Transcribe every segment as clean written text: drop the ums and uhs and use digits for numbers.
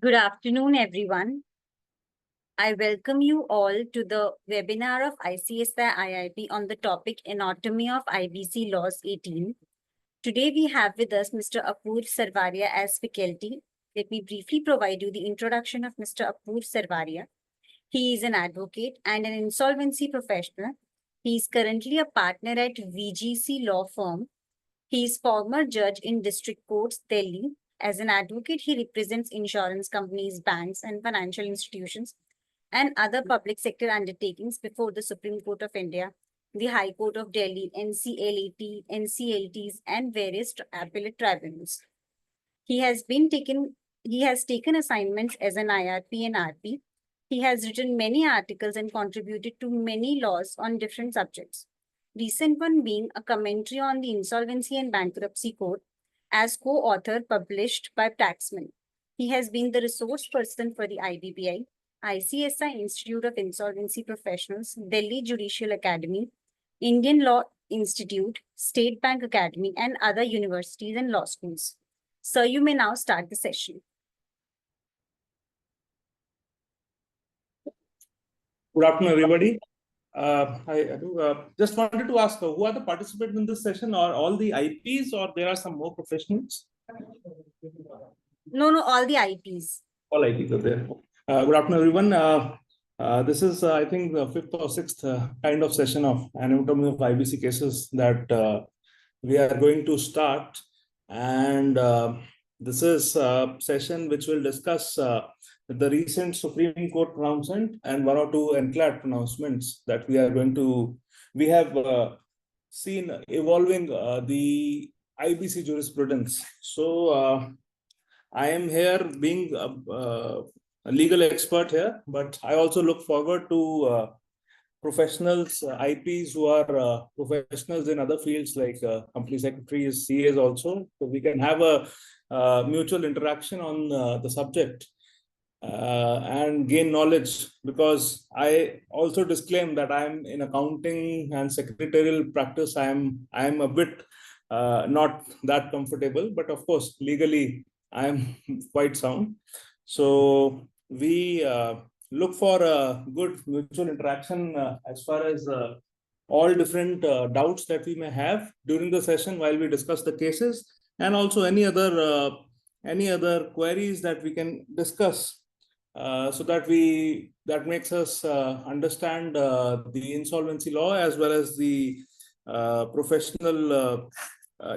Good afternoon, everyone. I welcome you all to the webinar of ICSI IIP on the topic Anatomy of IBC Laws 18. Today we have with us Mr. Apoorv Sarvaria as faculty. Let me briefly provide you the introduction of Mr. Apoorv Sarvaria. He is an advocate and an insolvency professional. He is currently a partner at VGC law firm. He is former judge in district courts, Delhi. As an advocate, he represents insurance companies, banks, and financial institutions and other public sector undertakings before the Supreme Court of India, the High Court of Delhi, NCLTs, and various appellate tribunals. He has taken assignments as an IRP and RP. He has written many articles and contributed to many laws on different subjects. Recent one being a commentary on the Insolvency and Bankruptcy Code as co-author published by Taxman. He has been the resource person for the IBPI, ICSI Institute of Insolvency Professionals, Delhi Judicial Academy, Indian Law Institute, State Bank Academy, and other universities and law schools. Sir, you may now start the session. Good afternoon, everybody. I just wanted to ask, who are the participants in this session? Are all the IPs or there are some more professionals? No, all the IPs. All IPs are there. Good afternoon, everyone. This is, I think, the fifth or sixth kind of session of anatomy of IBC cases that we are going to start. And this is a session which will discuss the recent Supreme Court pronouncement and one or two NCLAT pronouncements that we have seen evolving the IBC jurisprudence. So I am here being a legal expert here, but I also look forward to professionals, IPs who are professionals in other fields like company secretaries, CAs also. So we can have a mutual interaction on the subject. And gain knowledge, because I also disclaim that I'm in accounting and secretarial practice. I'm a bit not that comfortable, but of course legally I'm quite sound. So we look for a good mutual interaction as far as all different doubts that we may have during the session while we discuss the cases, and also any other queries that we can discuss. So that makes us understand the insolvency law as well as the professional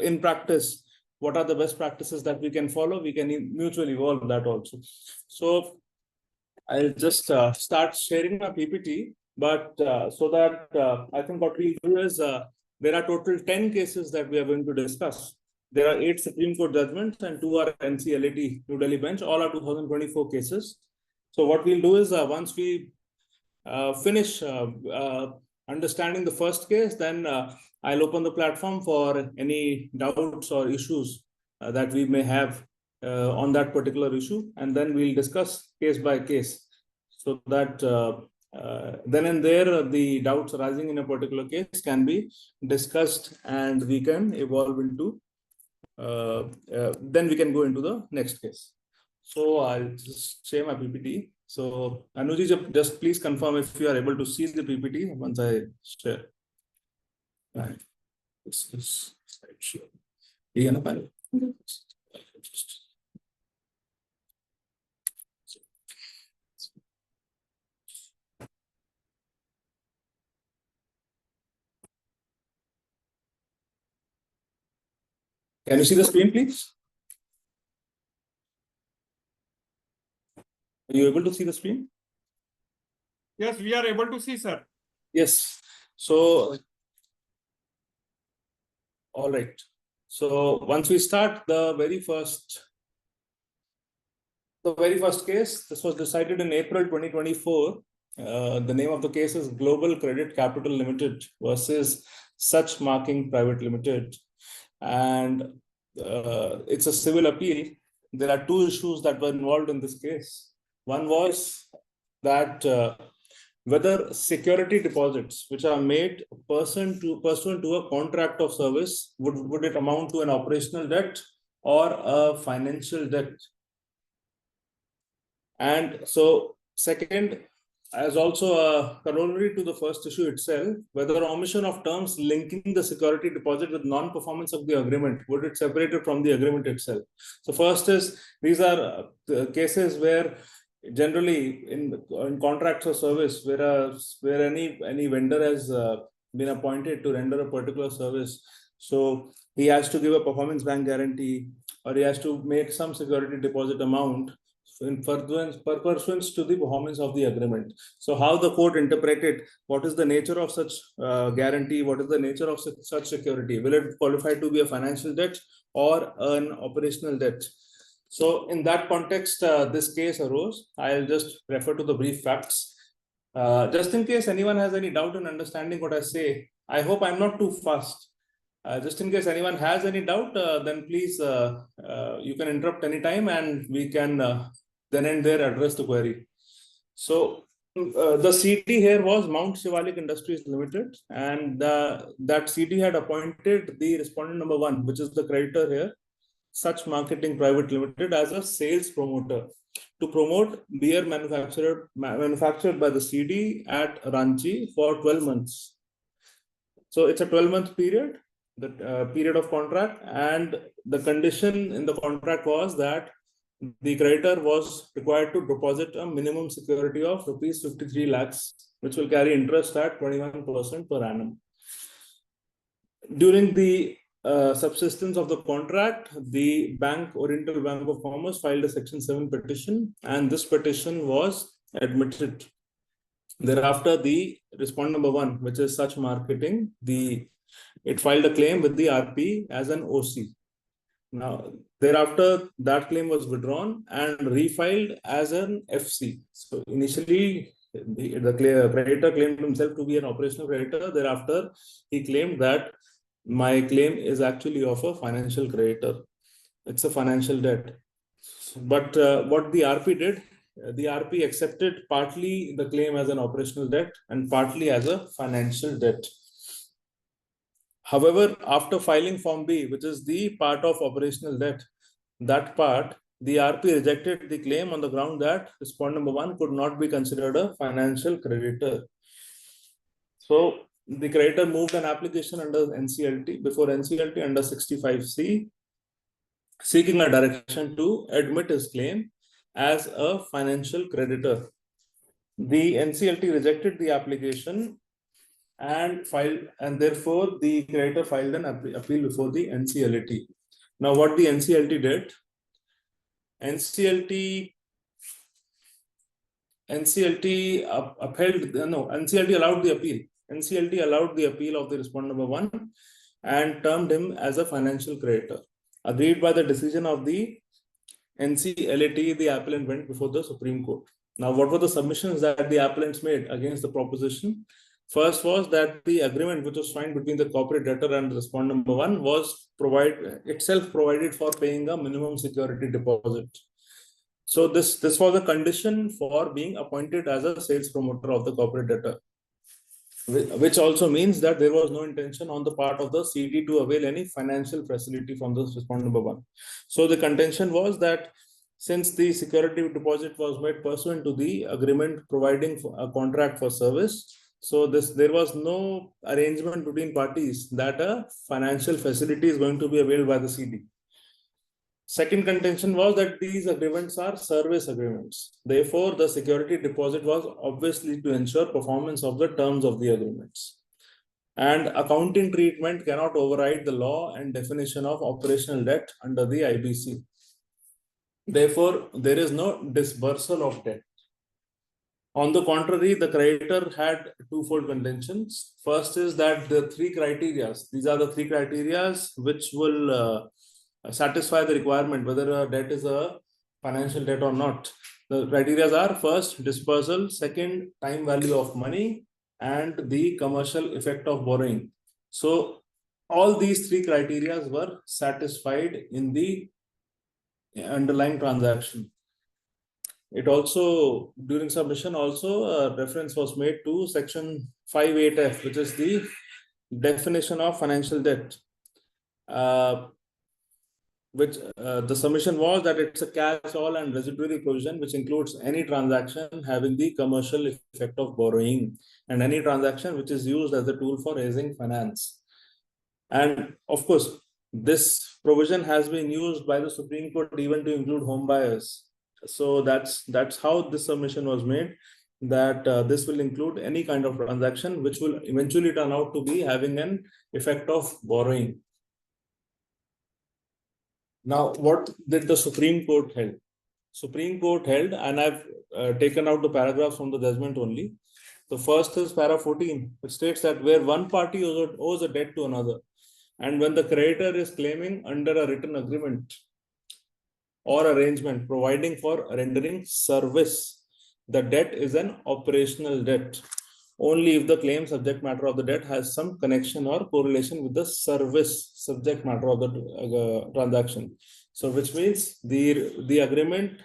in practice. What are the best practices that we can follow? We can mutually evolve that also. So I'll just start sharing my PPT, but so that I think what we'll do is there are total 10 cases that we are going to discuss. There are 8 Supreme Court judgments and 2 are NCLT New Delhi bench. All are 2024 cases. So what we'll do is once we finish understanding the first case, then I'll open the platform for any doubts or issues that we may have on that particular issue, and then we'll discuss case by case, so that then and there the doubts arising in a particular case can be discussed and we can evolve into then we can go into the next case. So I'll just share my PPT. So Anuji, just please confirm if you are able to see the PPT once I share. Right. This is slideshow. Can you see the screen, please? Are you able to see the screen? Yes, we are able to see, sir. Yes. So, all right. So once we start the very first case, this was decided in April 2024. The name of the case is Global Credit Capital Limited versus Such Marking Private Limited. And it's a civil appeal. There are 2 issues that were involved in this case. One was that whether security deposits which are made pursuant to a contract of service, would it amount to an operational debt or a financial debt? And so second, as also a corollary to the first issue itself, whether omission of terms linking the security deposit with non-performance of the agreement, would it separate it from the agreement itself? So first is, these are the cases where generally in contracts or service, where any vendor has been appointed to render a particular service, so he has to give a performance bank guarantee, or he has to make some security deposit amount in pursuance to the performance of the agreement. So how the court interpreted, what is the nature of such guarantee, what is the nature of such security? Will it qualify to be a financial debt or an operational debt? So in that context, this case arose. I'll just refer to the brief facts. Just in case anyone has any doubt in understanding what I say, I hope I'm not too fast. Just in case anyone has any doubt, then please, you can interrupt anytime and we can then and there address the query. So the CD here was Mount Shivalik Industries Limited, and that CD had appointed the respondent number 1, which is the creditor here, Such Marketing Private Limited, as a sales promoter to promote beer manufactured by the CD at Ranchi for 12 months. So it's a 12-month period, the period of contract, and the condition in the contract was that the creditor was required to deposit a minimum security of rupees 53 lakhs, which will carry interest at 21% per annum. During the subsistence of the contract, the Oriental Bank of Commerce filed a Section 7 petition, and this petition was admitted. Thereafter, the respondent number 1, which is Such Marketing, it filed a claim with the RP as an OC. Now, thereafter, that claim was withdrawn and refiled as an FC. So initially, the creditor claimed himself to be an operational creditor. Thereafter, he claimed that my claim is actually of a financial creditor. It's a financial debt. But what the RP did, the RP accepted partly the claim as an operational debt and partly as a financial debt. However, after filing Form B, which is the part of operational debt, that part, the RP rejected the claim on the ground that respondent number 1 could not be considered a financial creditor. So the creditor moved an application under NCLT, before NCLT under 65C, seeking a direction to admit his claim as a financial creditor. The NCLT rejected the application and therefore the creditor filed an appeal before the NCLT. Now, what the NCLT did, NCLT allowed the appeal. NCLT allowed the appeal of the respondent number 1 and termed him as a financial creditor. Agreed by the decision of the NCLT, the appellant went before the Supreme Court. Now, what were the submissions that the appellants made against the proposition? First was that the agreement which was signed between the corporate debtor and the respondent number 1 was provided for paying a minimum security deposit. So this was a condition for being appointed as a sales promoter of the corporate debtor, which also means that there was no intention on the part of the CD to avail any financial facility from the respondent number 1. So the contention was that since the security deposit was made pursuant to the agreement providing for a contract for service, so there was no arrangement between parties that a financial facility is going to be availed by the CD. Second contention was that these agreements are service agreements. Therefore, the security deposit was obviously to ensure performance of the terms of the agreements. And accounting treatment cannot override the law and definition of operational debt under the IBC. Therefore, there is no disbursal of debt. On the contrary, the creditor had twofold contentions. First is that the these are the three criteria which will satisfy the requirement whether a debt is a financial debt or not. The criteria are: first, dispersal; second, time value of money; and the commercial effect of borrowing. So all these three criteria were satisfied in the underlying transaction. It also, during submission, also a reference was made to section 5(8)(f), which is the definition of financial debt. which the submission was that it's a catch-all and residuary provision, which includes any transaction having the commercial effect of borrowing and any transaction which is used as a tool for raising finance. And of course, this provision has been used by the Supreme Court even to include home buyers. So that's how this submission was made, that this will include any kind of transaction which will eventually turn out to be having an effect of borrowing. Now, what did the Supreme Court held? Supreme Court held, and I've taken out the paragraphs from the judgment only. The first is para 14, which states that where one party owes a debt to another, and when the creditor is claiming under a written agreement or arrangement providing for rendering service, the debt is an operational debt only if the claim subject matter of the debt has some connection or correlation with the service subject matter of the transaction. So which means the agreement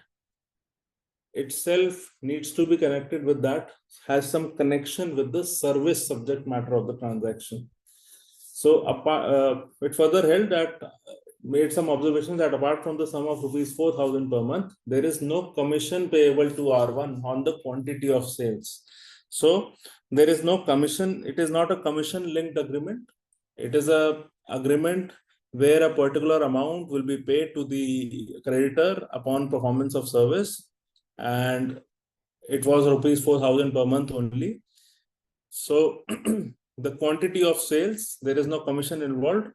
itself needs to be connected with that, has some connection with the service subject matter of the transaction. So it further held that, made some observations that apart from the sum of rupees 4,000 per month, there is no commission payable to R1 on the quantity of sales. So there is no commission. It is not a commission linked agreement. It is a agreement where a particular amount will be paid to the creditor upon performance of service, and it was rupees 4,000 per month only. So the quantity of sales, there is no commission involved.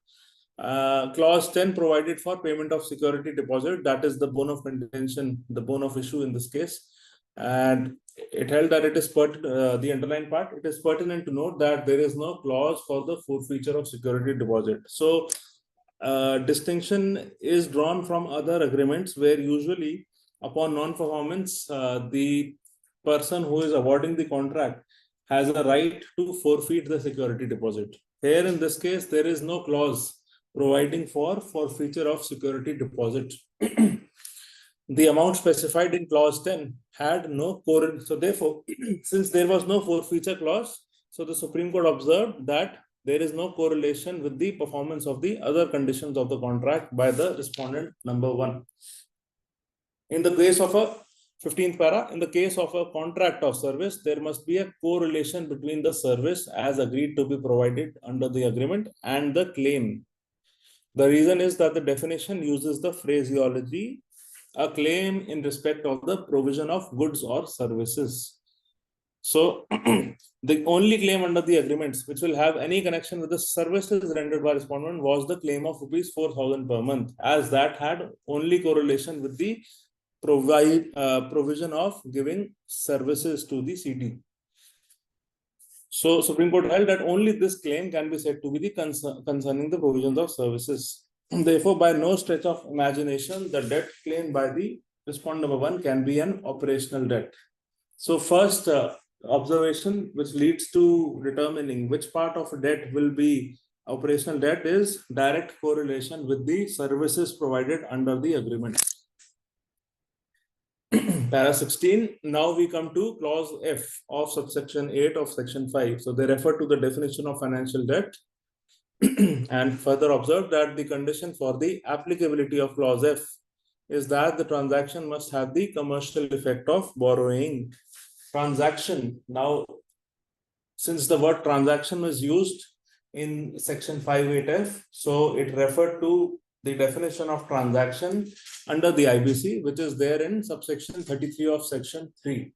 Clause 10 provided for payment of security deposit. That is the bone of contention, the bone of issue in this case. And it held that it is the underlying part, it is pertinent to note that there is no clause for the forfeiture of security deposit. So distinction is drawn from other agreements where usually upon non-performance, the person who is awarding the contract has a right to forfeit the security deposit. Here in this case, there is no clause providing for forfeiture of security deposit. The amount specified in clause 10 had no correlation. So therefore, since there was no forfeiture clause, so the Supreme Court observed that there is no correlation with the performance of the other conditions of the contract by the respondent number 1. In the case of a 15th para, in the case of a contract of service, there must be a correlation between the service as agreed to be provided under the agreement and the claim. The reason is that the definition uses the phraseology, a claim in respect of the provision of goods or services. So the only claim under the agreements which will have any connection with the services rendered by respondent was the claim of rupees 4,000 per month, as that had only correlation with the provision of giving services to the CD. So Supreme Court held that only this claim can be said to be the concerning the provisions of services. Therefore, by no stretch of imagination, the debt claimed by the respondent number 1 can be an operational debt. So first observation which leads to determining which part of a debt will be operational debt is direct correlation with the services provided under the agreement. Para 16, now we come to clause F of subsection 8 of section 5. So they refer to the definition of financial debt and further observe that the condition for the applicability of clause F is that the transaction must have the commercial effect of borrowing. Transaction. Now, since the word transaction was used in section 5.8F, so it referred to the definition of transaction under the IBC, which is there in subsection 33 of section 3.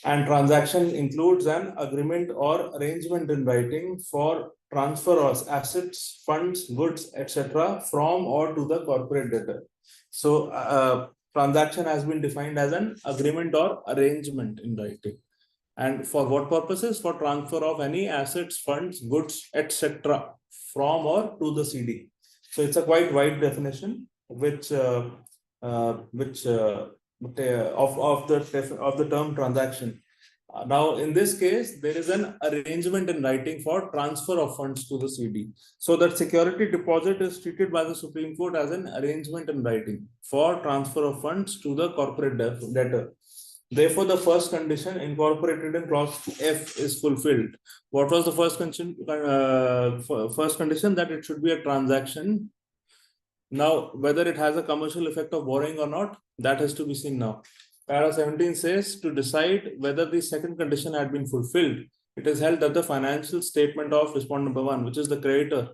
And transaction includes an agreement or arrangement in writing for transfer of assets, funds, goods, etc. from or to the corporate debtor. So transaction has been defined as an agreement or arrangement in writing. And for what purposes? For transfer of any assets, funds, goods, etc. from or to the CD. So it's a quite wide definition, which of the term transaction. Now, in this case, there is an arrangement in writing for transfer of funds to the CD. So that security deposit is treated by the Supreme Court as an arrangement in writing for transfer of funds to the corporate debtor. Therefore, the first condition incorporated in clause F is fulfilled. What was the first condition? First condition, that it should be a transaction Now, whether it has a commercial effect of borrowing or not, that has to be seen now. Para 17 says to decide whether the second condition had been fulfilled, it is held that the financial statement of respondent number 1, which is the creditor,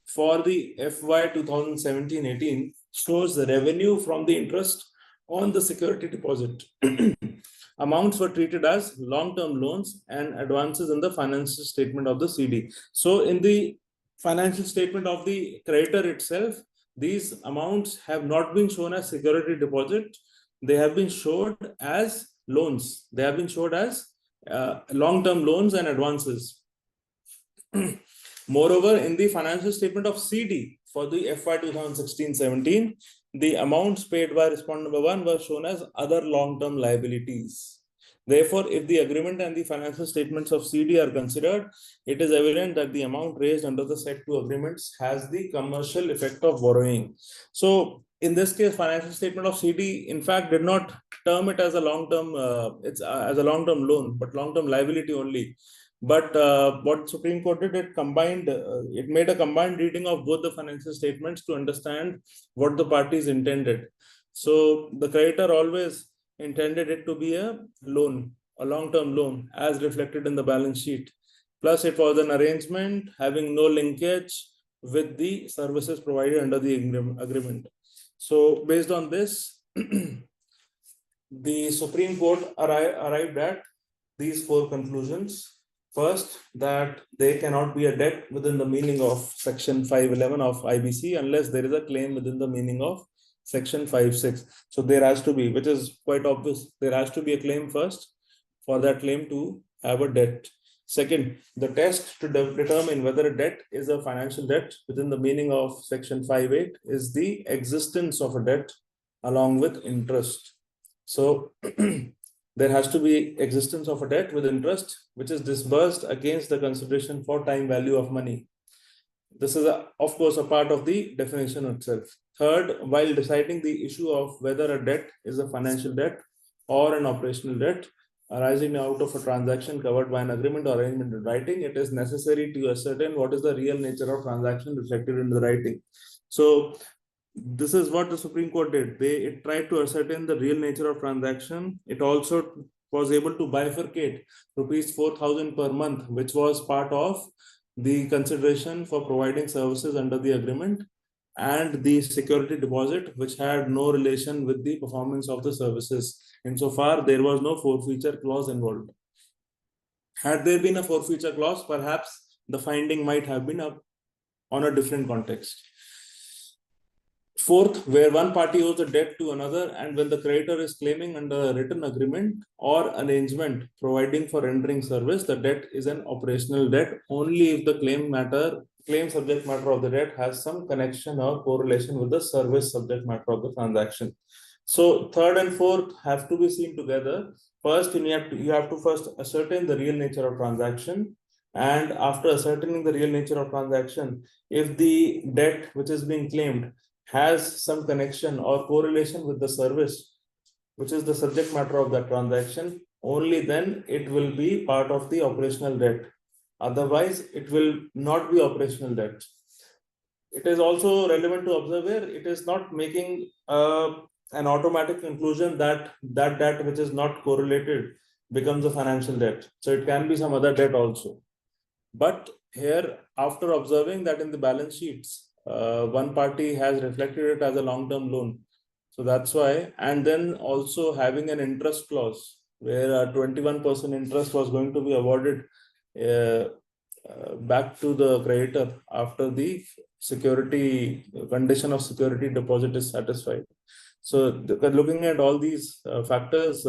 for the FY 2017-18 shows the revenue from the interest on the security deposit. Amounts were treated as long-term loans and advances in the financial statement of the CD. So in the financial statement of the creditor itself, these amounts have not been shown as security deposit. They have been shown as loans. They have been shown as long-term loans and advances. Moreover, in the financial statement of CD for the FY 2016-17, the amounts paid by respondent number 1 were shown as other long-term liabilities. Therefore, if the agreement and the financial statements of CD are considered, it is evident that the amount raised under the said two agreements has the commercial effect of borrowing. So, in this case, financial statement of CD, in fact, did not term it as a long-term, as a long-term loan, but long-term liability only. But what Supreme Court did, it made a combined reading of both the financial statements to understand what the parties intended. So the creditor always intended it to be a loan, a long-term loan, as reflected in the balance sheet. Plus, it was an arrangement having no linkage with the services provided under the agreement. So based on this, the Supreme Court arrived at these four conclusions. First, that there cannot be a debt within the meaning of Section 511 of IBC unless there is a claim within the meaning of Section 5.6. So there has to be, which is quite obvious, there has to be a claim first for that claim to have a debt. Second, the test to determine whether a debt is a financial debt within the meaning of Section 5.8 is the existence of a debt along with interest. So there has to be existence of a debt with interest, which is disbursed against the consideration for time value of money. This is, of course, a part of the definition itself. Third, while deciding the issue of whether a debt is a financial debt or an operational debt arising out of a transaction covered by an agreement or arrangement in writing, it is necessary to ascertain what is the real nature of transaction reflected in the writing. So this is what the Supreme Court did. It tried to ascertain the real nature of transaction. It also was able to bifurcate rupees 4,000 per month, which was part of the consideration for providing services under the agreement, and the security deposit, which had no relation with the performance of the services. Insofar, there was no forfeiture clause involved. Had there been a forfeiture clause, perhaps the finding might have been on a different context. Fourth, where one party owes a debt to another, and when the creditor is claiming under a written agreement or arrangement providing for rendering service, the debt is an operational debt only if the claim subject matter of the debt has some connection or correlation with the service subject matter of the transaction. So third and fourth have to be seen together. First, you have to first ascertain the real nature of transaction, and after ascertaining the real nature of transaction, if the debt which is being claimed has some connection or correlation with the service, which is the subject matter of that transaction, only then it will be part of the operational debt. Otherwise, it will not be operational debt. It is also relevant to observe here, it is not making an automatic conclusion that debt which is not correlated becomes a financial debt. So it can be some other debt also. But here, after observing that in the balance sheets, one party has reflected it as a long-term loan. So that's why, and then also having an interest clause where 21% interest was going to be awarded back to the creditor after the security condition of security deposit is satisfied. So looking at all these factors,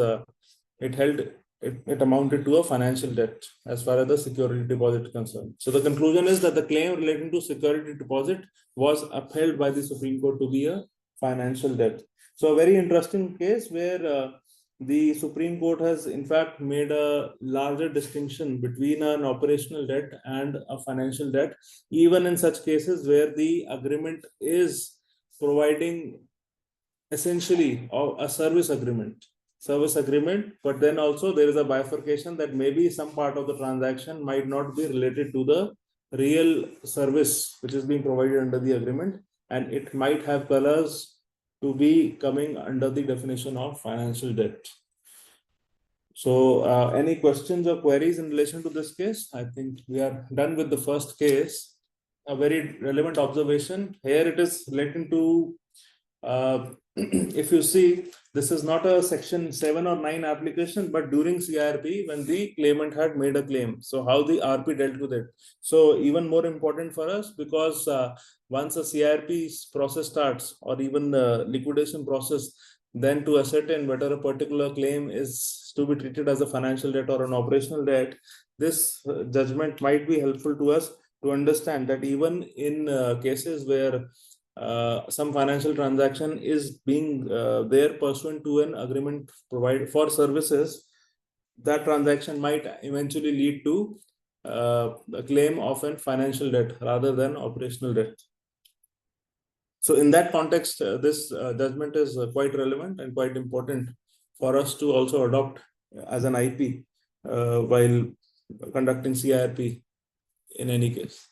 it amounted to a financial debt as far as the security deposit is concerned. So the conclusion is that the claim relating to security deposit was upheld by the Supreme Court to be a financial debt. So a very interesting case where the Supreme Court has in fact made a larger distinction between an operational debt and a financial debt, even in such cases where the agreement is providing essentially a service agreement, but then also there is a bifurcation that maybe some part of the transaction might not be related to the real service which is being provided under the agreement, and it might have colors to be coming under the definition of financial debt. So any questions or queries in relation to this case? I think we are done with the first case. A very relevant observation here, it is relating to if you see, this is not a section 7 or 9 application, but during CIRP when the claimant had made a claim. So how the RP dealt with it. So even more important for us, because once a CIRP process starts, or even the liquidation process, then to ascertain whether a particular claim is to be treated as a financial debt or an operational debt, this judgment might be helpful to us to understand that even in cases where some financial transaction is being there pursuant to an agreement provided for services, that transaction might eventually lead to a claim of a financial debt rather than operational debt. So in that context, this judgment is quite relevant and quite important for us to also adopt as an IP while conducting CIRP in any case.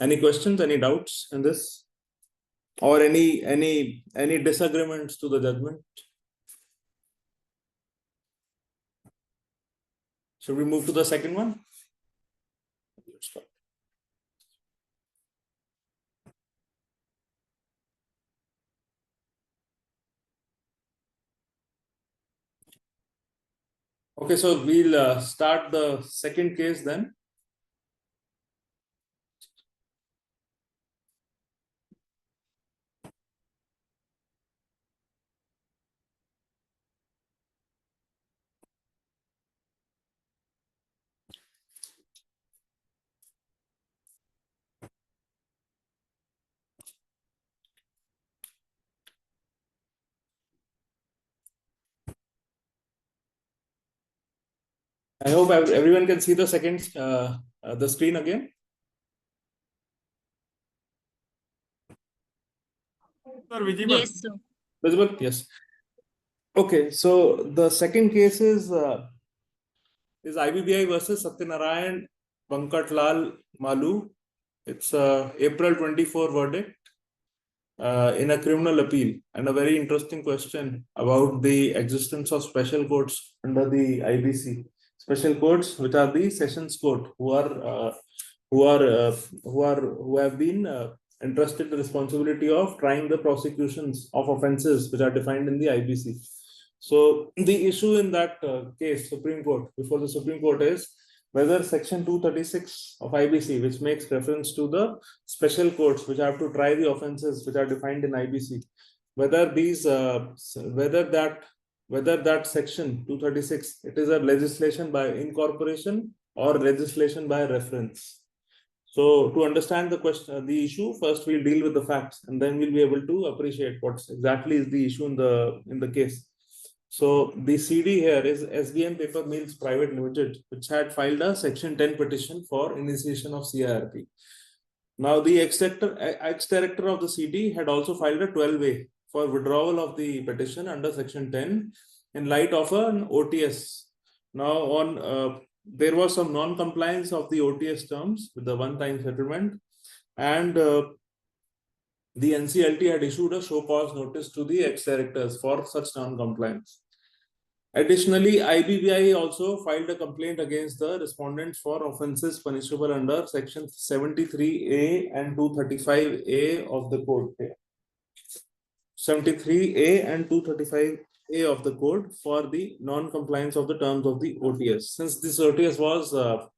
Any questions, any doubts in this? Or any disagreements to the judgment? Should we move to the second one? Okay, so we'll start the second case then. I hope everyone can see the second the screen again. Sir, visible. Yes, sir. Visible? Yes. Okay, so the second case is IBBI versus Satyanarayan Vankatlal Malu. It's April 24 verdict in a criminal appeal, and a very interesting question about the existence of special courts under the IBC. Special courts, which are the sessions court, who have been entrusted the responsibility of trying the prosecutions of offences which are defined in the IBC. So the issue in that case, before the Supreme Court is whether section 236 of IBC, which makes reference to the special courts which have to try the offences which are defined in IBC, whether that section 236, it is a legislation by incorporation or legislation by reference. So to understand the issue, first we'll deal with the facts, and then we'll be able to appreciate what exactly is the issue in the case. So the CD here is SBM Paper Mills Private Limited, which had filed a Section 10 petition for initiation of CIRP. Now the ex-director of the CD had also filed a 12A for withdrawal of the petition under Section 10 in light of an OTS. Now there was some non-compliance of the OTS terms with the one-time settlement, and the NCLT had issued a show cause notice to the ex-directors for such non-compliance. Additionally, IBBI also filed a complaint against the respondents for offences punishable under Section 73A and 235A of the Code. 73A and 235A of the Code for the non-compliance of the terms of the OTS. Since this OTS was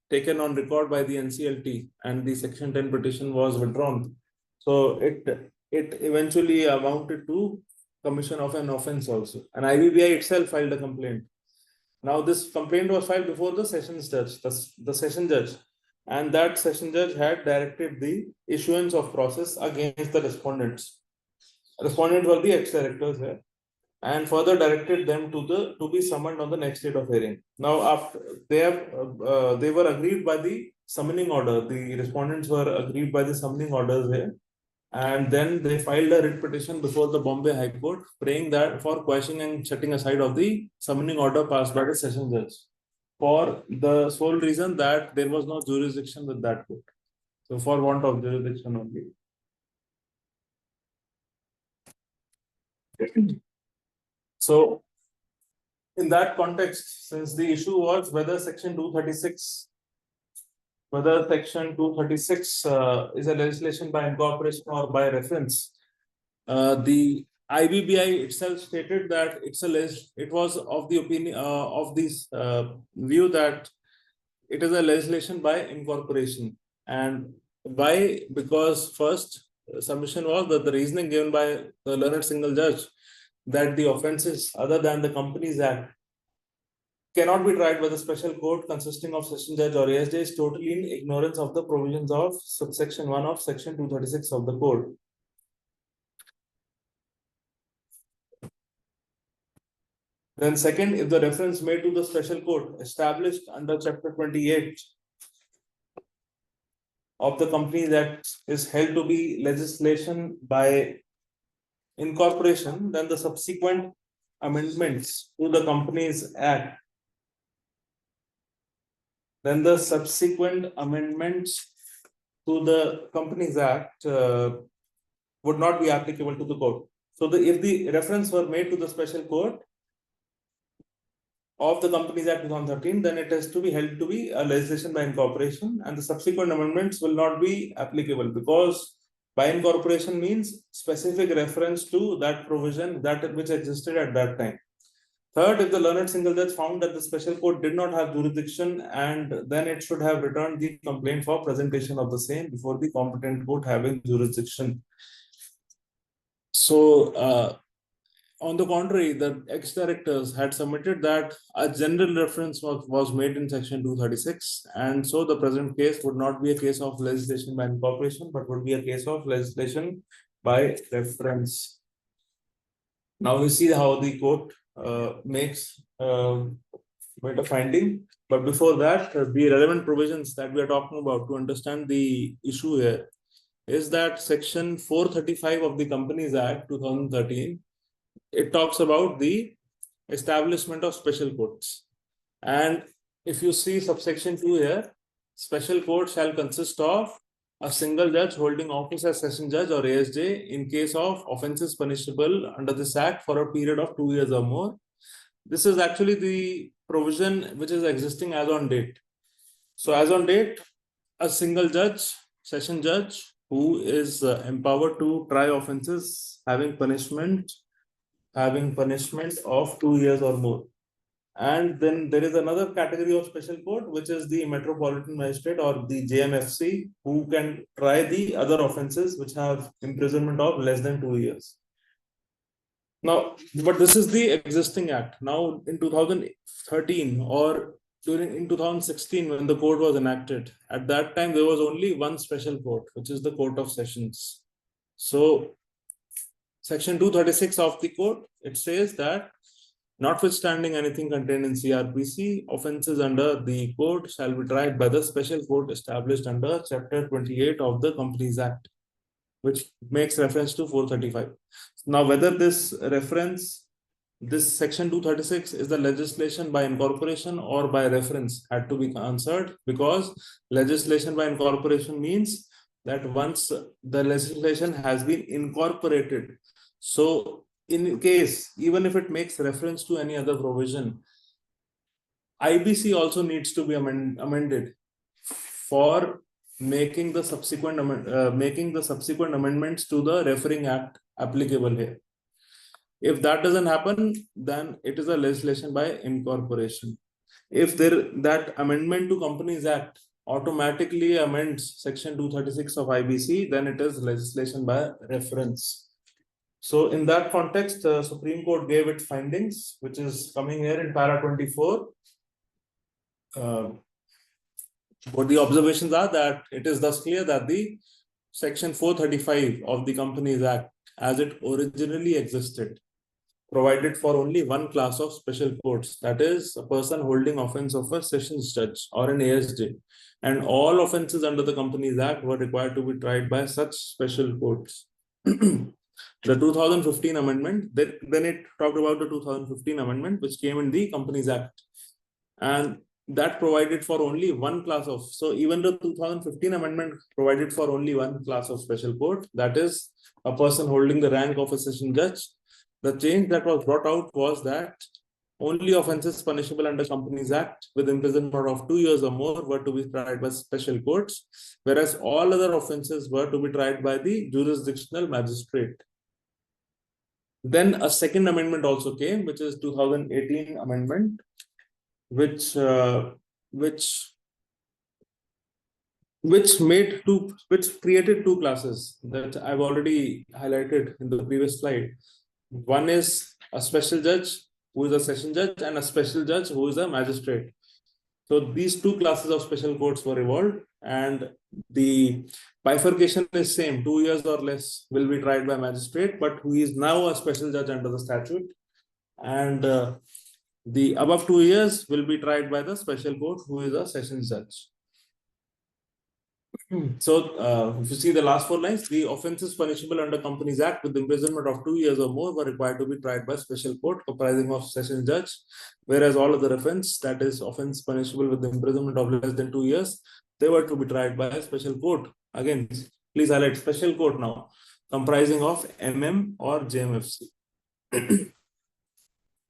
taken on record by the NCLT and the Section 10 petition was withdrawn, so it eventually amounted to commission of an offence also. And IBBI itself filed a complaint. Now this complaint was filed before the sessions judge, the session judge, and that session judge had directed the issuance of process against the respondents. Respondents were the ex-directors here, and further directed them to be summoned on the next date of hearing. Now, after they were aggrieved by the summoning order. The respondents were aggrieved by the summoning orders here, and then they filed a writ petition before the Bombay High Court, praying that for quashing and setting aside of the summoning order passed by the session judge, for the sole reason that there was no jurisdiction with that court. So for want of jurisdiction only. So, in that context, since the issue was whether Section 236 is a legislation by incorporation or by reference, the IBBI itself stated that it was of the opinion of this view that it is a legislation by incorporation. And why? Because first submission was that the reasoning given by the learned single judge that the offences other than the Companies Act cannot be tried by the special court consisting of session judge or ASJ is totally in ignorance of the provisions of subsection 1 of section 236 of the code. Then second, if the reference made to the special court established under chapter 28 of the Companies Act is held to be legislation by incorporation, then the subsequent amendments to the Companies Act would not be applicable to the court. So if the reference were made to the special court of the Companies Act 2013, then it has to be held to be a legislation by incorporation, and the subsequent amendments will not be applicable because by incorporation means specific reference to that provision that which existed at that time. Third, if the learned single judge found that the special court did not have jurisdiction, and then it should have returned the complaint for presentation of the same before the competent court having jurisdiction. So, on the contrary, the ex-directors had submitted that a general reference was made in section 236, and so the present case would not be a case of legislation by incorporation, but would be a case of legislation by reference. Now we see how the court makes made a finding, but before that, the relevant provisions that we are talking about to understand the issue here is that section 435 of the Companies Act 2013, it talks about the establishment of special courts. And if you see subsection 2 here, special court shall consist of a single judge holding office as session judge or ASJ in case of offences punishable under this act for a period of 2 years or more. This is actually the provision which is existing as on date. So as on date, a single judge, session judge, who is empowered to try offences having punishment of 2 years or more. And then there is another category of special court, which is the Metropolitan Magistrate or the JMFC, who can try the other offences which have imprisonment of less than 2 years. Now, but this is the existing act. Now, in 2013 or in 2016, when the code was enacted, at that time there was only one special court, which is the Court of Sessions. So, Section 236 of the code, it says that notwithstanding anything contained in CRPC, offences under the code shall be tried by the special court established under Chapter 28 of the Companies Act, which makes reference to 435. Now, whether this Section 236 is the legislation by incorporation or by reference had to be answered, because legislation by incorporation means that once the legislation has been incorporated, so in case, even if it makes reference to any other provision, IBC also needs to be amended for making the subsequent amendments to the referring act applicable here. If that doesn't happen, then it is a legislation by incorporation. If that amendment to Companies Act automatically amends Section 236 of IBC, then it is legislation by reference. So in that context, the Supreme Court gave its findings, which is coming here in para 24. What the observations are that it is thus clear that the Section 435 of the Companies Act, as it originally existed, provided for only one class of special courts, that is, a person holding offence of a sessions judge or an ASJ, and all offences under the Companies Act were required to be tried by such special courts. The 2015 amendment, then it talked about the 2015 amendment, which came in the Companies Act, and that provided for only one class of, so even the 2015 amendment provided for only one class of special court, that is a person holding the rank of a session judge The change that was brought out was that only offences punishable under Companies Act with imprisonment of 2 years or more were to be tried by special courts, whereas all other offences were to be tried by the jurisdictional magistrate. Then a second amendment also came, which is 2018 amendment, which created two classes that I've already highlighted in the previous slide. One is a special judge who is a session judge and a special judge who is a magistrate. So these two classes of special courts were evolved, and the bifurcation is same: 2 years or less will be tried by magistrate, but who is now a special judge under the statute, and the above 2 years will be tried by the special court who is a sessions judge. So if you see the last 4 lines, the offences punishable under Companies Act with imprisonment of 2 years or more were required to be tried by special court comprising of sessions judge, whereas all other offence, that is offence punishable with imprisonment of less than 2 years, they were to be tried by a special court. Again, please highlight special court now, comprising of MM or JMFC.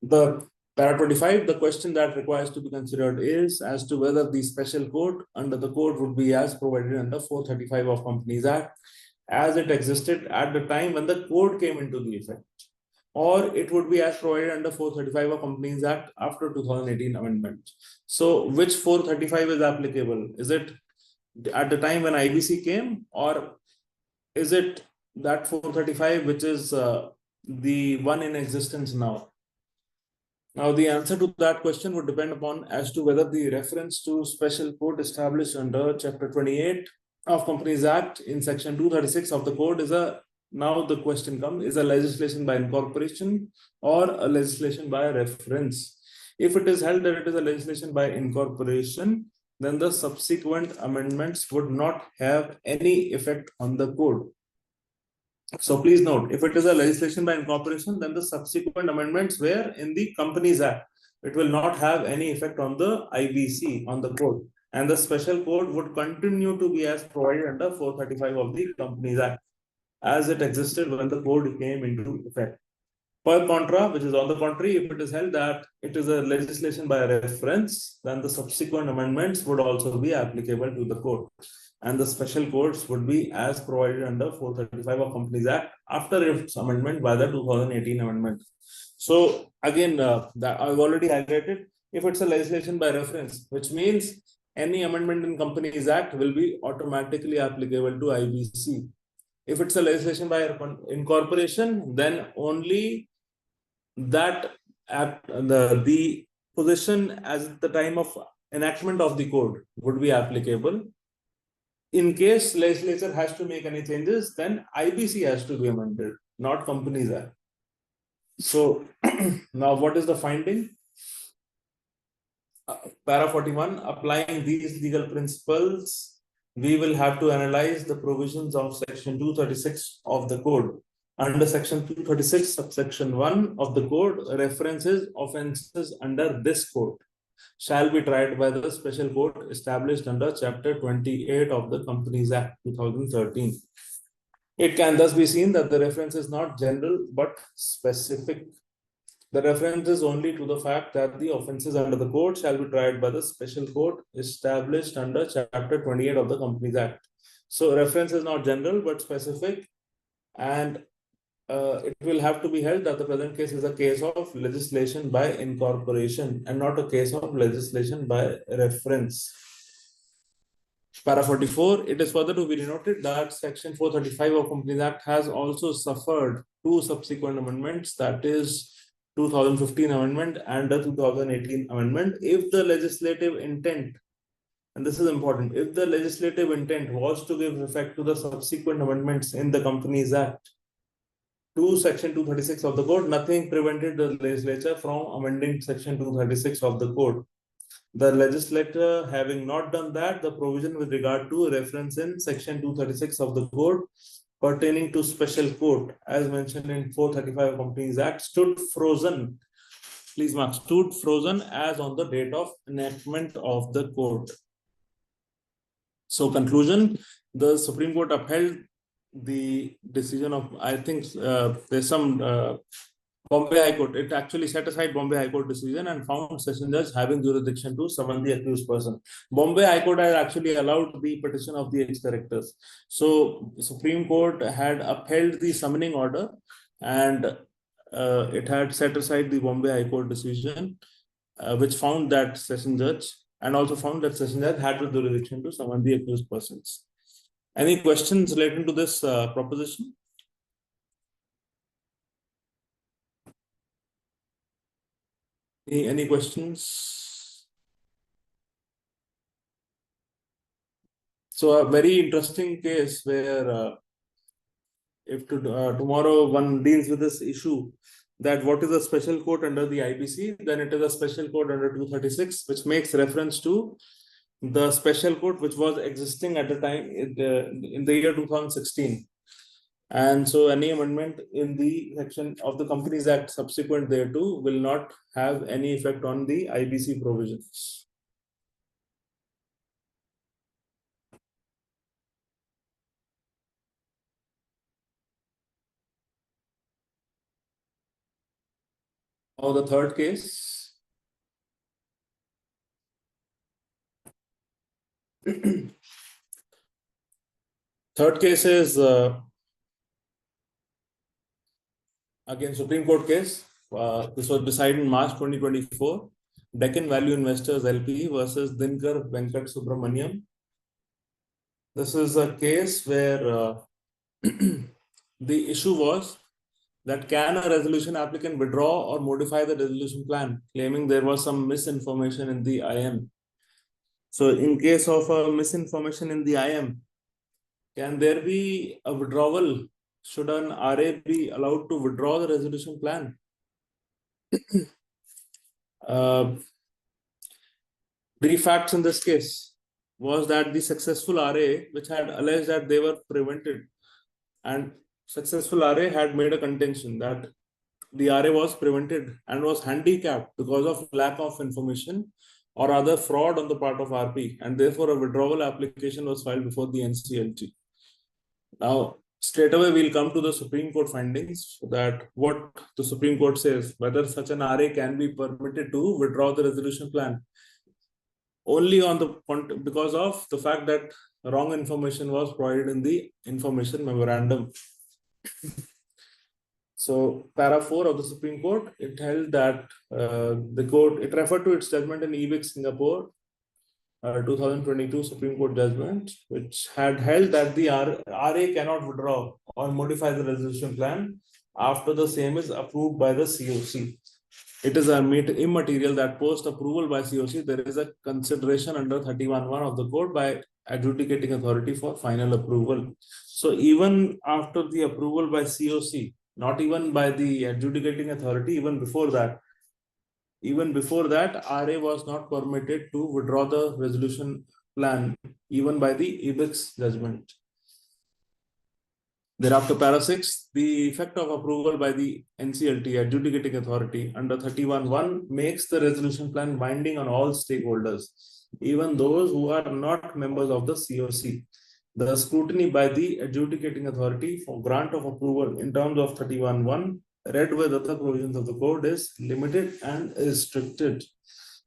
The Para 25, the question that requires to be considered is as to whether the special court under the code would be as provided under 435 of Companies Act as it existed at the time when the code came into the effect, or it would be as provided under 435 of Companies Act after 2018 amendment. So which 435 is applicable? Is it at the time when IBC came, or is it that 435 which is the one in existence now? Now, the answer to that question would depend upon as to whether the reference to special court established under Chapter 28 of Companies Act in Section 236 of the code is now the question comes, is a legislation by incorporation or a legislation by reference. If it is held that it is a legislation by incorporation, then the subsequent amendments would not have any effect on the code. So please note, if it is a legislation by incorporation, then the subsequent amendments were in the Companies Act. It will not have any effect on the IBC, on the code. And the special code would continue to be as provided under 435 of the Companies Act, as it existed when the code came into effect. Per contra, which is on the contrary, if it is held that it is a legislation by reference, then the subsequent amendments would also be applicable to the code, and the special codes would be as provided under 435 of Companies Act after its amendment by the 2018 amendment. So again, that I've already highlighted, if it's a legislation by reference, which means any amendment in Companies Act will be automatically applicable to IBC. If it's a legislation by incorporation, then only that the position as the time of enactment of the code would be applicable. In case legislature has to make any changes, then IBC has to be amended, not Companies Act. So now what is the finding? Para 41, applying these legal principles, we will have to analyze the provisions of Section 236 of the code. Under Section 236, subsection 1 of the code, references offences under this code shall be tried by the special court established under Chapter 28 of the Companies Act 2013. It can thus be seen that the reference is not general but specific. The reference is only to the fact that the offences under the code shall be tried by the special court established under Chapter 28 of the Companies Act. So reference is not general but specific, and it will have to be held that the present case is a case of legislation by incorporation and not a case of legislation by reference. Para 44, it is further to be noted that Section 435 of Companies Act has also suffered 2 subsequent amendments, that is 2015 amendment and the 2018 amendment. If the legislative intent, and this is important, if the legislative intent was to give effect to the subsequent amendments in the Companies Act to Section 236 of the code, nothing prevented the legislature from amending Section 236 of the code. The legislator having not done that, the provision with regard to reference in Section 236 of the code pertaining to special court, as mentioned in 435 Companies Act, stood frozen. Please mark, stood frozen as on the date of enactment of the code. So conclusion, the Supreme Court upheld the decision of, I think there's some Bombay High Court, it actually set aside Bombay High Court decision and found session judge having jurisdiction to summon the accused person. Bombay High Court had actually allowed the petition of the ex-directors. So Supreme Court had upheld the summoning order, and it had set aside the Bombay High Court decision, which found that session judge, and also found that session judge had the jurisdiction to summon the accused persons. Any questions relating to this proposition? Any questions? So a very interesting case where if tomorrow one deals with this issue, that what is a special court under the IBC, then it is a special court under 236, which makes reference to the special court which was existing at the time in the year 2016. And so any amendment in the section of the Companies Act subsequent thereto will not have any effect on the IBC provisions. Now the third case. Third case is again Supreme Court case. This was decided in March 2024. Deccan Value Investors LP versus Dinkar Venkat Subramaniam. This is a case where the issue was that can a resolution applicant withdraw or modify the resolution plan, claiming there was some misinformation in the IM. So in case of a misinformation in the IM, can there be a withdrawal? Should an RA be allowed to withdraw the resolution plan? Brief facts in this case was that the successful RA, which had alleged that they were prevented, and successful RA had made a contention that the RA was prevented and was handicapped because of lack of information or other fraud on the part of RP, and therefore a withdrawal application was filed before the NCLT. Now, straight away we'll come to the Supreme Court findings, that what the Supreme Court says, whether such an RA can be permitted to withdraw the resolution plan only on the because of the fact that wrong information was provided in the information memorandum. So, para 4 of the Supreme Court, it held that the court, it referred to its judgment in EBIC Singapore, 2022 Supreme Court judgment, which had held that the RA cannot withdraw or modify the resolution plan after the same is approved by the COC. It is immaterial that post approval by COC, there is a consideration under 31(1) of the code by adjudicating authority for final approval. So even after the approval by COC, not even by the adjudicating authority, even before that, RA was not permitted to withdraw the resolution plan, even by the EBIC's judgment. Thereafter, para 6, the effect of approval by the NCLT, adjudicating authority, under 31(1) makes the resolution plan binding on all stakeholders, even those who are not members of the COC. The scrutiny by the adjudicating authority for grant of approval in terms of 31(1), read with other provisions of the code, is limited and restricted.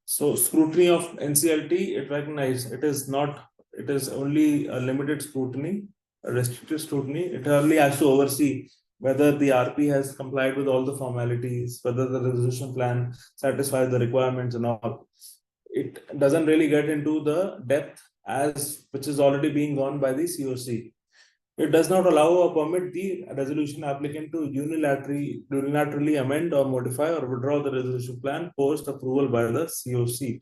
So scrutiny of NCLT, it recognizes it is only a limited scrutiny, a restricted scrutiny. It only has to oversee whether the RP has complied with all the formalities, whether the resolution plan satisfies the requirements and all. It doesn't really get into the depth which is already being gone by the COC. It does not allow or permit the resolution applicant to unilaterally amend or modify or withdraw the resolution plan post approval by the COC.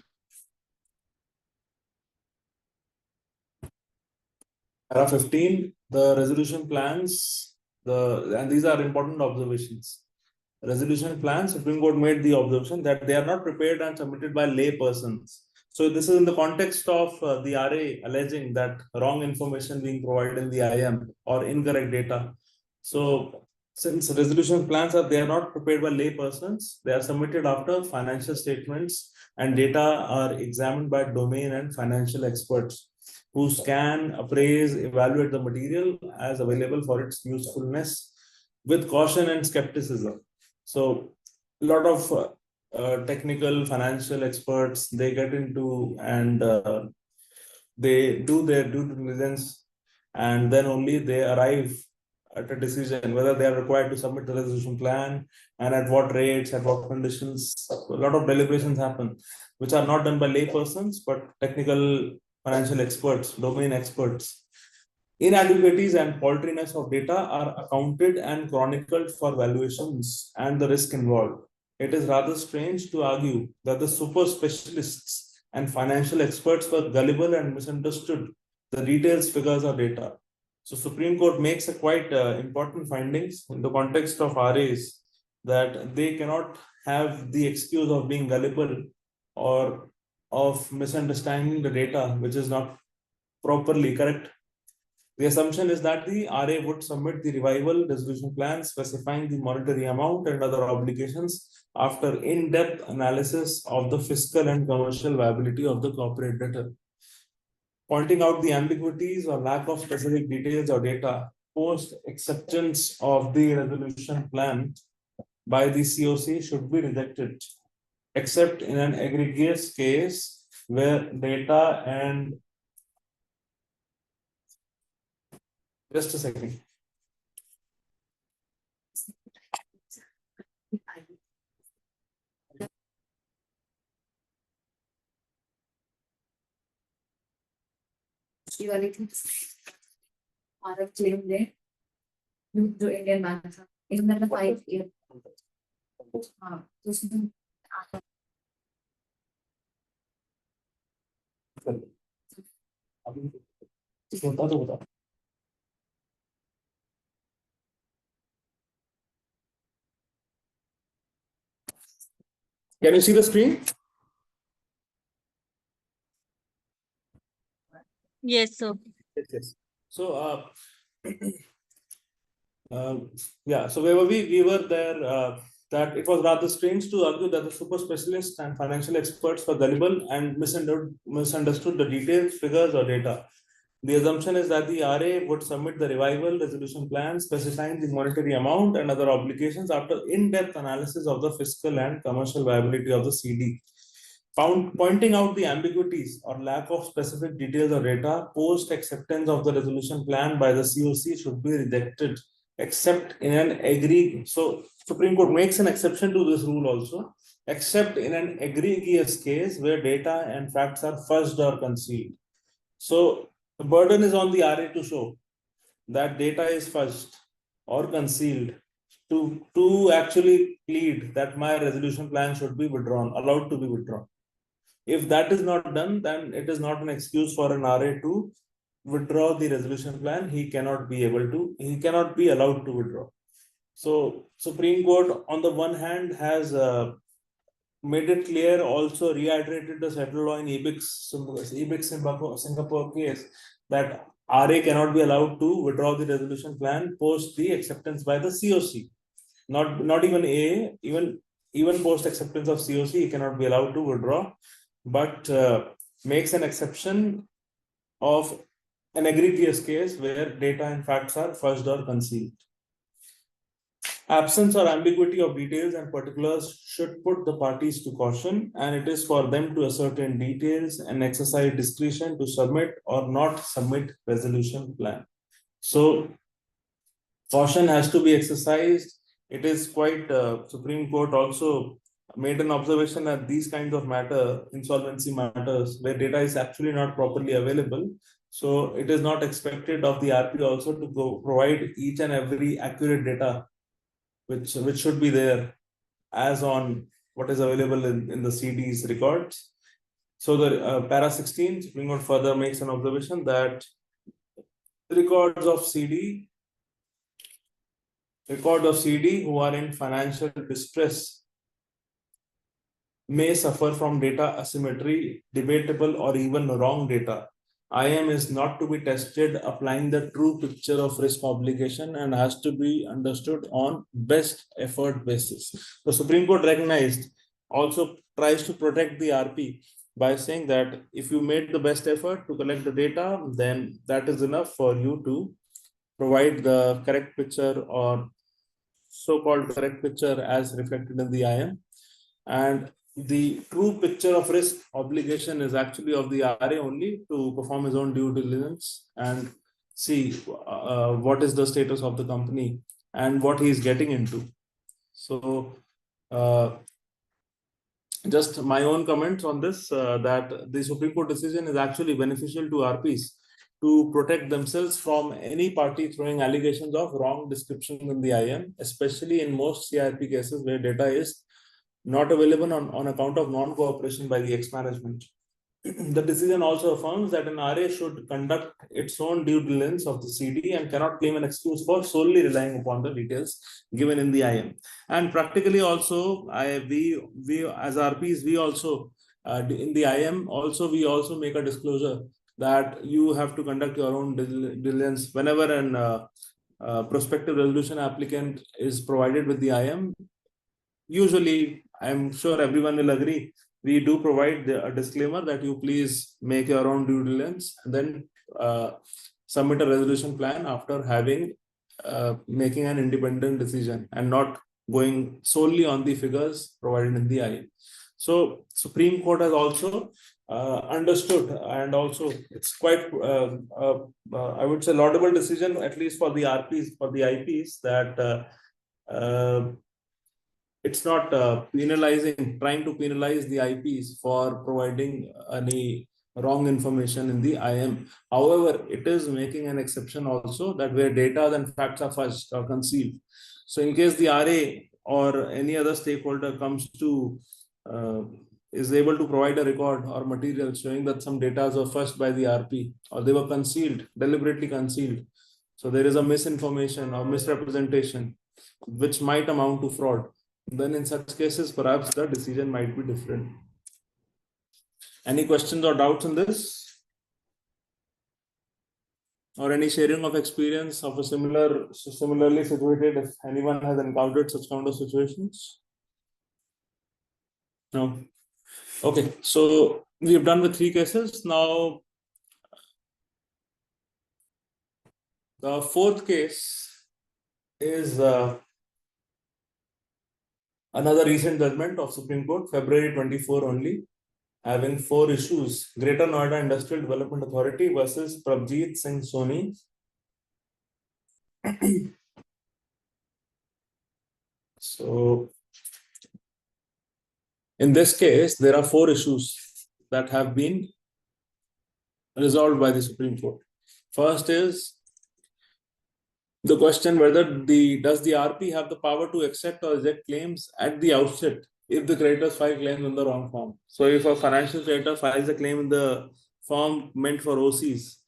Para 15, the resolution plans, and these are important observations. Resolution plans, Supreme Court made the observation that they are not prepared and submitted by lay persons. So this is in the context of the RA alleging that wrong information being provided in the IM or incorrect data. So since resolution plans they are not prepared by lay persons, they are submitted after financial statements and data are examined by domain and financial experts who scan, appraise, evaluate the material as available for its usefulness with caution and skepticism. So a lot of technical financial experts, they get into and they do their due diligence, and then only they arrive at a decision whether they are required to submit the resolution plan and at what rates, at what conditions. A lot of deliberations happen, which are not done by lay persons, but technical financial experts, domain experts. Inadequacies and paltriness of data are accounted and chronicled for valuations and the risk involved. It is rather strange to argue that the super specialists and financial experts were gullible and misunderstood the details, figures, or data. So Supreme Court makes a quite important findings in the context of RAs that they cannot have the excuse of being gullible or of misunderstanding the data, which is not properly correct. The assumption is that the RA would submit the revival resolution plan specifying the monetary amount and other obligations after in-depth analysis of the fiscal and commercial viability of the corporate debtor. Pointing out the ambiguities or lack of specific details or data post acceptance of the resolution plan by the COC should be rejected, except in an egregious case where data and just a second. You are waiting to claim there. You do Indian bank. In the 5 year. Can you see the screen? Yes, sir. Yes. So, yeah, so where were we? We were there that it was rather strange to argue that the super specialists and financial experts were gullible and misunderstood the details, figures, or data. The assumption is that the RA would submit the revival resolution plan specifying the monetary amount and other obligations after in-depth analysis of the fiscal and commercial viability of the CD. Pointing out the ambiguities or lack of specific details or data post acceptance of the resolution plan by the COC should be rejected, except in an so Supreme Court makes an exception to this rule also, except in an egregious case where data and facts are fudged or concealed. So the burden is on the RA to show that data is fudged or concealed to actually plead that my resolution plan should be withdrawn, allowed to be withdrawn. If that is not done, then it is not an excuse for an RA to withdraw the resolution plan. He cannot be allowed to withdraw. So Supreme Court on the one hand has made it clear, also reiterated the settled law in IBC Singapore case that RA cannot be allowed to withdraw the resolution plan post the acceptance by the COC. Not even AA, even post acceptance of COC, he cannot be allowed to withdraw, but makes an exception of an egregious case where data and facts are fudged or concealed. Absence or ambiguity of details and particulars should put the parties to caution, and it is for them to ascertain details and exercise discretion to submit or not submit resolution plan. So caution has to be exercised. It is quite Supreme Court also made an observation that these kinds of insolvency matters, where data is actually not properly available. So it is not expected of the RP also to provide each and every accurate data which should be there as on what is available in the CD's records. So the para 16, Supreme Court further makes an observation that records of CD who are in financial distress may suffer from data asymmetry, debatable or even wrong data. IM is not to be tested applying the true picture of risk obligation and has to be understood on best effort basis. The Supreme Court recognized, also tries to protect the RP by saying that if you made the best effort to collect the data, then that is enough for you to provide the correct picture or so-called correct picture as reflected in the IM. And the true picture of risk obligation is actually of the RA only to perform his own due diligence and see what is the status of the company and what he is getting into. So just my own comments on this, that the Supreme Court decision is actually beneficial to RPs to protect themselves from any party throwing allegations of wrong description in the IM, especially in most CIRP cases where data is not available on account of non-cooperation by the ex-management. The decision also affirms that an RA should conduct its own due diligence of the CD and cannot claim an excuse for solely relying upon the details given in the IM. And practically also, we as RPs, we also in the IM also we also make a disclosure that you have to conduct your own diligence whenever an prospective resolution applicant is provided with the IM. Usually, I'm sure everyone will agree, we do provide a disclaimer that you please make your own due diligence and then submit a resolution plan after having making an independent decision and not going solely on the figures provided in the IM. So Supreme Court has also understood, and also it's quite I would say laudable decision, at least for the RPs, for the IPs, that it's not trying to penalize the IPs for providing any wrong information in the IM. However, it is making an exception also that where data and facts are fudged or concealed. So in case the RA or any other stakeholder comes to is able to provide a record or material showing that some data were fudged by the RP or they were concealed, deliberately concealed. So there is a misinformation or misrepresentation which might amount to fraud. Then in such cases, perhaps the decision might be different. Any questions or doubts on this? Or any sharing of experience of a similarly situated, if anyone has encountered such kind of situations? No. Okay, so we have done with 3 cases. Now, the 4th case is another recent judgment of Supreme Court, February 24 only, having 4 issues. Greater Noida Industrial Development Authority versus Prabjeet Singh Soni. So, in this case, there are 4 issues that have been resolved by the Supreme Court. First is the question whether does the RP have the power to accept or reject claims at the outset if the creditors file claims in the wrong form. So if a financial creditor files a claim in the form meant for OCs,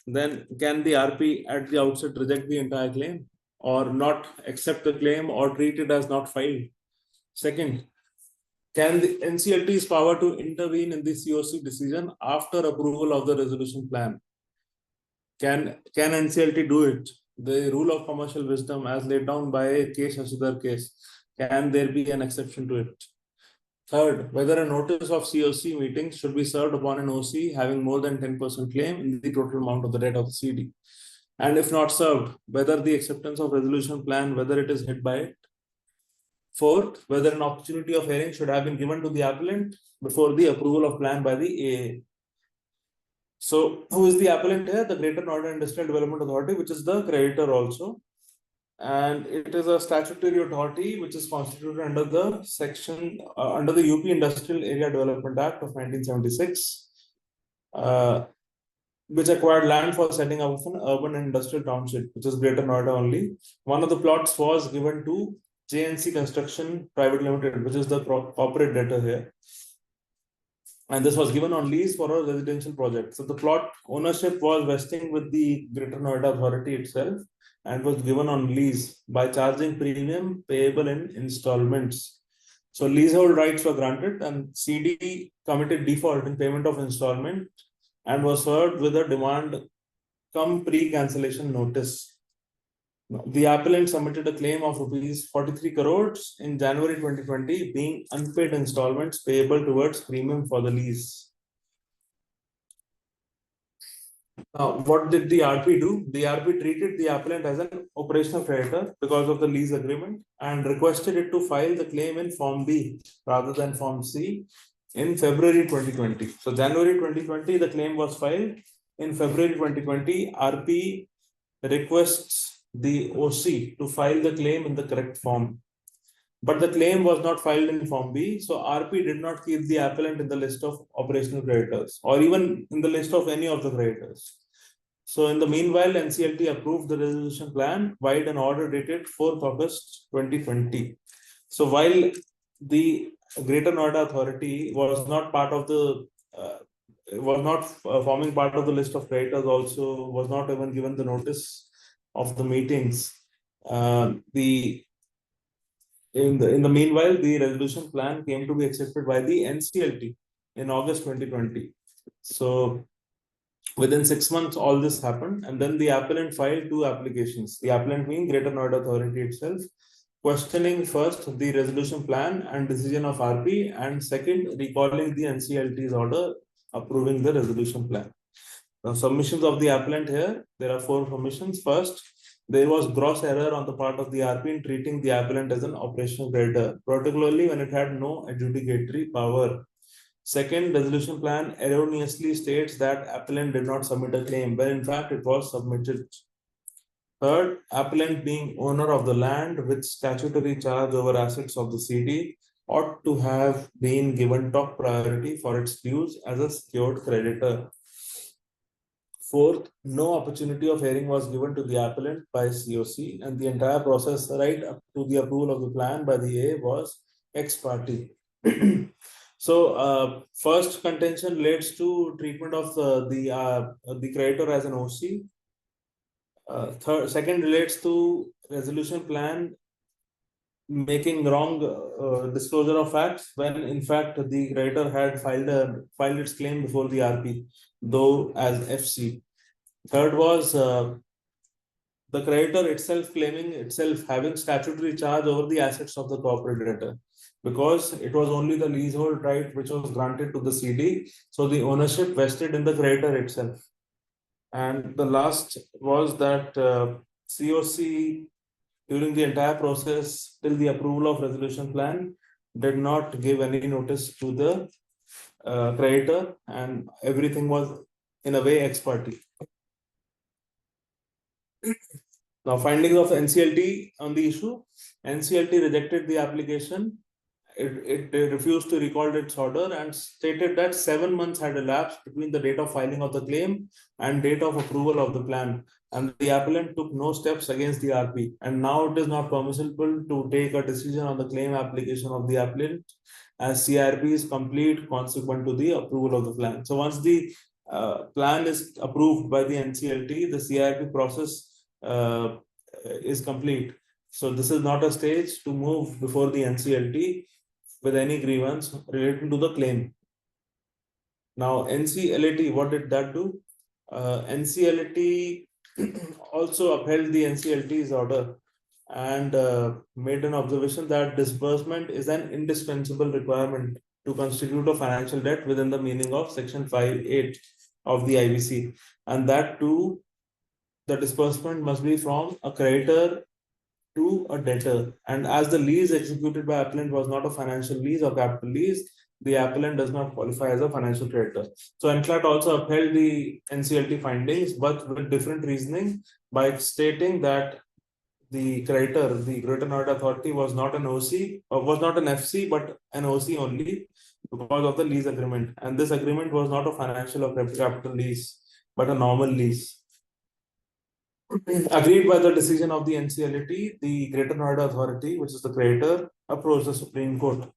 then can the RP at the outset reject the entire claim or not accept the claim or treat it as not filed? Second, can the NCLT's power to intervene in the COC decision after approval of the resolution plan? Can NCLT do it? The rule of commercial wisdom as laid down by K. Shashidhar case, can there be an exception to it? Third, whether a notice of COC meetings should be served upon an OC having more than 10% claim in the total amount of the debt of the CD. And if not served, whether the acceptance of resolution plan, whether it is hit by it. Fourth, whether an opportunity of hearing should have been given to the appellant before the approval of plan by the AA. So, who is the appellant here? The Greater Noida Industrial Development Authority, which is the creditor also. And it is a statutory authority which is constituted under the section, under the UP Industrial Area Development Act of 1976, which acquired land for setting up an urban and industrial township, which is Greater Noida only. One of the plots was given to JNC Construction Private Limited, which is the corporate debtor here. And this was given on lease for a residential project. So the plot ownership was vesting with the Greater Noida Authority itself and was given on lease by charging premium payable in installments. So leasehold rights were granted and CD committed default in payment of installment and was served with a demand cum pre-cancellation notice. The appellant submitted a claim of rupees 43 crores in January 2020, being unpaid installments payable towards premium for the lease. What did the RP do? The RP treated the appellant as an operational creditor because of the lease agreement and requested it to file the claim in Form B rather than Form C in February 2020. So January 2020, the claim was filed. In February 2020, RP requests the OC to file the claim in the correct form. But the claim was not filed in Form B, so RP did not keep the appellant in the list of operational creditors or even in the list of any of the creditors. So in the meanwhile, NCLT approved the resolution plan by an order dated 4th August 2020. So while the Greater Noida Authority was not part of the forming part of the list of creditors, also was not even given the notice of the meetings. In the meanwhile, the resolution plan came to be accepted by the NCLT in August 2020. So within 6 months, all this happened, and then the appellant filed 2 applications. The appellant being Greater Noida Authority itself, questioning first the resolution plan and decision of RP, and second, recalling the NCLT's order approving the resolution plan. Now, submissions of the appellant here, there are 4 submissions. First, there was gross error on the part of the RP in treating the appellant as an operational creditor, particularly when it had no adjudicatory power. Second, resolution plan erroneously states that appellant did not submit a claim, when in fact it was submitted. Third, appellant being owner of the land with statutory charge over assets of the CD ought to have been given top priority for its dues as a secured creditor. Fourth, no opportunity of hearing was given to the appellant by COC, and the entire process right up to the approval of the plan by the A was ex parte. So, first contention relates to treatment of the creditor as an OC. Second relates to resolution plan making wrong disclosure of facts when in fact the creditor had filed its claim before the RP, though as FC. Third was the creditor itself claiming itself having statutory charge over the assets of the corporate debtor, because it was only the leasehold right which was granted to the CD, so the ownership vested in the creditor itself. And the last was that COC during the entire process till the approval of resolution plan did not give any notice to the creditor, and everything was in a way ex parte. Now, findings of NCLT on the issue. NCLT rejected the application. It refused to recall its order and stated that 7 months had elapsed between the date of filing of the claim and date of approval of the plan, and the appellant took no steps against the RP. And now it is not permissible to take a decision on the claim application of the appellant, as CRP is complete consequent to the approval of the plan. So once the plan is approved by the NCLT, the CRP process is complete. So this is not a stage to move before the NCLT with any grievance relating to the claim. Now, NCLT, what did that do? NCLT also upheld the NCLT's order and made an observation that disbursement is an indispensable requirement to constitute a financial debt within the meaning of Section 5(8) of the IBC, and that too, the disbursement must be from a creditor to a debtor. And as the lease executed by appellant was not a financial lease or capital lease, the appellant does not qualify as a financial creditor. So NCLAT also upheld the NCLT findings, but with different reasoning, by stating that the creditor, the Greater Noida Authority, was not an OC, or was not an FC, but an OC only because of the lease agreement. And this agreement was not a financial or capital lease, but a normal lease. Agreed by the decision of the NCLT, the Greater Noida Authority, which is the creditor, approached the Supreme Court.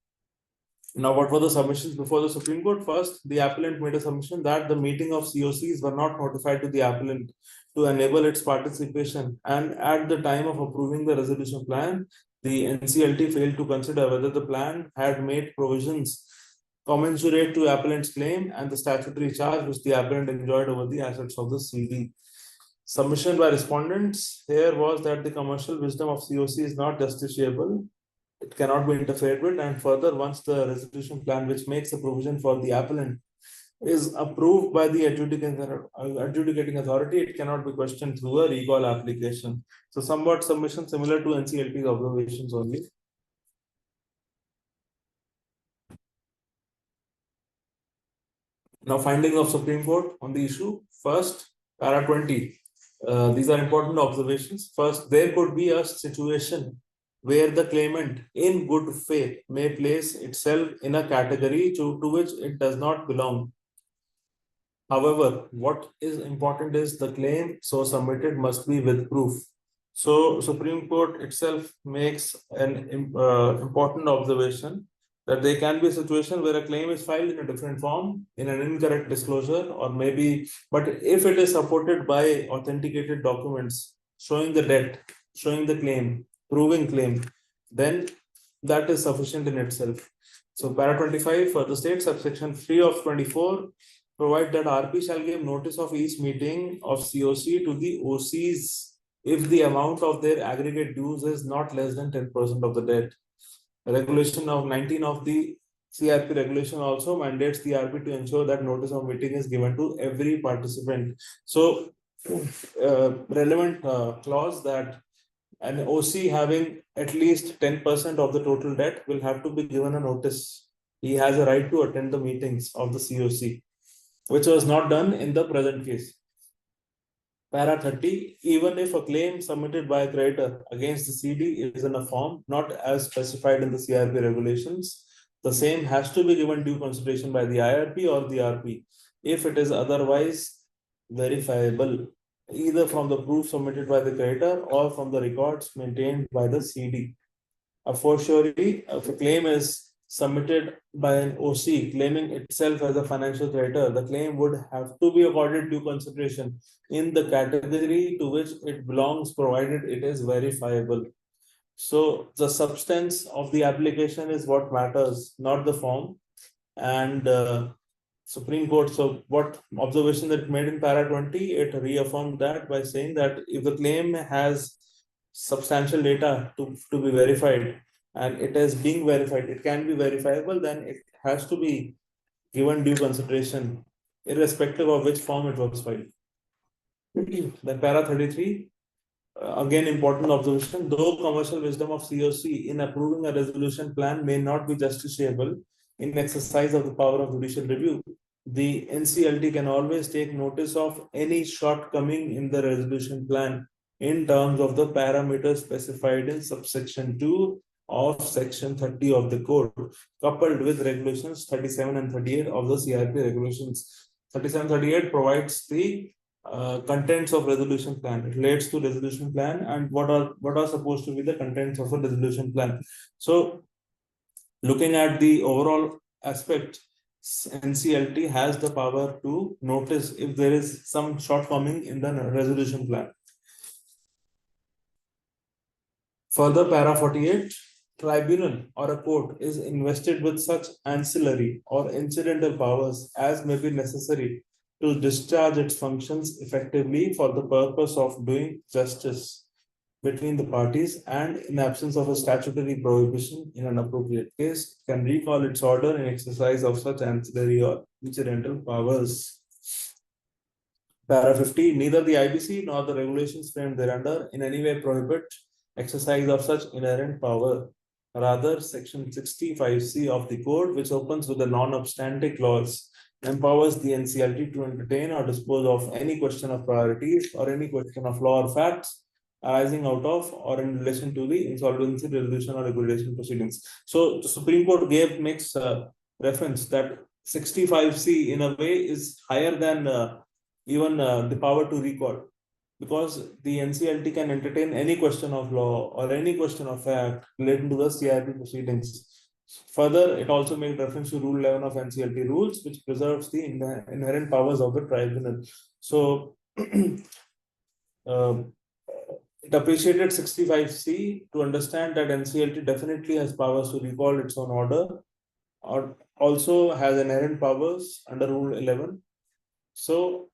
Now, what were the submissions before the Supreme Court? First, the appellant made a submission that the meeting of COCs were not notified to the appellant to enable its participation, and at the time of approving the resolution plan, the NCLT failed to consider whether the plan had made provisions commensurate to appellant's claim and the statutory charge which the appellant enjoyed over the assets of the CD. Submission by respondents here was that the commercial wisdom of COC is not justiciable. It cannot be interfered with, and further, once the resolution plan which makes a provision for the appellant is approved by the adjudicating authority, it cannot be questioned through a recall application. So somewhat submission similar to NCLT's observations only. Now, findings of Supreme Court on the issue. First, para 20. These are important observations. First, there could be a situation where the claimant in good faith may place itself in a category to which it does not belong. However, what is important is the claim so submitted must be with proof. So Supreme Court itself makes an important observation that there can be a situation where a claim is filed in a different form, in an incorrect disclosure, or maybe, but if it is supported by authenticated documents showing the debt, showing the claim, proving claim, then that is sufficient in itself. So para 25 for the state, subsection 3 of 24 provide that RP shall give notice of each meeting of COC to the OCs if the amount of their aggregate dues is not less than 10% of the debt. Regulation of 19 of the CRP regulation also mandates the RP to ensure that notice of meeting is given to every participant. So, relevant clause that an OC having at least 10% of the total debt will have to be given a notice. He has a right to attend the meetings of the COC, which was not done in the present case. Para 30, even if a claim submitted by a creditor against the CD is in a form not as specified in the CRP regulations, the same has to be given due consideration by the IRP or the RP if it is otherwise verifiable, either from the proof submitted by the creditor or from the records maintained by the CD. A fortiori, if a claim is submitted by an OC claiming itself as a financial creditor, the claim would have to be accorded due consideration in the category to which it belongs, provided it is verifiable. So the substance of the application is what matters, not the form. And Supreme Court, so what observation that made in para 20, it reaffirmed that by saying that if the claim has substantial data to be verified and it is being verified, it can be verifiable, then it has to be given due consideration irrespective of which form it was filed. Then para 33, again important observation, though commercial wisdom of COC in approving a resolution plan may not be justiciable in exercise of the power of judicial review, the NCLT can always take notice of any shortcoming in the resolution plan in terms of the parameters specified in subsection 2 of section 30 of the code, coupled with regulations 37 and 38 of the CRP regulations. 37-38 provides the contents of resolution plan. It relates to resolution plan and what are supposed to be the contents of a resolution plan. So, looking at the overall aspect, NCLT has the power to notice if there is some shortcoming in the resolution plan. Further, para 48, tribunal or a court is invested with such ancillary or incidental powers as may be necessary to discharge its functions effectively for the purpose of doing justice between the parties, and in absence of a statutory prohibition in an appropriate case, can recall its order in exercise of such ancillary or incidental powers. Para 50, neither the IBC nor the regulations framed thereunder in any way prohibit exercise of such inherent power. Rather, section 65C of the code, which opens with a non-obstante clause, empowers the NCLT to entertain or dispose of any question of priorities or any question of law or facts arising out of or in relation to the insolvency resolution or liquidation proceedings. So the Supreme Court makes reference that 65C in a way is higher than even the power to recall, because the NCLT can entertain any question of law or any question of fact relating to the CRP proceedings. Further, it also made reference to Rule 11 of NCLT rules, which preserves the inherent powers of the tribunal. So, it appreciated 65C to understand that NCLT definitely has powers to recall its own order, or also has inherent powers under Rule 11. So,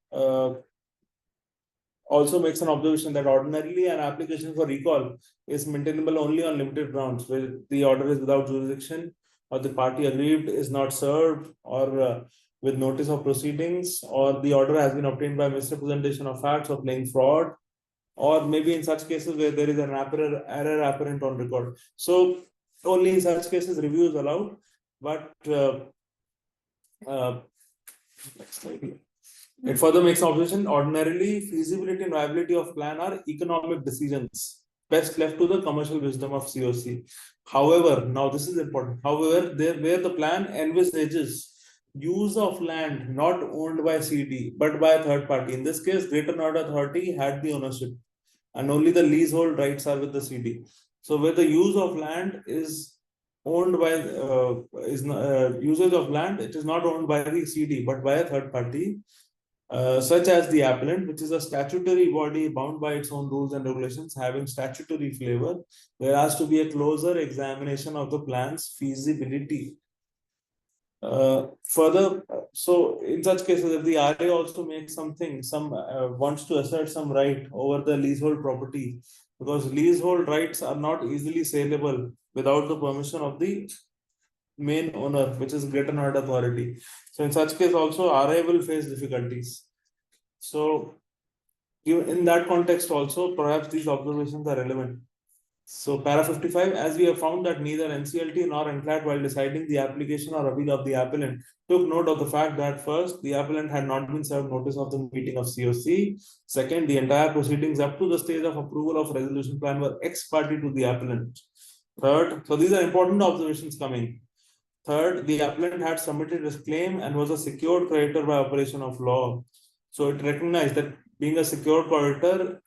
also makes an observation that ordinarily an application for recall is maintainable only on limited grounds, where the order is without jurisdiction, or the party aggrieved is not served, or with notice of proceedings, or the order has been obtained by misrepresentation of facts or plain fraud, or maybe in such cases where there is an error apparent on record. So only in such cases review is allowed, but next slide. It further makes observation, ordinarily feasibility and viability of plan are economic decisions, best left to the commercial wisdom of COC. However, now this is important. However, where the plan envisages use of land not owned by CD but by a third party. In this case, Greater Noida Authority had the ownership, and only the leasehold rights are with the CD. So where the use of land is owned by usage of land, it is not owned by the CD but by a third party, such as the appellant, which is a statutory body bound by its own rules and regulations, having statutory flavor. There has to be a closer examination of the plan's feasibility. Further, so in such cases, if the RA also makes wants to assert some right over the leasehold property, because leasehold rights are not easily saleable without the permission of the main owner, which is Greater Noida Authority. So in such case also RA will face difficulties. So in that context also, perhaps these observations are relevant. So para 55, as we have found that neither NCLT nor NCLAT, while deciding the application or appeal of the appellant, took note of the fact that first, the appellant had not been served notice of the meeting of COC. Second, the entire proceedings up to the stage of approval of resolution plan were ex parte to the appellant. Third, so these are important observations coming. Third, the appellant had submitted his claim and was a secured creditor by operation of law. So it recognized that being a secured creditor,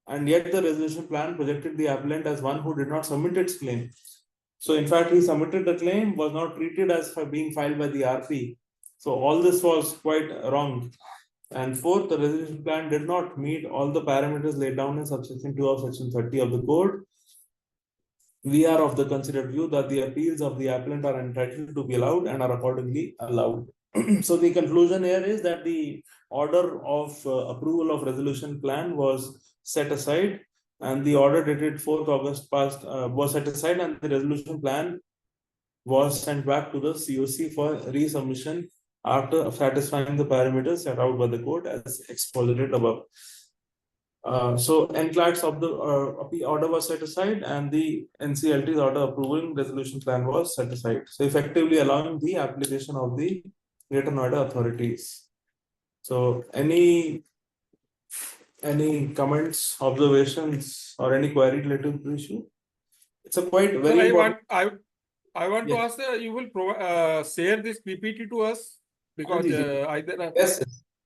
and yet the resolution plan projected the appellant as one who did not submit its claim. So in fact, he submitted the claim, was not treated as being filed by the RP. So all this was quite wrong. And fourth, the resolution plan did not meet all the parameters laid down in subsection 2 of section 30 of the code. We are of the considered view that the appeals of the appellant are entitled to be allowed and are accordingly allowed. So the conclusion here is that the order of approval of resolution plan was set aside, and the order dated 4th August past was set aside, and the resolution plan was sent back to the COC for resubmission after satisfying the parameters set out by the court as exposited above. So NCLAT's of the order was set aside, and the NCLT's order approving resolution plan was set aside. So effectively allowing the application of the Greater Noida authorities. So any comments, observations, or any query related to the issue? It's a quite very Sir, important. I want to Yes. ask, you will share this PPT to us, because either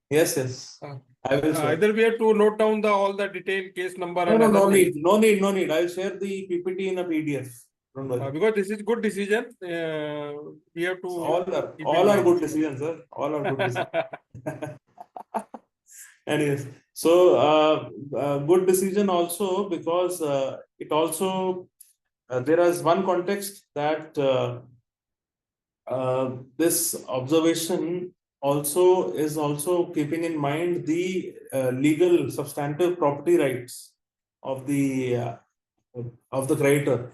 Yes. I will share. either we have to note down all the detailed case number. No need. I'll share the PPT in a PDF. Don't worry. Because this is good decision. We have to. All are good decisions, sir. All are good decisions. Anyways, so good decision also because it also there is one context that this observation also is also keeping in mind the legal substantive property rights of the creditor,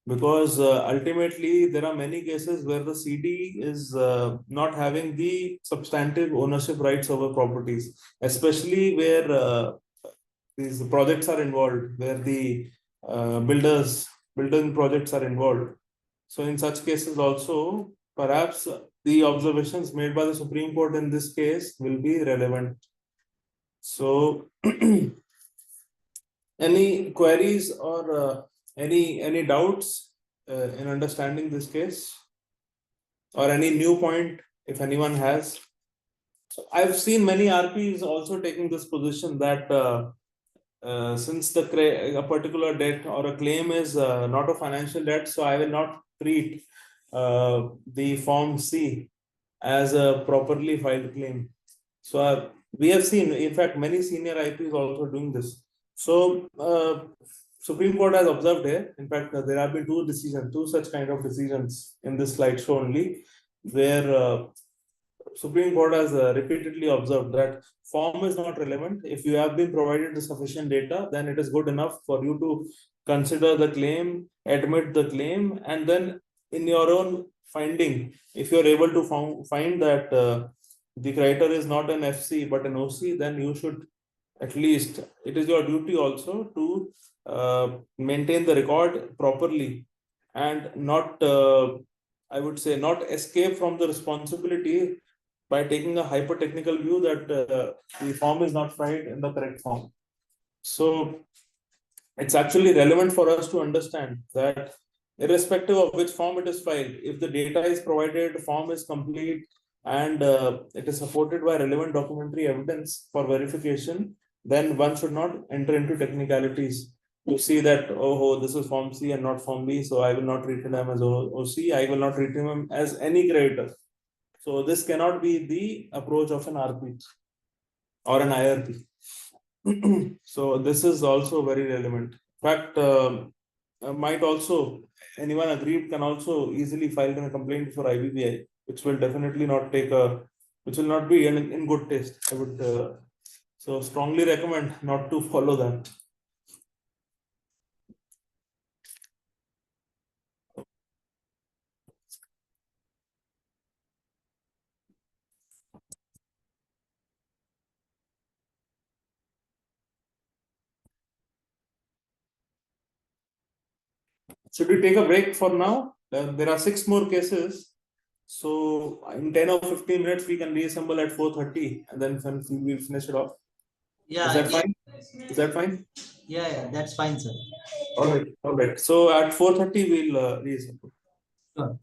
because ultimately there are many cases where the CD is not having the substantive ownership rights over properties, especially where these projects are involved, where the building projects are involved. So in such cases also, perhaps the observations made by the Supreme Court in this case will be relevant. So any queries or any doubts in understanding this case, or any new point if anyone has? So I've seen many RPs also taking this position that since a particular debt or a claim is not a financial debt, so I will not treat the Form C as a properly filed claim. So we have seen, in fact, many senior IPs also doing this. So Supreme Court has observed here. In fact, there have been two such kind of decisions in this slideshow only, where Supreme Court has repeatedly observed that form is not relevant. If you have been provided the sufficient data, then it is good enough for you to consider the claim, admit the claim, and then in your own finding, if you're able to find that the creditor is not an FC but an OC, then you should at least, it is your duty also to maintain the record properly and not, I would say, not escape from the responsibility by taking a hyper technical view that the form is not filed in the correct form. So it's actually relevant for us to understand that irrespective of which form it is filed, if the data is provided, form is complete, and it is supported by relevant documentary evidence for verification, then one should not enter into technicalities to see that, oh, this is form C and not form B, so I will not treat him as OC, I will not treat him as any creditor. So this cannot be the approach of an RP or an IRP. So this is also very relevant. In fact, might also, anyone aggrieved can also easily file a complaint for IBBI, which will definitely not take which will not be in good taste. I would so strongly recommend not to follow that. Should we take a break for now? There are 6 more cases. So in 10 or 15 minutes, we can reassemble at 4:30 and then we'll finish it off. Yeah. Is that fine? Is that fine? Yeah, that's fine, sir. All right. All right. So at 4:30, we'll reassemble. Sure.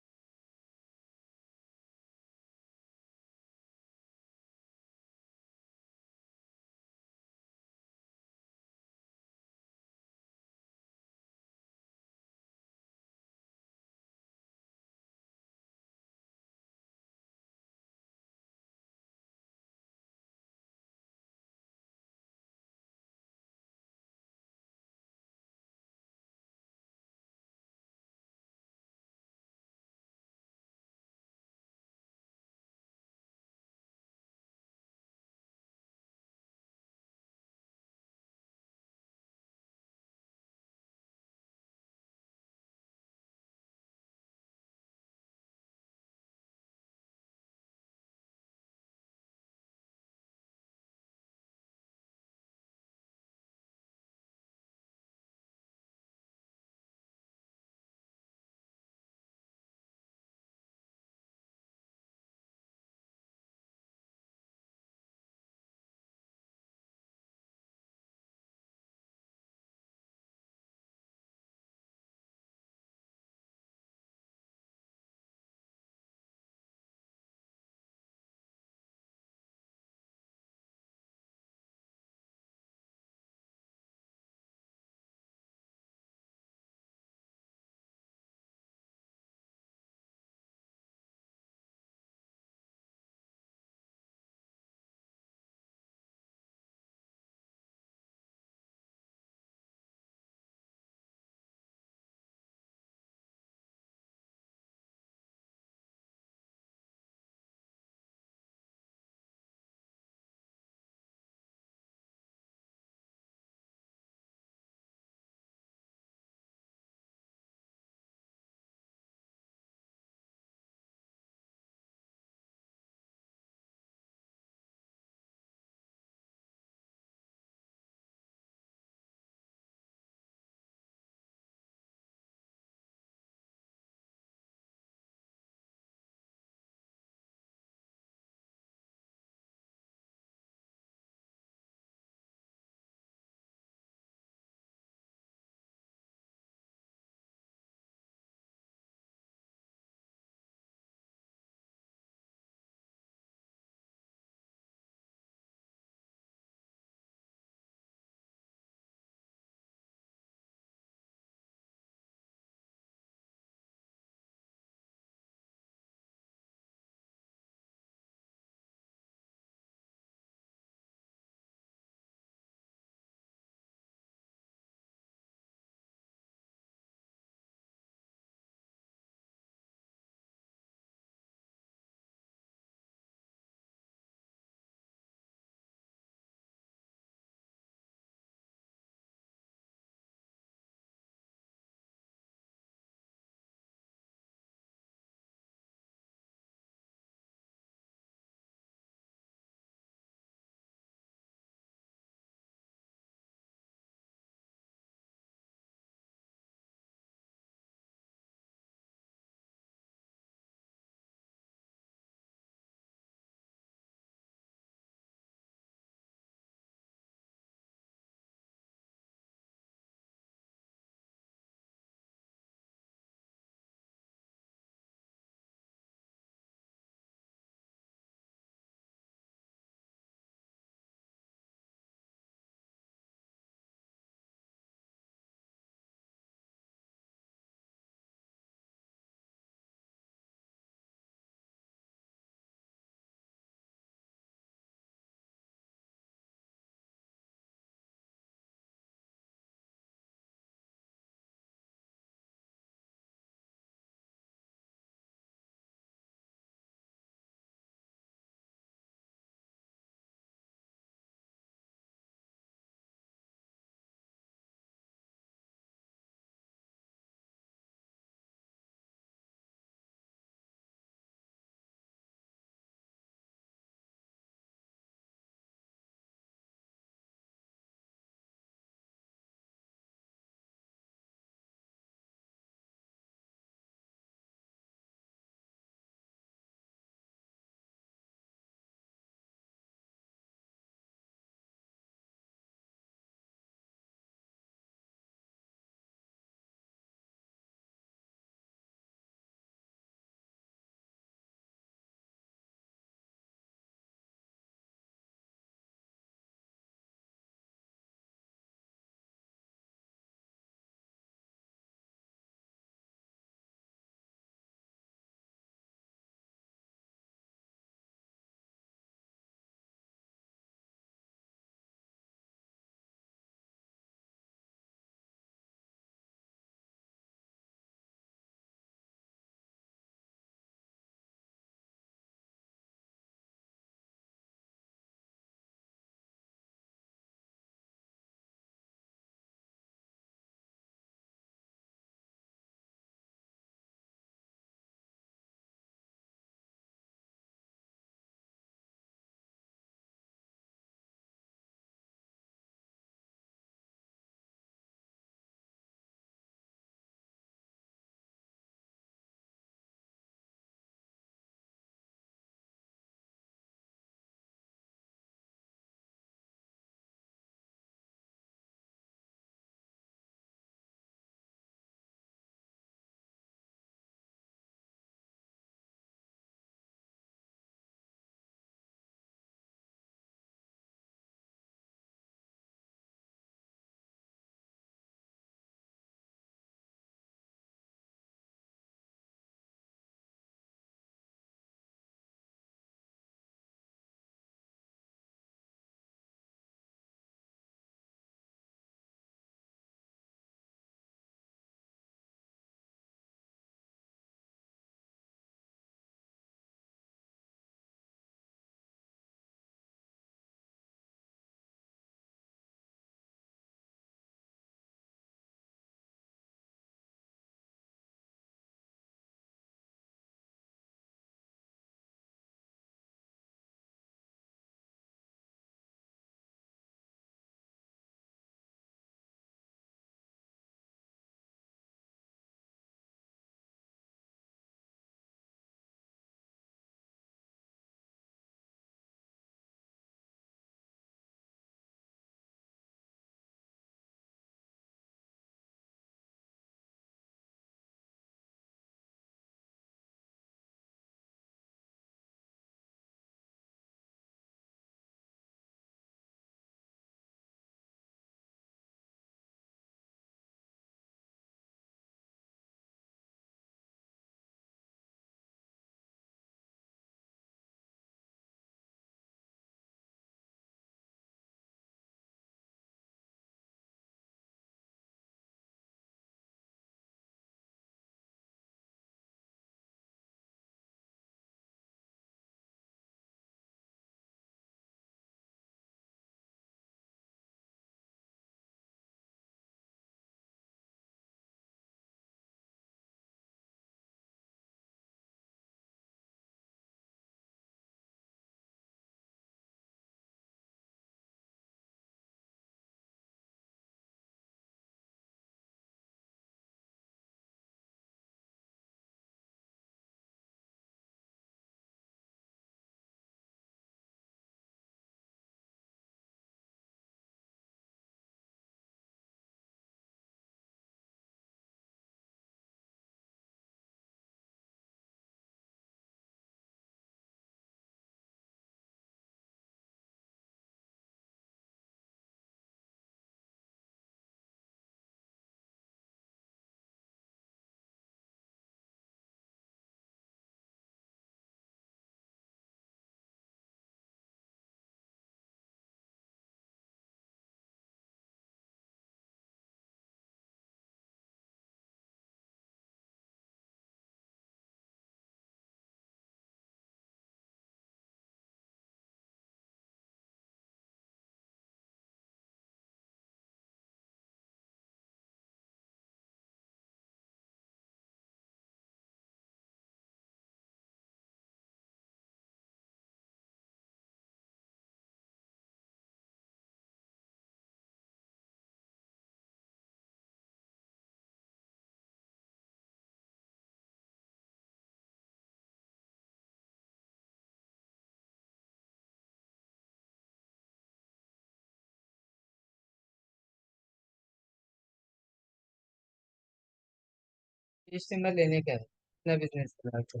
इसमें लेने का है अपना business करना है।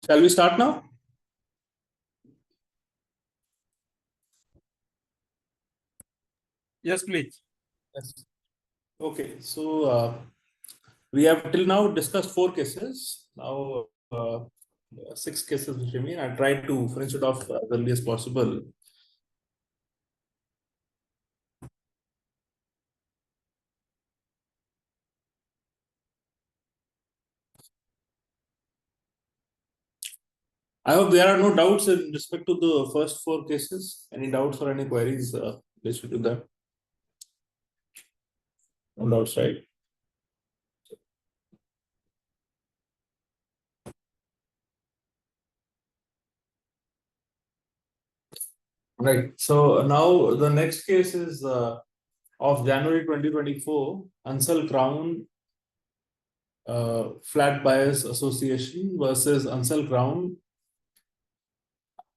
Shall we start now? Yes, please. Yes. Okay, so we have till now discussed 4 cases. Now 6 cases which remain. I tried to finish it off as early as possible. I hope there are no doubts in respect to the first 4 cases. Any doubts or any queries related to that? No doubts, right? Right. So now the next case is of January 2024, Ansal Crown Flat Buyers Association versus Ansal Crown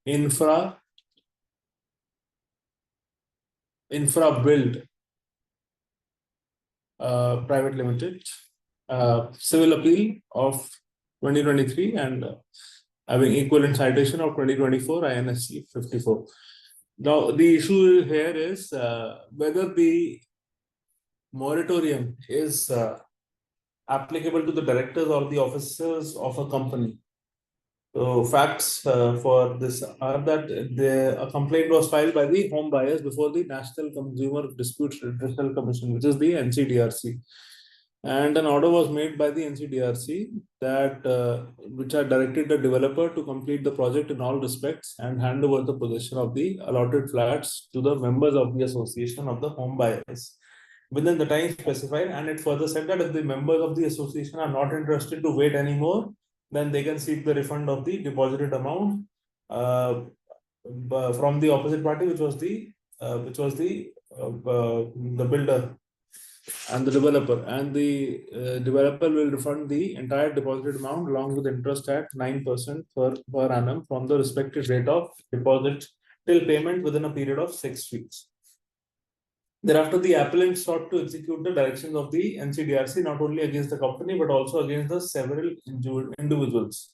Infra Build Private Limited, civil appeal of 2023 and having equivalent citation of 2024 INSC 54. Now the issue here is whether the moratorium is applicable to the directors or the officers of a company. So facts for this are that a complaint was filed by the home buyers before the National Consumer Disputes Redressal Commission, which is the NCDRC. And an order was made by the NCDRC that which had directed the developer to complete the project in all respects and hand over the possession of the allotted flats to the members of the association of the home buyers within the time specified. And it further said that if the members of the association are not interested to wait anymore, then they can seek the refund of the deposited amount from the opposite party, which was the builder and the developer, and the developer will refund the entire deposited amount along with interest at 9% per annum from the respective rate of deposit till payment within a period of 6 weeks. Thereafter, the appellant sought to execute the directions of the NCDRC not only against the company but also against the several individuals.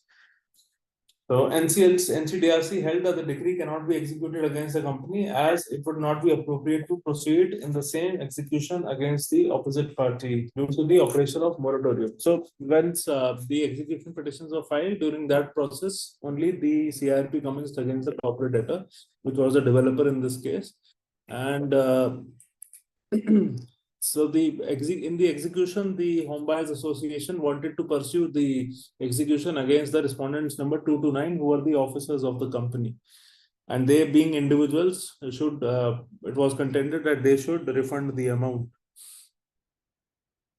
So NCDRC held that the decree cannot be executed against the company as it would not be appropriate to proceed in the same execution against the opposite party due to the operation of moratorium. So once the execution petitions were filed, during that process, only the CIRP commenced against the corporate debtor, which was the developer in this case. And so in the execution, the Home Buyers Association wanted to pursue the execution against the respondents number 2 to 9, who were the officers of the company. And they, being individuals, should it was contended that they should refund the amount.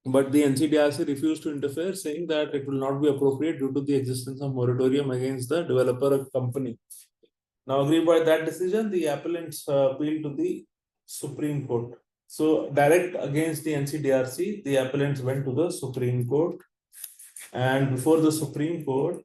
But the NCDRC refused to interfere, saying that it will not be appropriate due to the existence of moratorium against the developer company. Now, agreed by that decision, the appellants appealed to the Supreme Court. So, direct against the NCDRC, the appellants went to the Supreme Court. And before the Supreme Court,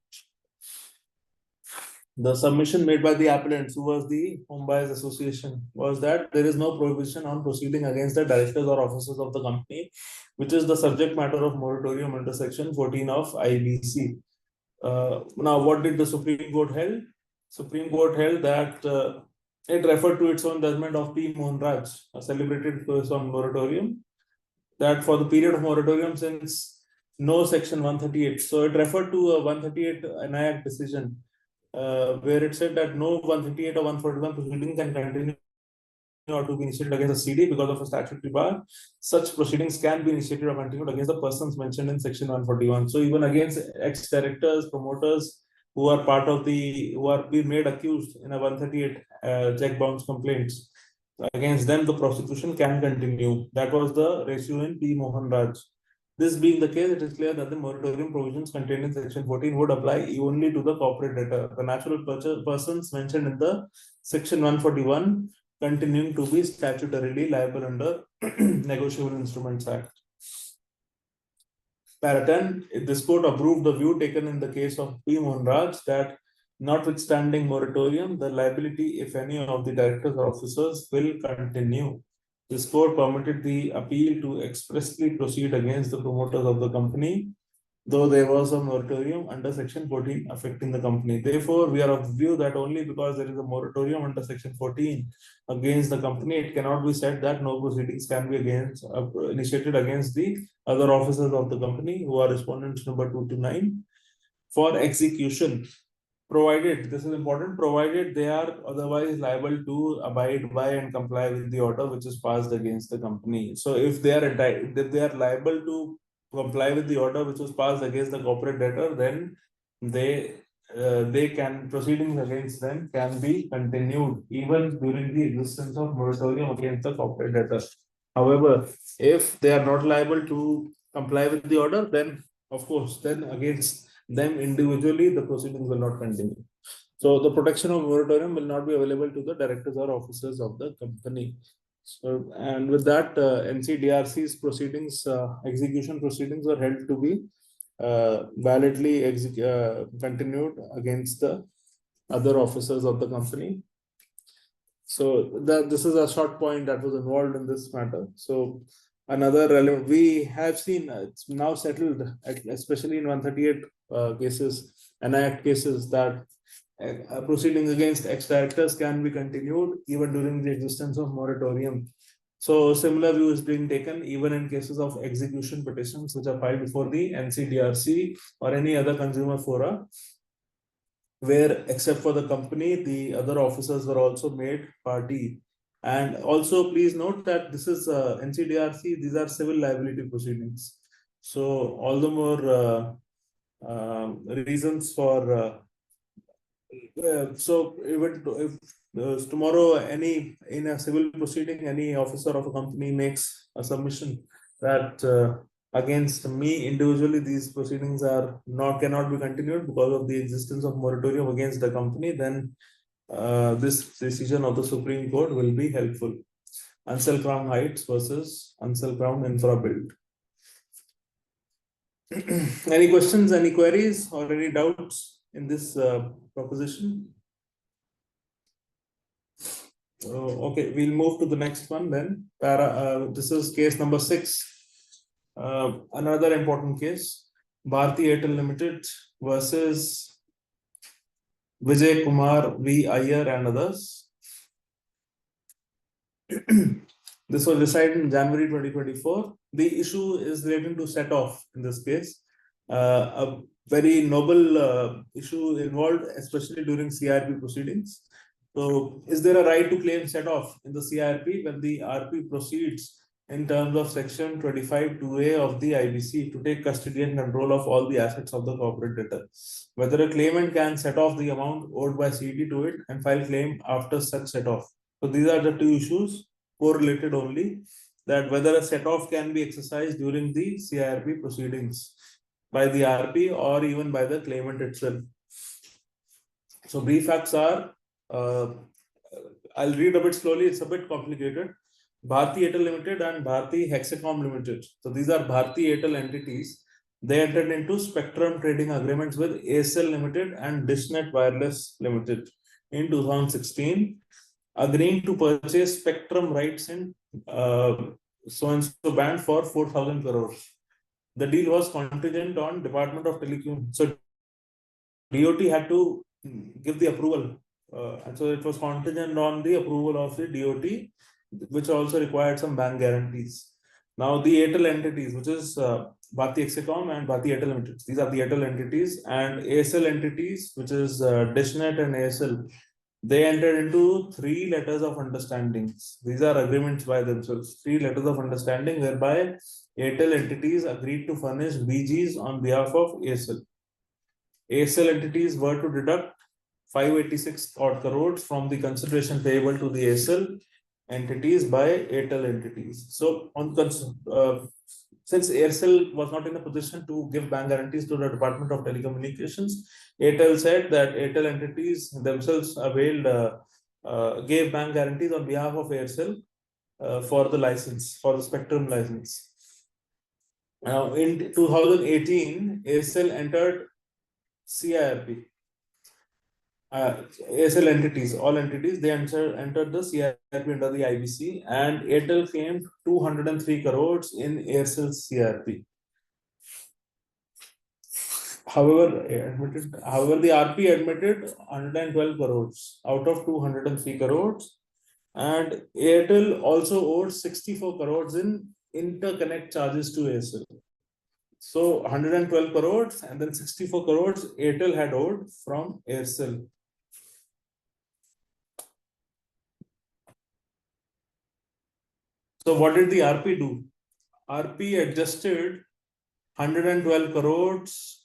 the submission made by the appellants, who was the Home Buyers Association, was that there is no prohibition on proceeding against the directors or officers of the company, which is the subject matter of moratorium under Section 14 of IBC. Now, what did the Supreme Court held? Supreme Court held that it referred to its own judgment of P. Mohan Raj, a celebrated case on moratorium, that for the period of moratorium since no Section 138. So it referred to a 138 NIAC decision where it said that no 138 or 141 proceeding can continue or to be initiated against a CD because of a statutory bar. Such proceedings can be initiated or continued against the persons mentioned in Section 141. So even against ex-directors, promoters who are part of who are being made accused in a 138 check bounce complaints, against them the prosecution can continue. That was the ratio in P. Mohan Raj. This being the case, it is clear that the moratorium provisions contained in Section 14 would apply only to the corporate debtor. The natural persons mentioned in the Section 141 continuing to be statutorily liable under Negotiable Instruments Act. Para 10, this court approved the view taken in the case of P. Mohan Raj that notwithstanding moratorium, the liability, if any, of the directors or officers will continue. This court permitted the appeal to expressly proceed against the promoters of the company though there was a moratorium under Section 14 affecting the company. Therefore, we are of the view that only because there is a moratorium under Section 14 against the company, it cannot be said that no proceedings can be initiated against the other officers of the company who are respondents number 2 to 9 for execution, provided, this is important, provided they are otherwise liable to abide by and comply with the order which is passed against the company. So if they are liable to comply with the order which was passed against the corporate debtor, then they can, proceedings against them can be continued even during the existence of moratorium against the corporate debtor. However, if they are not liable to comply with the order, then of course, then against them individually, the proceedings will not continue. So the protection of moratorium will not be available to the directors or officers of the company. So, and with that, NCDRC's proceedings, execution proceedings were held to be validly continued against the other officers of the company. So this is a short point that was involved in this matter. So another relevant, we have seen it's now settled, especially in 138 cases, enact cases, that proceedings against ex-directors can be continued even during the existence of moratorium. So similar view is being taken even in cases of execution petitions which are filed before the NCDRC or any other consumer fora, where except for the company, the other officers were also made party. And also please note that this is NCDRC, these are civil liability proceedings. So all the more reasons for so if tomorrow in a civil proceeding, any officer of a company makes a submission that against me individually, these proceedings cannot be continued because of the existence of moratorium against the company, then this decision of the Supreme Court will be helpful. Ansel Crown Heights versus Ansel Crown Infra Build. Any questions, any queries, or any doubts in this proposition? Okay, we'll move to the next one then. This is case number 6. Another important case, Bharti Airtel Limited versus Vijay Kumar V. Iyer and others. This was decided in January 2024. The issue is relating to set off in this case. A very noble issue involved, especially during CRP proceedings. So, is there a right to claim set off in the CRP when the RP proceeds in terms of section 25(2)(a) of the IBC to take custody and control of all the assets of the corporate debtor? Whether a claimant can set off the amount owed by CD to it and file claim after such set off. So, these are the two issues correlated only, that whether a set off can be exercised during the CRP proceedings by the RP or even by the claimant itself. So brief facts are, I'll read a bit slowly, it's a bit complicated. Bharti Airtel Limited and Bharti Hexacom Limited. So these are Bharti Airtel entities. They entered into spectrum trading agreements with ASL Limited and Dishnet Wireless Limited in 2016, agreeing to purchase spectrum rights in so-and-so band for 4,000 crores. The deal was contingent on Department of Telecom. So DOT had to give the approval. And so it was contingent on the approval of the DOT, which also required some bank guarantees. Now the Airtel entities, which is Bharti Hexacom and Bharti Airtel Limited, these are the Airtel entities, and ASL entities, which is Dishnet and ASL, they entered into 3 letters of understandings. These are agreements by themselves, 3 letters of understanding whereby Airtel entities agreed to furnish BGs on behalf of ASL. ASL entities were to deduct 586 odd crores from the consideration payable to the ASL entities by Airtel entities. So, since Aircel was not in a position to give bank guarantees to the Department of Telecommunications, Airtel said that Airtel entities themselves gave bank guarantees on behalf of Aircel for the license, for the spectrum license. Now, in 2018, Aircel entered CIRP. ASL entities, all entities, they entered the CIRP under the IBC, and Airtel claimed 203 crores in Aircel's CIRP. However, the RP admitted 112 crores out of 203 crores, and Airtel also owed 64 crores in interconnect charges to Aircel. So 112 crores and then 64 crores Airtel had owed from Aircel. So what did the RP do? RP adjusted 112 crores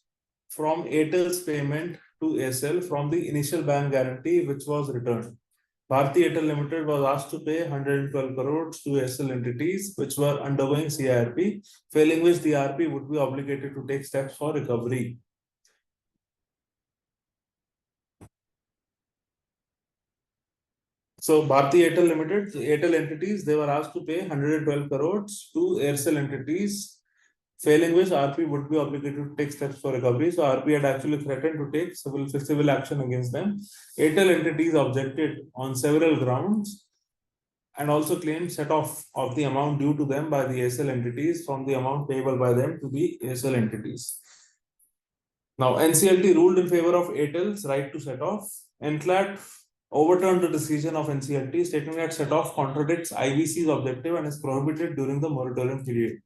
from Airtel's payment to Aircel from the initial bank guarantee which was returned. Bharti Airtel Limited was asked to pay 112 crores to Aircel entities which were undergoing CIRP, failing which the RP would be obligated to take steps for recovery. So Bharti Airtel Limited, Airtel entities, they were asked to pay 112 crores to Aircel entities, failing which RP would be obligated to take steps for recovery. So RP had actually threatened to take civil action against them. Airtel entities objected on several grounds and also claimed set off of the amount due to them by the Aircel entities from the amount payable by them to the Aircel entities. Now NCLT ruled in favor of Airtel's right to set off. NCLAT overturned the decision of NCLT, stating that set off contradicts IBC's objective and is prohibited during the moratorium period.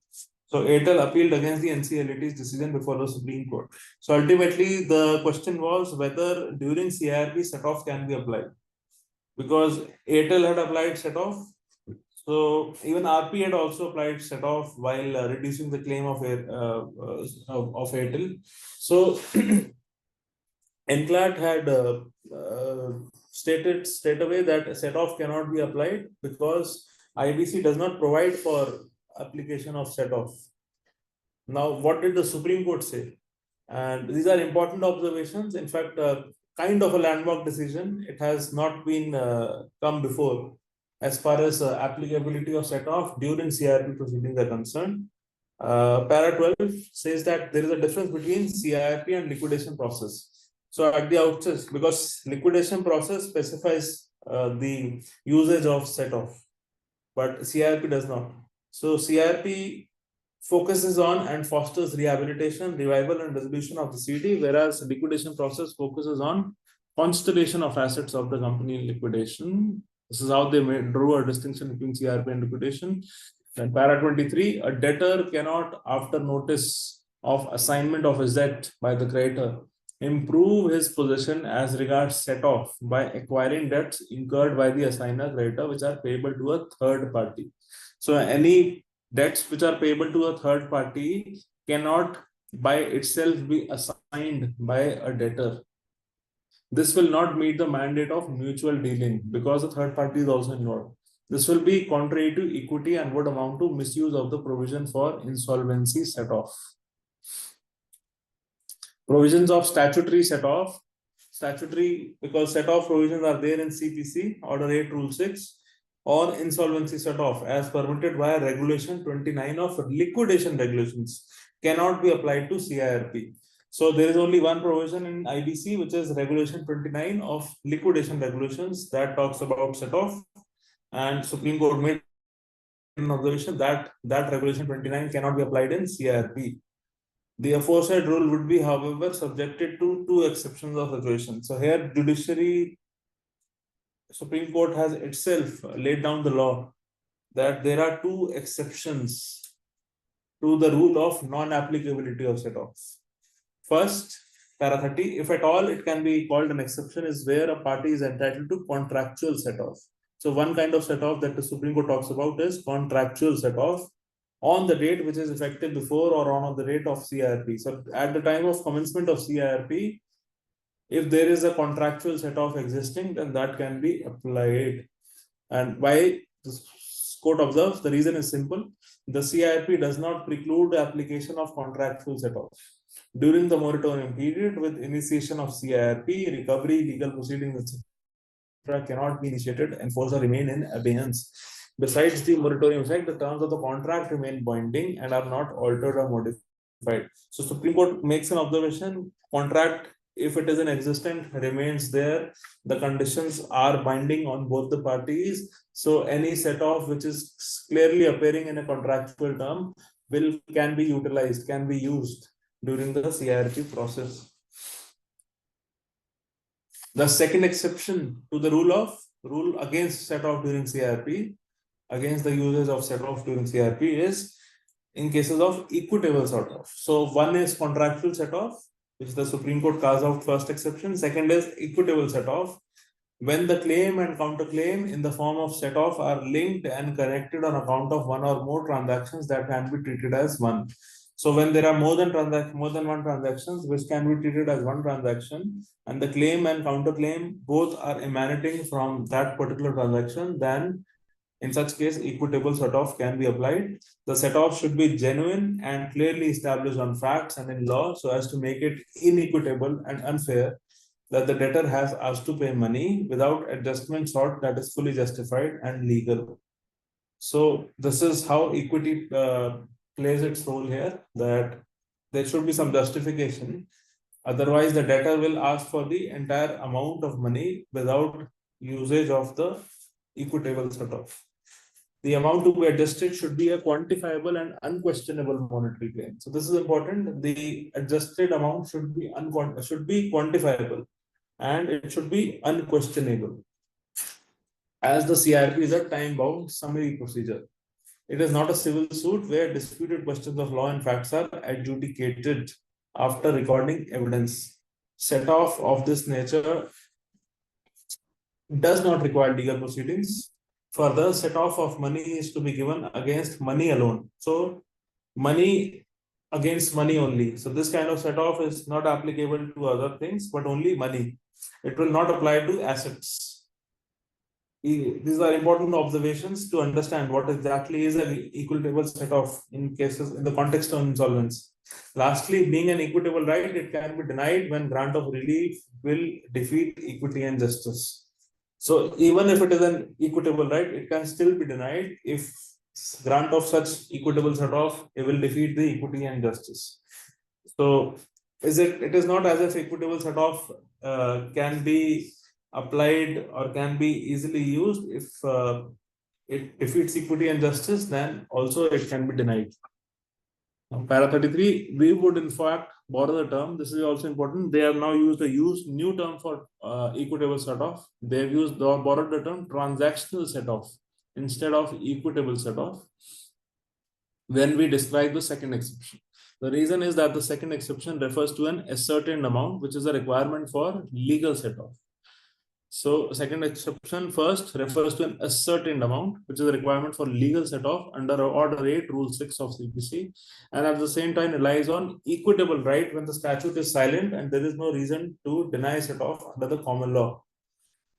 So Airtel appealed against the NCLT's decision before the Supreme Court. So ultimately, the question was whether during CIRP set off can be applied, because Airtel had applied set off. So even RP had also applied set off while reducing the claim of Airtel. So NCLAT had stated straight away that set off cannot be applied because IBC does not provide for application of set off. Now, what did the Supreme Court say? And these are important observations. In fact, kind of a landmark decision. It has not been come before as far as applicability of set off during CIRP proceedings are concerned. Para 12 says that there is a difference between CIRP and liquidation process. So at the outset, because liquidation process specifies the usage of set off, but CIRP does not. So CIRP focuses on and fosters rehabilitation, revival and resolution of the CD, whereas liquidation process focuses on constellation of assets of the company in liquidation. This is how they drew a distinction between CIRP and liquidation. And para 23, a debtor cannot, after notice of assignment of his debt by the creditor, improve his possession as regards set off by acquiring debts incurred by the assigner creditor which are payable to a third party. So any debts which are payable to a third party cannot by itself be assigned by a debtor. This will not meet the mandate of mutual dealing because the third party is also involved. This will be contrary to equity and would amount to misuse of the provision for insolvency set off. Provisions of statutory set off. Statutory, because set off provisions are there in CPC, Order 8, Rule 6, or insolvency set off as permitted by Regulation 29 of liquidation regulations cannot be applied to CIRP. So there is only one provision in IBC, which is Regulation 29 of liquidation regulations that talks about set off, and Supreme Court made an observation that Regulation 29 cannot be applied in CIRP. The aforesaid rule would be, however, subjected to two exceptions of situation. So here, judiciary, Supreme Court has itself laid down the law that there are two exceptions to the rule of non-applicability of set-off. First, para 30, if at all it can be called an exception, is where a party is entitled to contractual set-off. So one kind of set-off that the Supreme Court talks about is contractual set-off on the date which is effective before or on the date of CIRP. So at the time of commencement of CIRP, if there is a contractual set-off existing, then that can be applied. And why this court observes, the reason is simple. The CIRP does not preclude the application of contractual set-off. During the moratorium period, with initiation of CIRP, recovery, legal proceedings, etc., cannot be initiated, enforced, or remain in abeyance. Besides the moratorium effect, the terms of the contract remain binding and are not altered or modified. So Supreme Court makes an observation, contract, if it is in existence, remains there. The conditions are binding on both the parties. So any set off which is clearly appearing in a contractual term can be utilized, can be used. during the CIRP process. The second exception to the rule against set off during CIRP, against the usage of set off during CIRP, is in cases of equitable set off. So one is contractual set off, which the Supreme Court carves out first exception. Second is equitable set off, when the claim and counterclaim in the form of set off are linked and connected on account of one or more transactions that can be treated as one. So when there are more than one transactions which can be treated as one transaction, and the claim and counterclaim both are emanating from that particular transaction, then in such case equitable set off can be applied. The set off should be genuine and clearly established on facts and in law, so as to make it inequitable and unfair that the debtor has asked to pay money without adjustment sought that is fully justified and legal. So this is how equity plays its role here, that there should be some justification. Otherwise, the debtor will ask for the entire amount of money without usage of the equitable set off. The amount to be adjusted should be a quantifiable and unquestionable monetary claim. So this is important. The adjusted amount should be quantifiable, and it should be unquestionable. As the CIRP is a time-bound summary procedure. It is not a civil suit where disputed questions of law and facts are adjudicated after recording evidence. Set off of this nature does not require legal proceedings. Further, set off of money is to be given against money alone. So money against money only. So this kind of set off is not applicable to other things, but only money. It will not apply to assets. These are important observations to understand what exactly is an equitable set off in cases in the context of insolvency. Lastly, being an equitable right, it can be denied when grant of relief will defeat equity and justice. So even if it is an equitable right, it can still be denied if grant of such equitable set off, it will defeat the equity and justice. So it is not as if equitable set off can be applied or can be easily used. If it defeats equity and justice, then also it can be denied. Now, para 33, we would in fact borrow the term. This is also important. They have now used a new term for equitable set off. They have borrowed the term transactional set off instead of equitable set off when we describe the second exception. The reason is that the second exception refers to an ascertained amount, which is a requirement for legal set off. So second exception first refers to an ascertained amount, which is a requirement for legal set off under Order 8, Rule 6 of IBC, and at the same time relies on equitable right when the statute is silent and there is no reason to deny set off under the common law.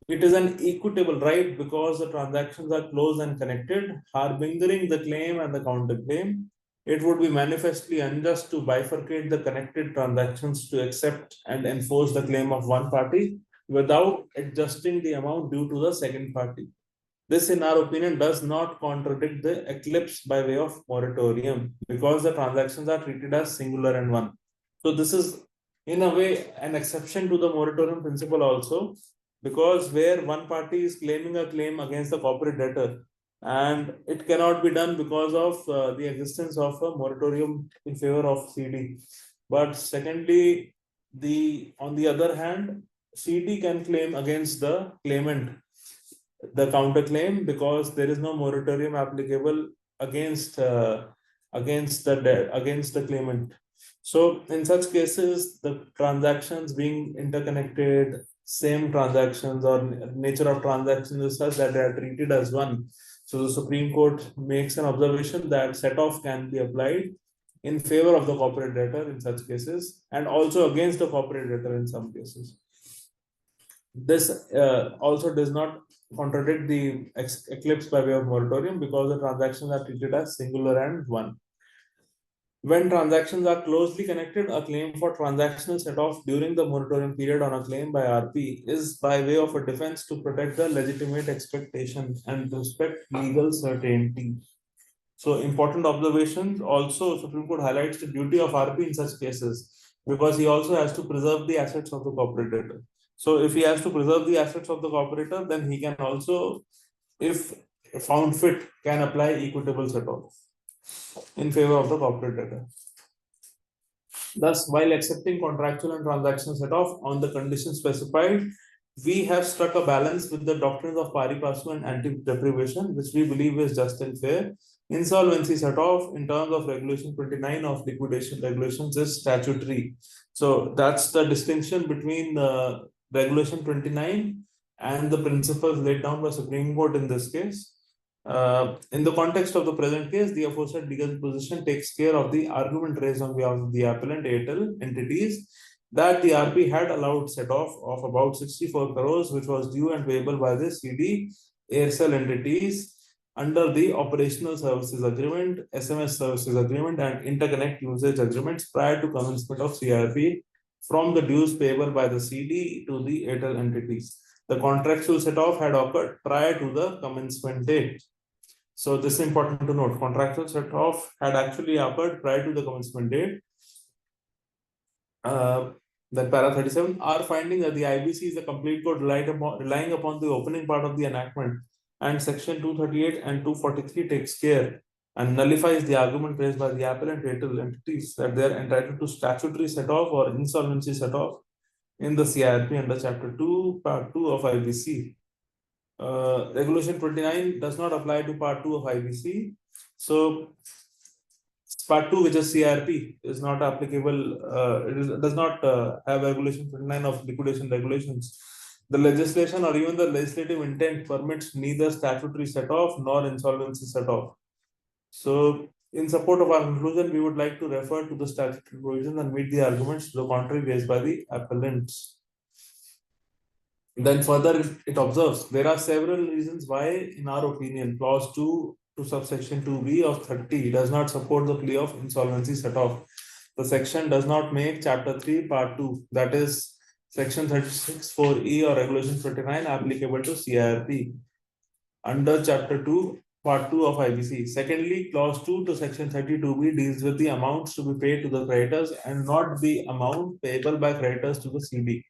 It is an equitable right because the transactions are close and connected, harbingering the claim and the counterclaim. It would be manifestly unjust to bifurcate the connected transactions to accept and enforce the claim of one party without adjusting the amount due to the second party. This, in our opinion, does not contradict the eclipse by way of moratorium because the transactions are treated as singular and one. So this is, in a way, an exception to the moratorium principle also, because where one party is claiming a claim against the corporate debtor, and it cannot be done because of the existence of a moratorium in favor of CD. But secondly, on the other hand, CD can claim against the claimant the counterclaim because there is no moratorium applicable against the claimant. So in such cases, the transactions being interconnected, same transactions or nature of transactions is such that they are treated as one. So the Supreme Court makes an observation that set off can be applied in favor of the corporate debtor in such cases, and also against the corporate debtor in some cases. This also does not contradict the eclipse by way of moratorium because the transactions are treated as singular and one. When transactions are closely connected, a claim for transactional set off during the moratorium period on a claim by RP is by way of a defense to protect the legitimate expectation and respect legal certainty. So important observations. Also, Supreme Court highlights the duty of RP in such cases because he also has to preserve the assets of the corporate debtor. So if he has to preserve the assets of the corporator, then he can also, if found fit, can apply equitable set off in favor of the corporate debtor. Thus, while accepting contractual and transactional set-off on the conditions specified, we have struck a balance with the doctrines of pari passu and anti-deprivation, which we believe is just and fair. Insolvency set-off in terms of Regulation 29 of liquidation regulations is statutory. So that's the distinction between Regulation 29 and the principles laid down by Supreme Court in this case. In the context of the present case, the aforesaid legal position takes care of the argument raised on behalf of the appellant Airtel entities that the RP had allowed set-off of about 64 crores, which was due and payable by the CD Aircel entities under the Operational Services Agreement, SMS Services Agreement, and Interconnect Usage Agreements prior to commencement of CRP from the dues payable by the CD to the Airtel entities. The contractual set-off had occurred prior to the commencement date. So this is important to note. Contractual set-off had actually occurred prior to the commencement date. That para 37, our finding that the IBC is a complete code relying upon the opening part of the enactment, and section 238 and 243 takes care and nullifies the argument raised by the appellant Airtel entities that they are entitled to statutory set-off or insolvency set-off in the CIRP under chapter 2, part 2 of IBC. Regulation 29 does not apply to part 2 of IBC. So part 2, which is CRP, is not applicable. It does not have Regulation 29 of liquidation regulations. The legislation or even the legislative intent permits neither statutory set-off nor insolvency set-off. So in support of our conclusion, we would like to refer to the statutory provisions and meet the arguments to the contrary raised by the appellants. Then further, it observes there are several reasons why, in our opinion, clause 2 to subsection 2b of 30 does not support the plea of insolvency set-off. The section does not make chapter 3 part 2, that is section 36 4e or regulation 29 applicable to CIRP under chapter 2 part 2 of IBC. Secondly, clause 2 to section 32b deals with the amounts to be paid to the creditors and not the amount payable by creditors to the CD.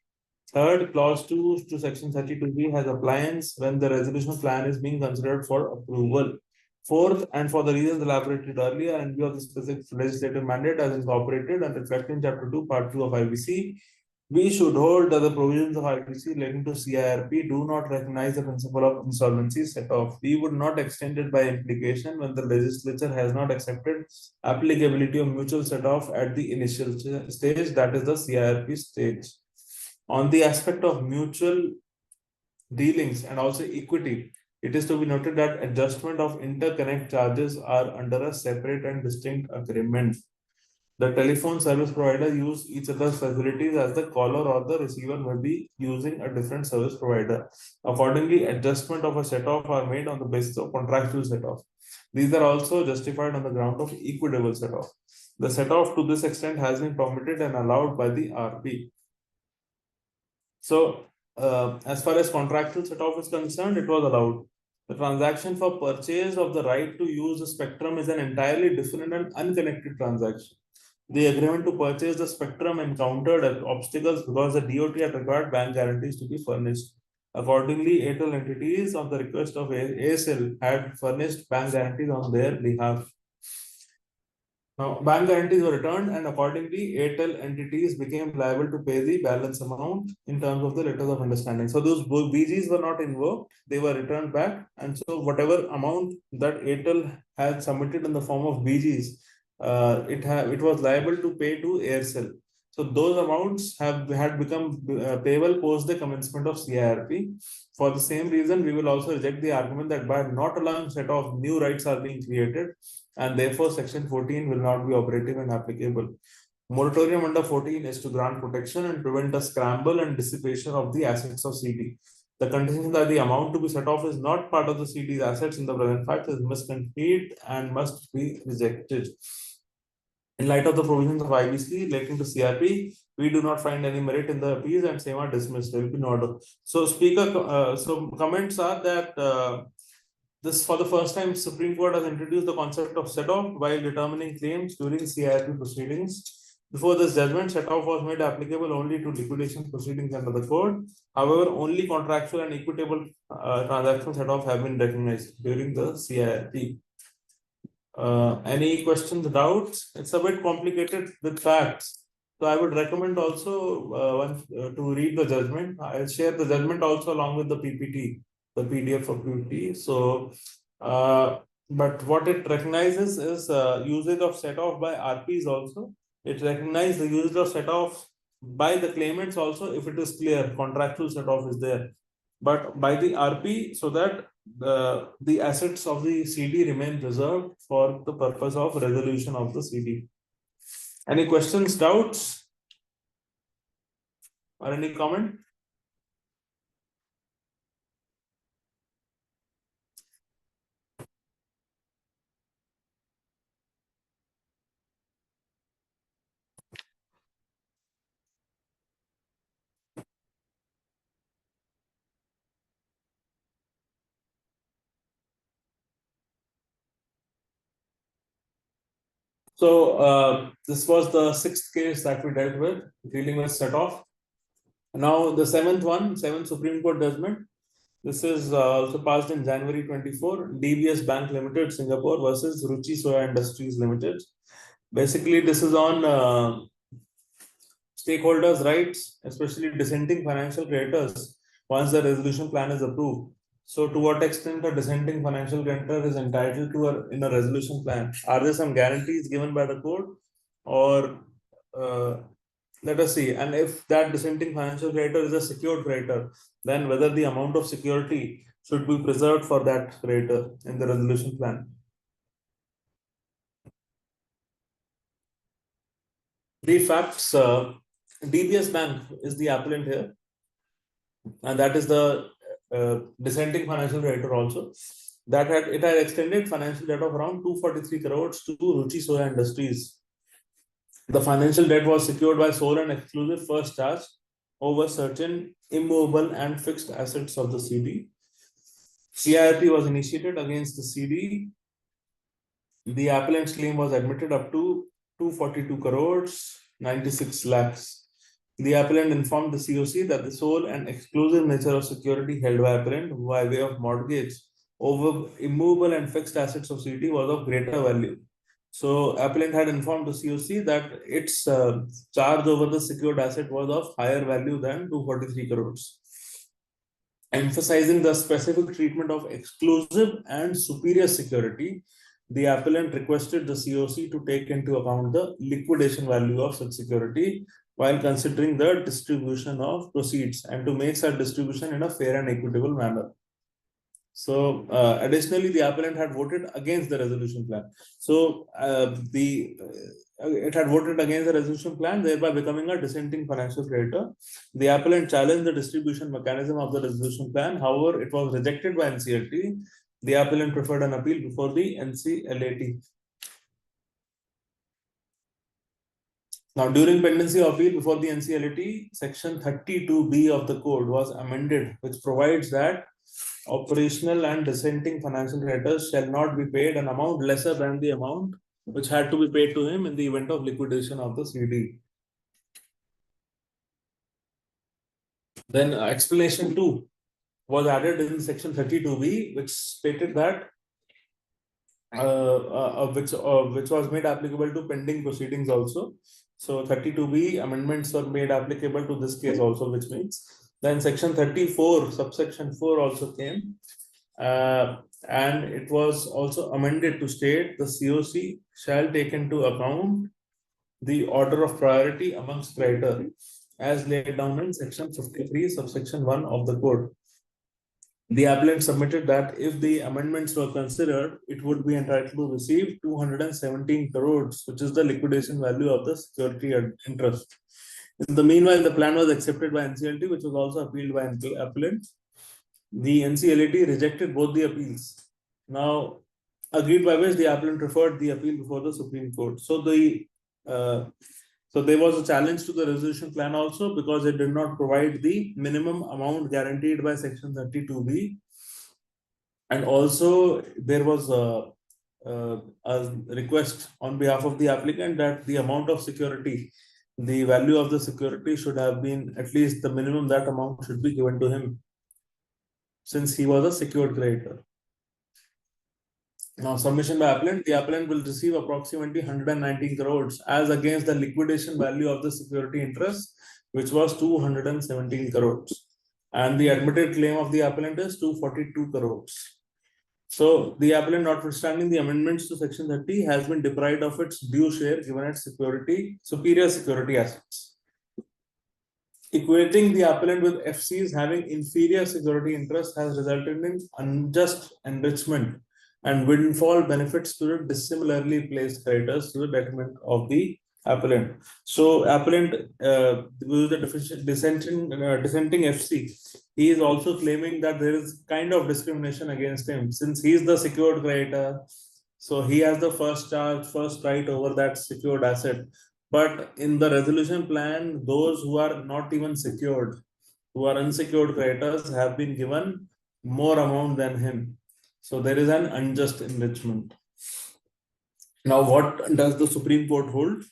Third, clause 2 to section 32b has appliance when the resolution plan is being considered for approval. Fourth, and for the reasons elaborated earlier, and view of the specific legislative mandate as incorporated and reflected in chapter 2, part 2 of IBC, we should hold that the provisions of IBC relating to CIRP do not recognize the principle of insolvency set-off. We would not extend it by implication when the legislature has not accepted applicability of mutual set-off at the initial stage, that is the CIRP stage. On the aspect of mutual dealings and also equity, it is to be noted that adjustment of interconnect charges are under a separate and distinct agreement. The telephone service provider use each other's facilities as the caller or the receiver may be using a different service provider. Accordingly, adjustment of a set-off are made on the basis of contractual set-off. These are also justified on the ground of equitable set-off. The set-off to this extent has been permitted and allowed by the RP. So, as far as contractual set-off is concerned, it was allowed. The transaction for purchase of the right to use the spectrum is an entirely different and unconnected transaction. The agreement to purchase the spectrum encountered obstacles because the DOT had required bank guarantees to be furnished. Accordingly, Airtel entities, on the request of ASL, had furnished bank guarantees on their behalf. Now, bank guarantees were returned, and accordingly, Airtel entities became liable to pay the balance amount in terms of the letters of understanding. So those BGs were not invoked; they were returned back, and so whatever amount that Airtel had submitted in the form of BGs, it was liable to pay to Aircel. So those amounts had become payable post the commencement of CIRP. For the same reason, we will also reject the argument that by not allowing set-off, new rights are being created, and therefore section 14 will not be operative and applicable. Moratorium under 14 is to grant protection and prevent a scramble and dissipation of the assets of CD. The condition that the amount to be set off is not part of the CD's assets in the present fact is misconceived and must be rejected. In light of the provisions of IBC relating to CRP, we do not find any merit in the appeals and same are dismissed. There will be no order. So, comments are that this, for the first time, Supreme Court has introduced the concept of set-off while determining claims during CIRP proceedings. Before this judgment, set-off was made applicable only to liquidation proceedings under the code. However, only contractual and equitable transactional set-off have been recognized during the CIRP. Any questions, doubts? It's a bit complicated with facts. So I would recommend also to read the judgment. I'll share the judgment also along with the PPT, the PDF of PPT. So, but what it recognizes is usage of set off by RPs also. It recognizes the usage of set off by the claimants also if it is clear, contractual set off is there. But by the RP, so that the assets of the CD remain reserved for the purpose of resolution of the CD. Any questions, doubts, or any comment? So this was the sixth case that we dealt with, dealing with set off. Now the seventh Supreme Court judgment. This is also passed in January 24, DBS Bank Limited, Singapore versus Ruchi Soya Industries Limited. Basically, this is on stakeholders' rights, especially dissenting financial creditors, once the resolution plan is approved. So, to what extent a dissenting financial creditor is entitled to in a resolution plan? Are there some guarantees given by the court, or let us see? And if that dissenting financial creditor is a secured creditor, then whether the amount of security should be preserved for that creditor in the resolution plan. The facts. DBS Bank is the appellant here, and that is the dissenting financial creditor also. It had extended financial debt of around 243 crores to Ruchi Soya Industries. The financial debt was secured by sole and exclusive first charge over certain immovable and fixed assets of the CD. CIRP was initiated against the CD. The appellant's claim was admitted up to 242 crores 96 lakhs. The appellant informed the COC that the sole and exclusive nature of security held by appellant by way of mortgage over immovable and fixed assets of CD was of greater value. So, appellant had informed the COC that its charge over the secured asset was of higher value than 243 crores. Emphasizing the specific treatment of exclusive and superior security, the appellant requested the COC to take into account the liquidation value of such security while considering the distribution of proceeds and to make such distribution in a fair and equitable manner. So, additionally, the appellant had voted against the resolution plan. So, it had voted against the resolution plan, thereby becoming a dissenting financial creditor. The appellant challenged the distribution mechanism of the resolution plan. However, it was rejected by NCLT. The appellant preferred an appeal before the NCLAT. Now, during pendency of appeal before the NCLAT, Section 32B of the code was amended, which provides that operational and dissenting financial creditors shall not be paid an amount lesser than the amount which had to be paid to him in the event of liquidation of the CD. Then explanation 2 was added in Section 32B, which stated that which was made applicable to pending proceedings also. So 32B amendments were made applicable to this case also, which means then Section 34, subsection 4 also came, and it was also amended to state the COC shall take into account the order of priority amongst creditors as laid down in Section 53, subsection 1 of the code. The appellant submitted that if the amendments were considered, it would be entitled to receive 217 crores, which is the liquidation value of the security interest. In the meanwhile, the plan was accepted by NCLT, which was also appealed by appellant. The NCLT rejected both the appeals. Now, agreed by which the appellant referred the appeal before the Supreme Court. So there was a challenge to the resolution plan also because it did not provide the minimum amount guaranteed by Section 32B. And also there was a request on behalf of the applicant that the amount of security, the value of the security should have been at least the minimum that amount should be given to him since he was a secured creditor. Now, submission by appellant, the appellant will receive approximately 119 crores as against the liquidation value of the security interest, which was 217 crores. And the admitted claim of the appellant is 242 crores. So, the appellant, notwithstanding the amendments to Section 30, has been deprived of its due share given its superior security assets. Equating the appellant with FCs having inferior security interest has resulted in unjust enrichment and windfall benefits to the dissimilarly placed creditors to the detriment of the appellant. So, appellant, with the dissenting FC, he is also claiming that there is kind of discrimination against him since he is the secured creditor. So, he has the first right over that secured asset. But in the resolution plan, those who are not even secured, who are unsecured creditors, have been given more amount than him. So there is an unjust enrichment. Now, what does the Supreme Court hold?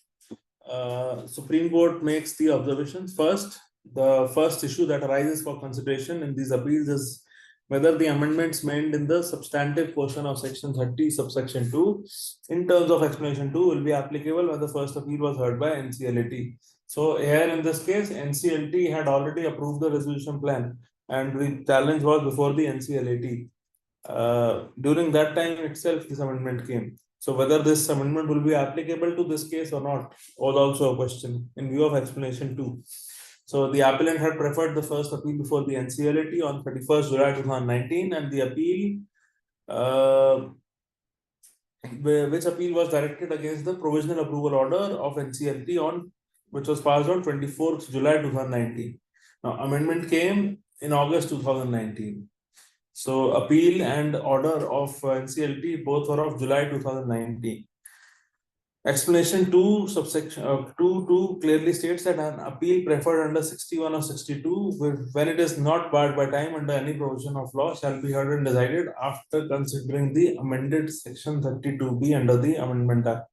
Supreme Court makes the observations. First, the first issue that arises for consideration in these appeals is whether the amendments made in the substantive portion of Section 30, subsection 2, in terms of explanation 2, will be applicable when the first appeal was heard by NCLAT. So here in this case, NCLT had already approved the resolution plan, and the challenge was before the NCLAT. During that time itself, this amendment came. So whether this amendment will be applicable to this case or not was also a question in view of explanation 2. So the appellant had preferred the first appeal before the NCLAT on 31st July 2019, and the appeal, which appeal was directed against the provisional approval order of NCLT which was passed on 24th July 2019. Now, amendment came in August 2019. So appeal and order of NCLT both were of July 2019. Explanation 2, subsection 2 clearly states that an appeal preferred under 61 or 62, when it is not barred by time under any provision of law, shall be heard and decided after considering the amended Section 32B under the Amendment Act.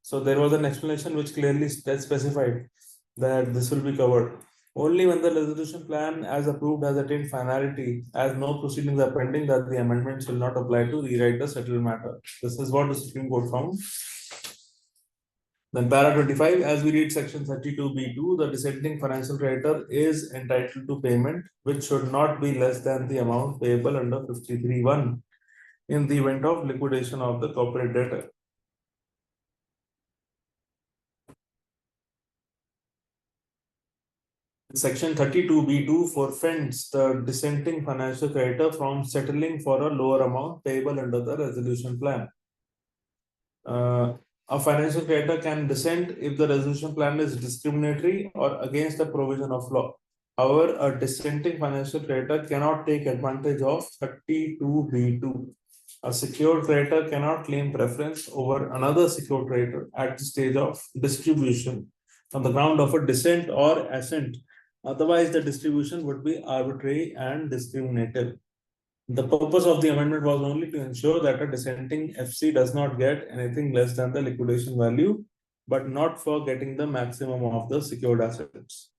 So there was an explanation which clearly specified that this will be covered only when the resolution plan as approved has attained finality, as no proceedings are pending, that the amendment shall not apply to rewrite the settled matter. This is what the Supreme Court found. Then para 25, as we read Section 32B2, the dissenting financial creditor is entitled to payment, which should not be less than the amount payable under 53(1) in the event of liquidation of the corporate debtor. Section 32B2 forfends the dissenting financial creditor from settling for a lower amount payable under the resolution plan. A financial creditor can dissent if the resolution plan is discriminatory or against the provision of law. However, a dissenting financial creditor cannot take advantage of 32B2. A secured creditor cannot claim preference over another secured creditor at the stage of distribution on the ground of a dissent or assent. Otherwise, the distribution would be arbitrary and discriminative. The purpose of the amendment was only to ensure that a dissenting FC does not get anything less than the liquidation value, but not for getting the maximum of the secured assets.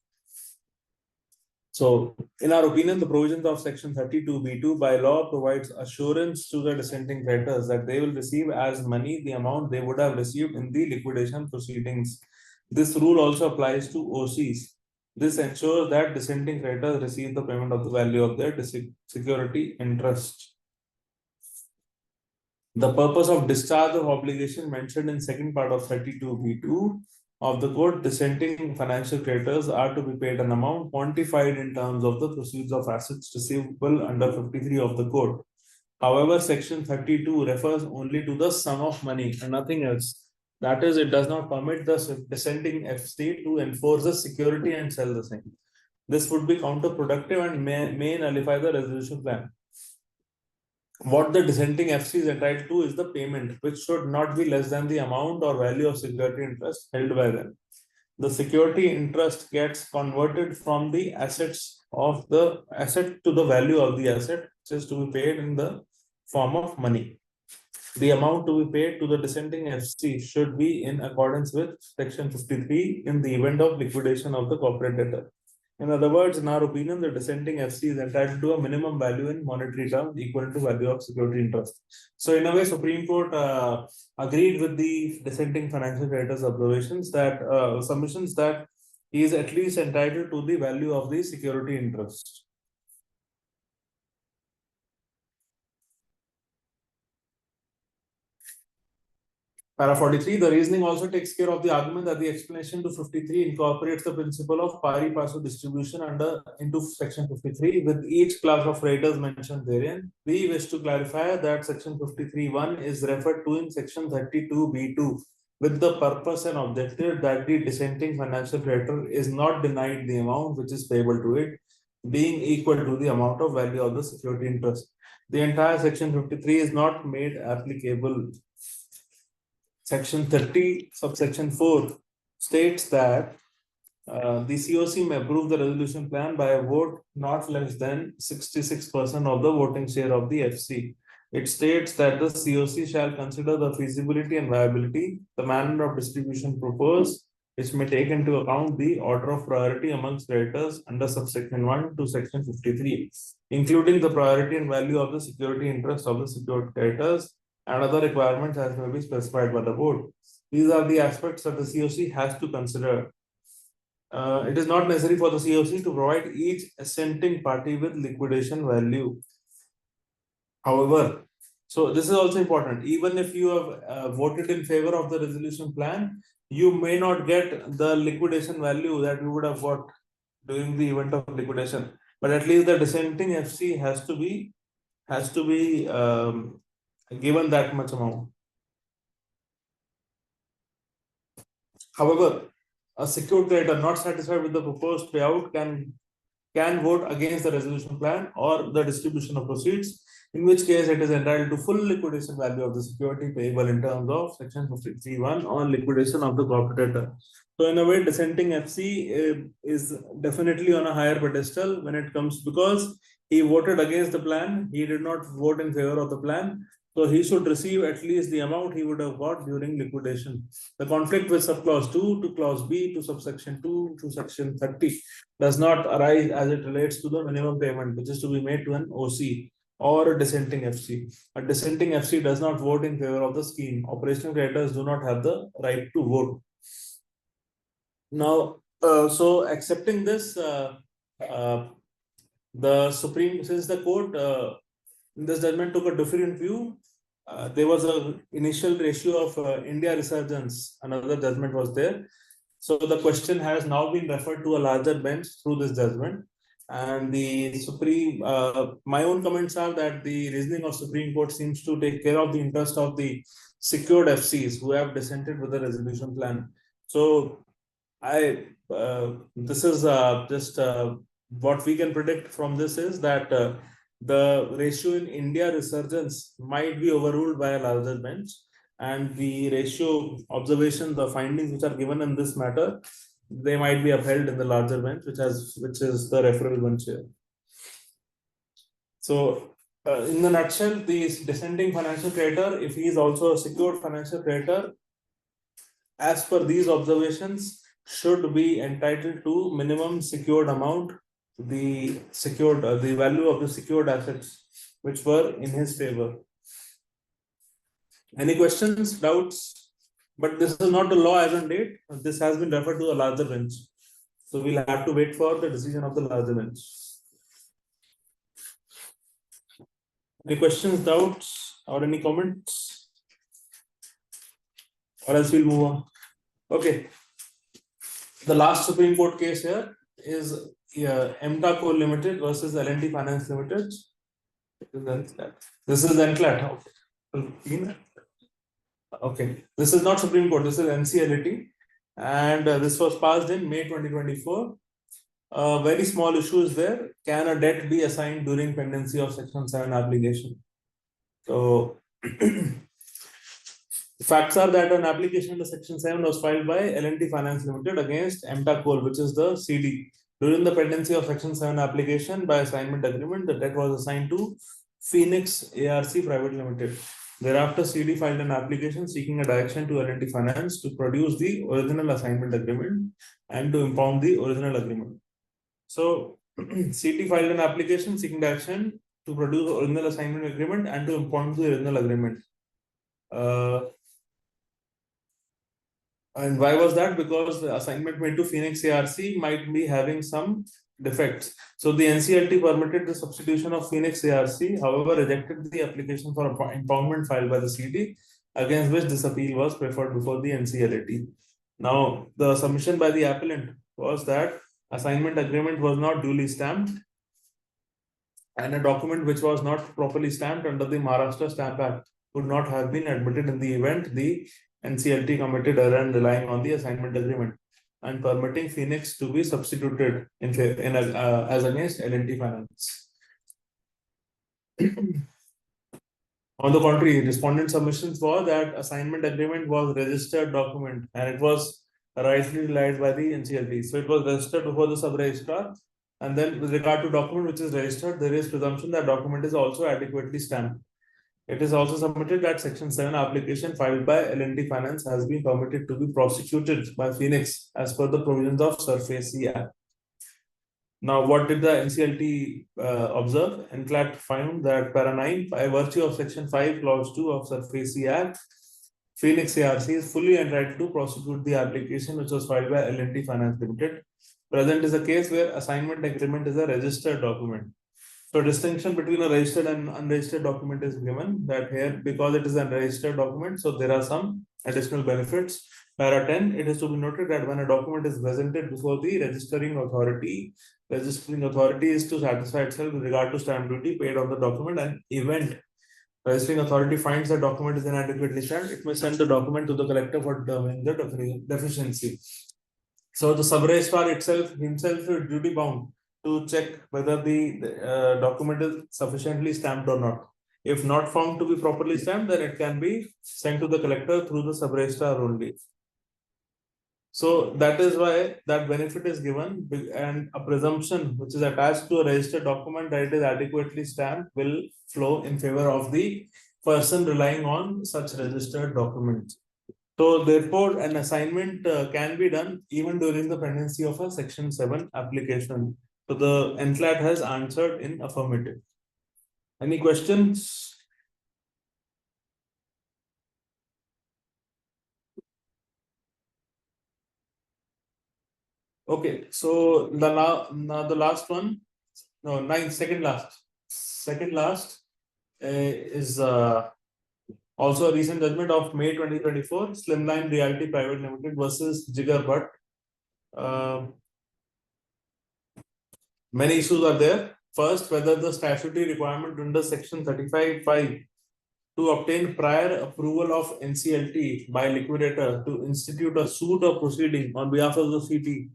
So, in our opinion, the provisions of Section 32B2 by law provides assurance to the dissenting creditors that they will receive as money the amount they would have received in the liquidation proceedings. This rule also applies to OCs. This ensures that dissenting creditors receive the payment of the value of their security interest. The purpose of discharge of obligation mentioned in second part of 32B2 of the code, dissenting financial creditors are to be paid an amount quantified in terms of the proceeds of assets receivable under 53 of the code. However, Section 32 refers only to the sum of money and nothing else. That is, it does not permit the dissenting FC to enforce the security and sell the same. This would be counterproductive and may nullify the resolution plan. What the dissenting FC is entitled to is the payment, which should not be less than the amount or value of security interest held by them. The security interest gets converted from the assets of the asset to the value of the asset, which is to be paid in the form of money. The amount to be paid to the dissenting FC should be in accordance with Section 53 in the event of liquidation of the corporate debtor. In other words, in our opinion, the dissenting FC is entitled to a minimum value in monetary terms equal to value of security interest. So in a way, Supreme Court agreed with the dissenting financial creditors' observations that submissions that he is at least entitled to the value of the security interest. Para 43, the reasoning also takes care of the argument that the explanation to 53 incorporates the principle of pari passu distribution into section 53 with each class of raiders mentioned therein. We wish to clarify that section 53(1) is referred to in section 32(b)(2) with the purpose and objective that the dissenting financial creditor is not denied the amount which is payable to it, being equal to the amount of value of the security interest. The entire section 53 is not made applicable. Section 30, subsection 4 states that the COC may approve the resolution plan by a vote not less than 66% of the voting share of the FC. It states that the COC shall consider the feasibility and viability, the manner of distribution proposed, which may take into account the order of priority amongst creditors under subsection 1 to section 53, including the priority and value of the security interest of the secured creditors, and other requirements as may be specified by the board. These are the aspects that the COC has to consider. It is not necessary for the COC to provide each assenting party with liquidation value. However, so this is also important. Even if you have voted in favor of the resolution plan, you may not get the liquidation value that you would have got during the event of liquidation. But at least the dissenting FC has to be given that much amount. However, a secured creditor not satisfied with the proposed payout can vote against the resolution plan or the distribution of proceeds, in which case it is entitled to full liquidation value of the security payable in terms of section 53(1) on liquidation of the corporator. So in a way, dissenting FC is definitely on a higher pedestal when it comes, because he voted against the plan, he did not vote in favor of the plan. So he should receive at least the amount he would have got during liquidation. The conflict with subclause 2 to clause B to subsection 2 to section 30 does not arise as it relates to the minimum payment, which is to be made to an OC or a dissenting FC. A dissenting FC does not vote in favor of the scheme. Operational creditors do not have the right to vote. Now, so accepting this, the Supreme, since the court in this judgment took a different view, there was an initial ratio of India resurgence. Another judgment was there. So the question has now been referred to a larger bench through this judgment. And the Supreme, my own comments are that the reasoning of Supreme Court seems to take care of the interest of the secured FCs who have dissented with the resolution plan. So this is just what we can predict from this is that the ratio in India resurgence might be overruled by a larger bench, and the ratio observation, the findings which are given in this matter, they might be upheld in the larger bench, which is the referral bench here. So in the nutshell, the dissenting financial creditor, if he is also a secured financial creditor, as per these observations, should be entitled to minimum secured amount, the value of the secured assets which were in his favor. Any questions, doubts? But this is not a law as on date. This has been referred to a larger bench. So we'll have to wait for the decision of the larger bench. Any questions, doubts, or any comments? Or else we'll move on. Okay. The last Supreme Court case here is MTA Co Limited versus L&T Finance Limited. This is NCLAT. Okay, this is not Supreme Court, this is NCLT, and this was passed in May 2024. Very small issue is there. Can a debt be assigned during pendency of Section 7 application? So, the facts are that an application under Section 7 was filed by L&T Finance Limited against MTA Coal, which is the CD. During the pendency of Section 7 application by assignment agreement, the debt was assigned to Phoenix ARC Private Limited. Thereafter, CD filed an application seeking a direction to L&T Finance to produce the original assignment agreement and to impound the original agreement. So CT filed an application seeking action to produce original assignment agreement and to impound the original agreement. And why was that? Because the assignment made to Phoenix ARC might be having some defects. So the NCLT permitted the substitution of Phoenix ARC, however, rejected the application for impoundment filed by the CD, against which this appeal was preferred before the NCLT. Now, the submission by the appellant was that assignment agreement was not duly stamped, and a document which was not properly stamped under the Maharashtra Stamp Act would not have been admitted in the event the NCLT committed error in relying on the assignment agreement and permitting Phoenix to be substituted as against L&T Finance. On the contrary, respondent submissions were that assignment agreement was registered document and it was rightly relied by the NCLT. So it was registered before the sub-registrar, and then with regard to document which is registered, there is presumption that document is also adequately stamped. It is also submitted that Section 7 application filed by L&T Finance has been permitted to be prosecuted by Phoenix as per the provisions of Sarvaria Act. Now, what did the NCLT observe? NCLAT found that para 9, by virtue of Section 5, Clause 2 of Sarvaria Act, Phoenix ARC is fully entitled to prosecute the application which was filed by L&T Finance Limited. Present is a case where assignment agreement is a registered document. So distinction between a registered and unregistered document is given, that here, because it is a registered document, so there are some additional benefits. Para 10, it is to be noted that when a document is presented before the registering authority is to satisfy itself with regard to stamp duty paid on the document, and event registering authority finds the document is inadequately stamped, it may send the document to the collector for determining the deficiency. So the sub-registrar himself is duty bound to check whether the document is sufficiently stamped or not. If not found to be properly stamped, then it can be sent to the collector through the sub-registrar only. So that is why that benefit is given, and a presumption which is attached to a registered document that it is adequately stamped will flow in favor of the person relying on such registered documents. So therefore, an assignment can be done even during the pendency of a Section 7 application. So the NCLAT has answered in affirmative. Any questions? Okay, so the last one, no, second last is also a recent judgment of May 2024, Slimline Realty Private Limited versus Jigar Bhatt. Many issues are there. First, whether the statutory requirement under Section 35(5) to obtain prior approval of NCLT by liquidator to institute a suit or proceeding on behalf of the CT,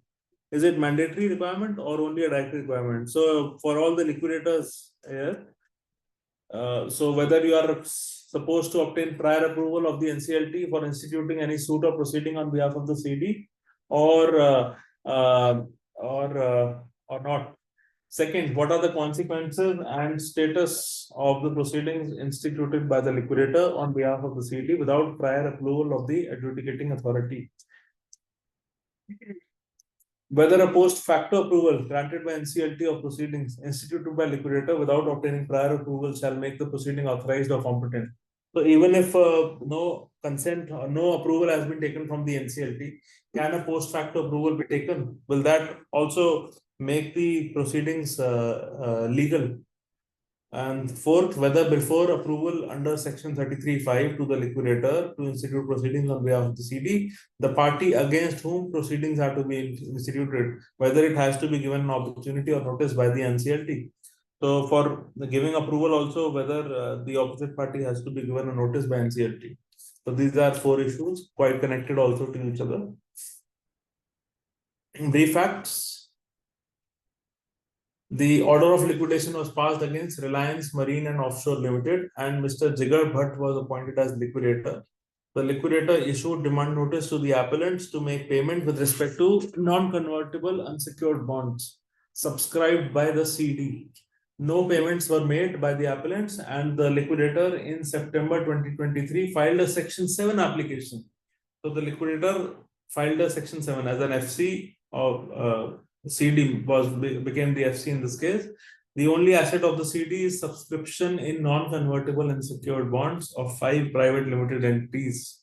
is it mandatory requirement or only a direct requirement? So for all the liquidators here, so whether you are supposed to obtain prior approval of the NCLT for instituting any suit or proceeding on behalf of the CD, or not. Second, what are the consequences and status of the proceedings instituted by the liquidator on behalf of the CD without prior approval of the adjudicating authority? Whether a post facto approval granted by NCLT of proceedings instituted by liquidator without obtaining prior approval shall make the proceeding authorized or competent. So even if no consent or no approval has been taken from the NCLT, can a post facto approval be taken? Will that also make the proceedings legal? And fourth, whether before approval under Section 33(5) to the liquidator to institute proceedings on behalf of the CD, the party against whom proceedings are to be instituted, whether it has to be given an opportunity or notice by the NCLT. So for the giving approval also, whether the opposite party has to be given a notice by NCLT. So these are 4 issues, quite connected also to each other. Brief facts. The order of liquidation was passed against Reliance Marine and Offshore Limited, and Mr. Jigar Bhatt was appointed as liquidator. The liquidator issued demand notice to the appellants to make payment with respect to non-convertible unsecured bonds subscribed by the CD. No payments were made by the appellants, and the liquidator in September 2023 filed a Section 7 application. So the liquidator filed a Section 7 as an FC of CD became the FC in this case. The only asset of the CD is subscription in non-convertible and secured bonds of 5 private limited entities.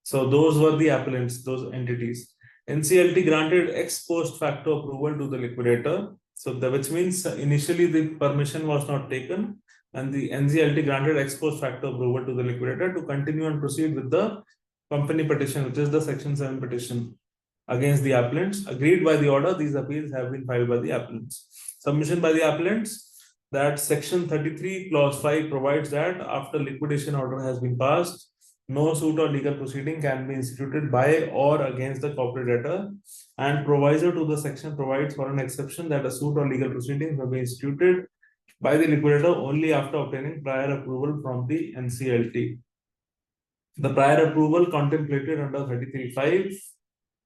So those were the appellants, those entities. NCLT granted ex post facto approval to the liquidator. So which means initially the permission was not taken, and the NCLT granted ex post facto approval to the liquidator to continue and proceed with the company petition, which is the Section 7 petition against the appellants. Agreed by the order, these appeals have been filed by the appellants. Submission by the appellants that Section 33 Clause 5 provides that after liquidation order has been passed, no suit or legal proceeding can be instituted by or against the corporate debtor, and proviso to the section provides for an exception that a suit or legal proceeding may be instituted by the liquidator only after obtaining prior approval from the NCLT. The prior approval contemplated under 33(5)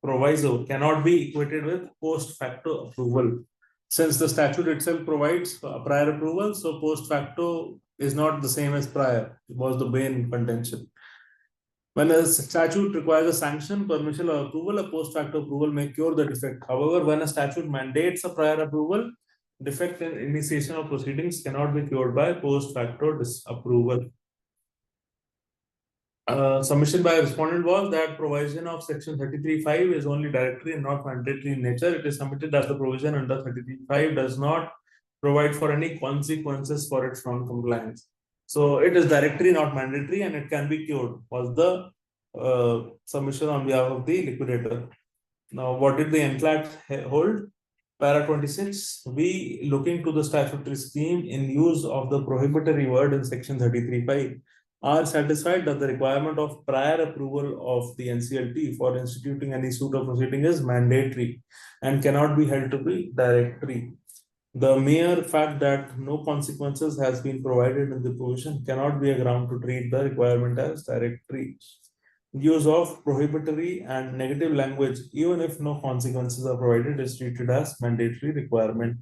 proviso cannot be equated with post facto approval. Since the statute itself provides prior approval, so post facto is not the same as prior. It was the main contention. When a statute requires a sanction, permission, or approval, a post facto approval may cure the defect. However, when a statute mandates a prior approval, defect in initiation of proceedings cannot be cured by post facto disapproval. Submission by a respondent was that provision of Section 33(5) is only directory and not mandatory in nature. It is submitted that the provision under 33(5) does not provide for any consequences for its non-compliance. So it is directory, not mandatory, and it can be cured, was the submission on behalf of the liquidator. Now, what did the NCLAT hold? Para 26, we looking to the statutory scheme in use of the prohibitory word in Section 33(5) are satisfied that the requirement of prior approval of the NCLT for instituting any suit or proceeding is mandatory and cannot be held to be directory. The mere fact that no consequences has been provided in the provision cannot be a ground to treat the requirement as directory. Use of prohibitory and negative language, even if no consequences are provided, is treated as mandatory requirement.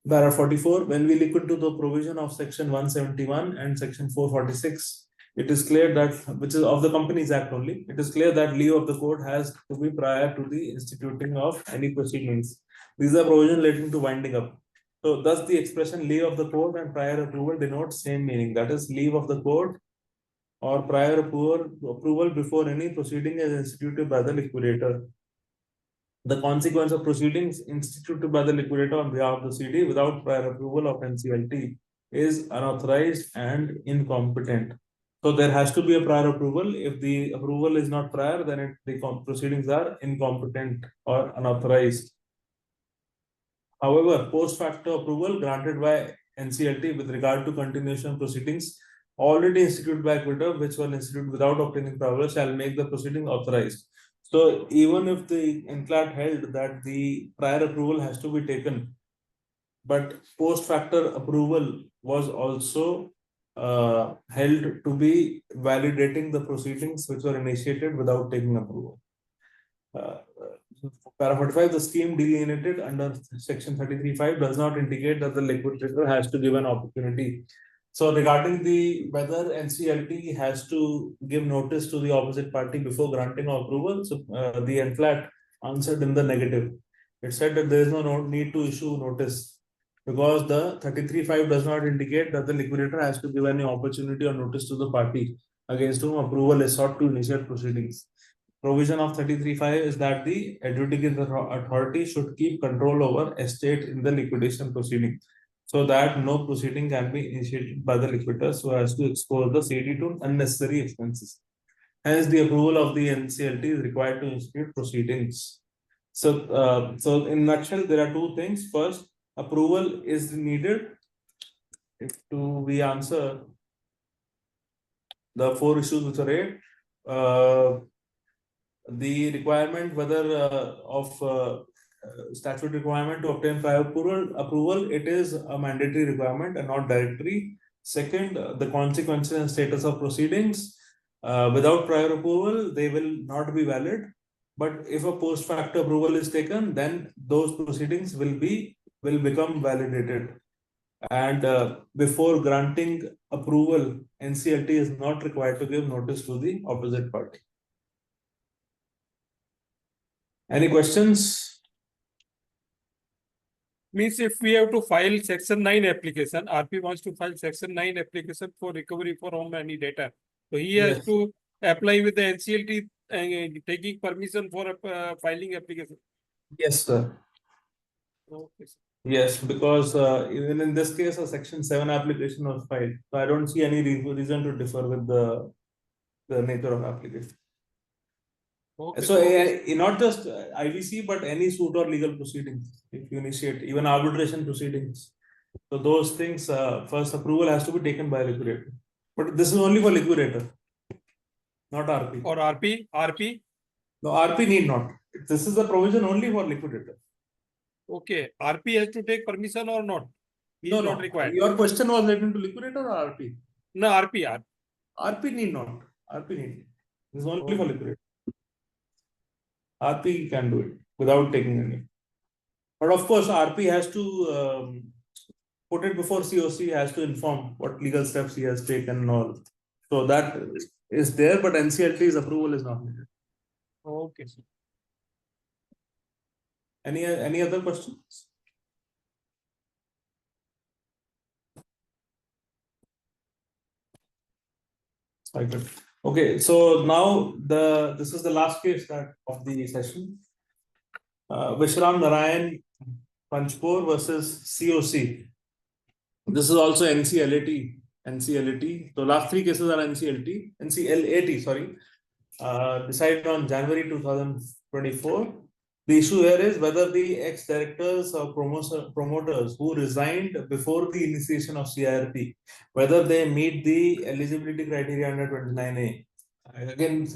Para 44, when we look into the provision of Section 171 and Section 446, it is clear that, which is of the Companies Act only, it is clear that leave of the court has to be prior to the instituting of any proceedings. These are provisions relating to winding up. So thus the expression leave of the court and prior approval denotes same meaning, that is leave of the court or prior approval before any proceeding is instituted by the liquidator. The consequence of proceedings instituted by the liquidator on behalf of the CD without prior approval of NCLT is unauthorized and incompetent. So there has to be a prior approval. If the approval is not prior, then the proceedings are incompetent or unauthorized. However, post facto approval granted by NCLT with regard to continuation proceedings already instituted by liquidator, which were instituted without obtaining prior, shall make the proceeding authorized. So even if the NCLAT held that the prior approval has to be taken, but post facto approval was also held to be validating the proceedings which were initiated without taking approval. Para 45, the scheme delineated under Section 33(5) does not indicate that the liquidator has to give an opportunity. So regarding the whether NCLT has to give notice to the opposite party before granting approval, so the NCLAT answered in the negative. It said that there is no need to issue notice because the 33(5) does not indicate that the liquidator has to give any opportunity or notice to the party against whom approval is sought to initiate proceedings. Provision of 33(5) is that the adjudicating authority should keep control over estate in the liquidation proceeding, so that no proceeding can be initiated by the liquidator so as to expose the CD to unnecessary expenses. Hence, the approval of the NCLT is required to institute proceedings. So, in a nutshell, there are two things. First, approval is needed to we answer the 4 issues which are raised. The requirement whether of statute requirement to obtain prior approval, it is a mandatory requirement and not directory. Second, the consequences and status of proceedings without prior approval, they will not be valid. But if a post facto approval is taken, then those proceedings will become validated. And before granting approval, NCLT is not required to give notice to the opposite party. Any questions? Means if we have to file section 9 application, RP wants to file section 9 application for recovery from any data. So he has Yes. to apply with the NCLT taking permission for filing application. Yes, sir. Okay, sir. Yes, because even in this case, a Section 7 application was filed. So I don't see any reason to differ with the nature of application. Okay, So sir. not just IBC, but any suit or legal proceedings, if you initiate, even arbitration proceedings. So those things, first approval has to be taken by liquidator. But this is only for liquidator, not RP. Or RP? No, RP need not. This is a provision only for liquidator. Okay, RP has to take permission or not? He No, is not no. required. Your question was related to liquidator or RP? No, RP. RP need not. RP need. This is only for liquidator. RP can do it without taking any. But of course, RP has to put it before COC, has to inform what legal steps he has taken and all. So that is there, but NCLT's approval is not needed. Okay, sir. Any other questions? Okay, so now this is the last case of the session. Vishram Narayan Panchpur versus COC. This is also NCLAT. So last three cases are NCLAT, sorry. Decided on January 2024. The issue here is whether the ex-directors or promoters who resigned before the initiation of CIRP, whether they meet the eligibility criteria under 29A. Again,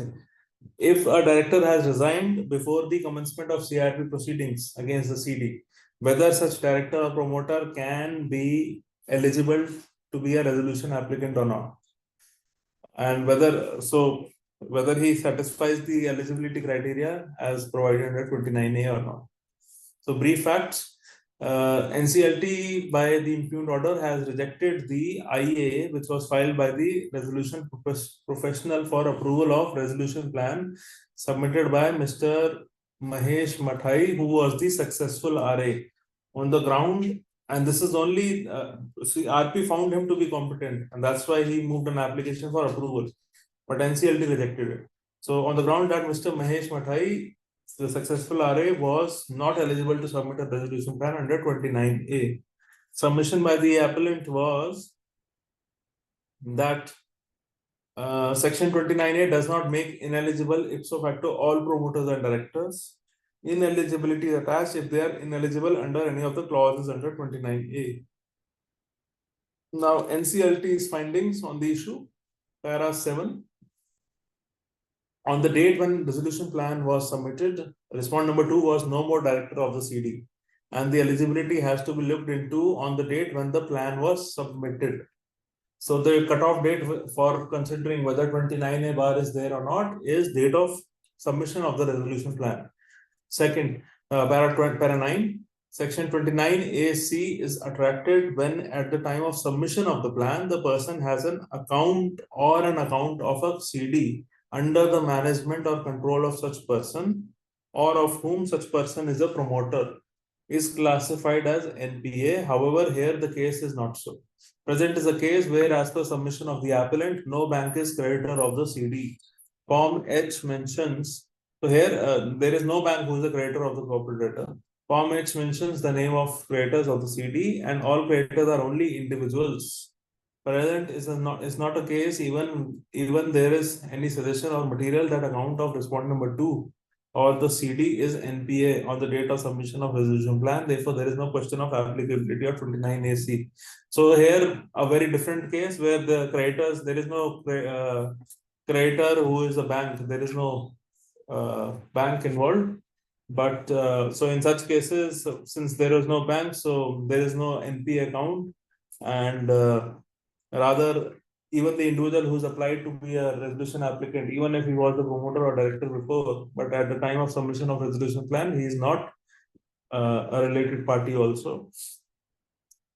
if a director has resigned before the commencement of CIRP proceedings against the CD, whether such director or promoter can be eligible to be a resolution applicant or not, and whether he satisfies the eligibility criteria as provided under 29A or not. So brief facts. NCLT by the impugned order has rejected the IA which was filed by the resolution professional for approval of resolution plan submitted by Mr. Mahesh Mathai, who was the successful RA, on the ground, and this is only RP found him to be competent, and that's why he moved an application for approval, but NCLT rejected it. So on the ground that Mr. Mahesh Mathai, the successful RA, was not eligible to submit a resolution plan under 29A. Submission by the appellant was that Section 29A does not make ineligible ipso facto all promoters and directors. Ineligibility is attached if they are ineligible under any of the clauses under 29A. Now, NCLT's findings on the issue, para 7. On the date when resolution plan was submitted, respondent number 2 was no more director of the CD, and the eligibility has to be looked into on the date when the plan was submitted. So the cutoff date for considering whether 29A bar is there or not is date of submission of the resolution plan. Second, para 9, section 29AC is attracted when at the time of submission of the plan, the person has an account or an account of a CD under the management or control of such person, or of whom such person is a promoter, is classified as NPA. However, here the case is not so. Present is a case where, as per submission of the appellant, no bank is creditor of the CD. Form H mentions, so here there is no bank who is the creditor of the corporate debtor. Form H mentions the name of creditors of the CD, and all creditors are only individuals. Present is not a case even there is any suggestion or material that account of respondent number 2 or the CD is NPA on the date of submission of resolution plan. Therefore, there is no question of applicability of 29AC. So here a very different case where the creditors, there is no creditor who is a bank. There is no bank involved. But so in such cases, since there is no bank, so there is no NPA account, and rather, even the individual who's applied to be a resolution applicant, even if he was the promoter or director before, but at the time of submission of resolution plan, he is not a related party also.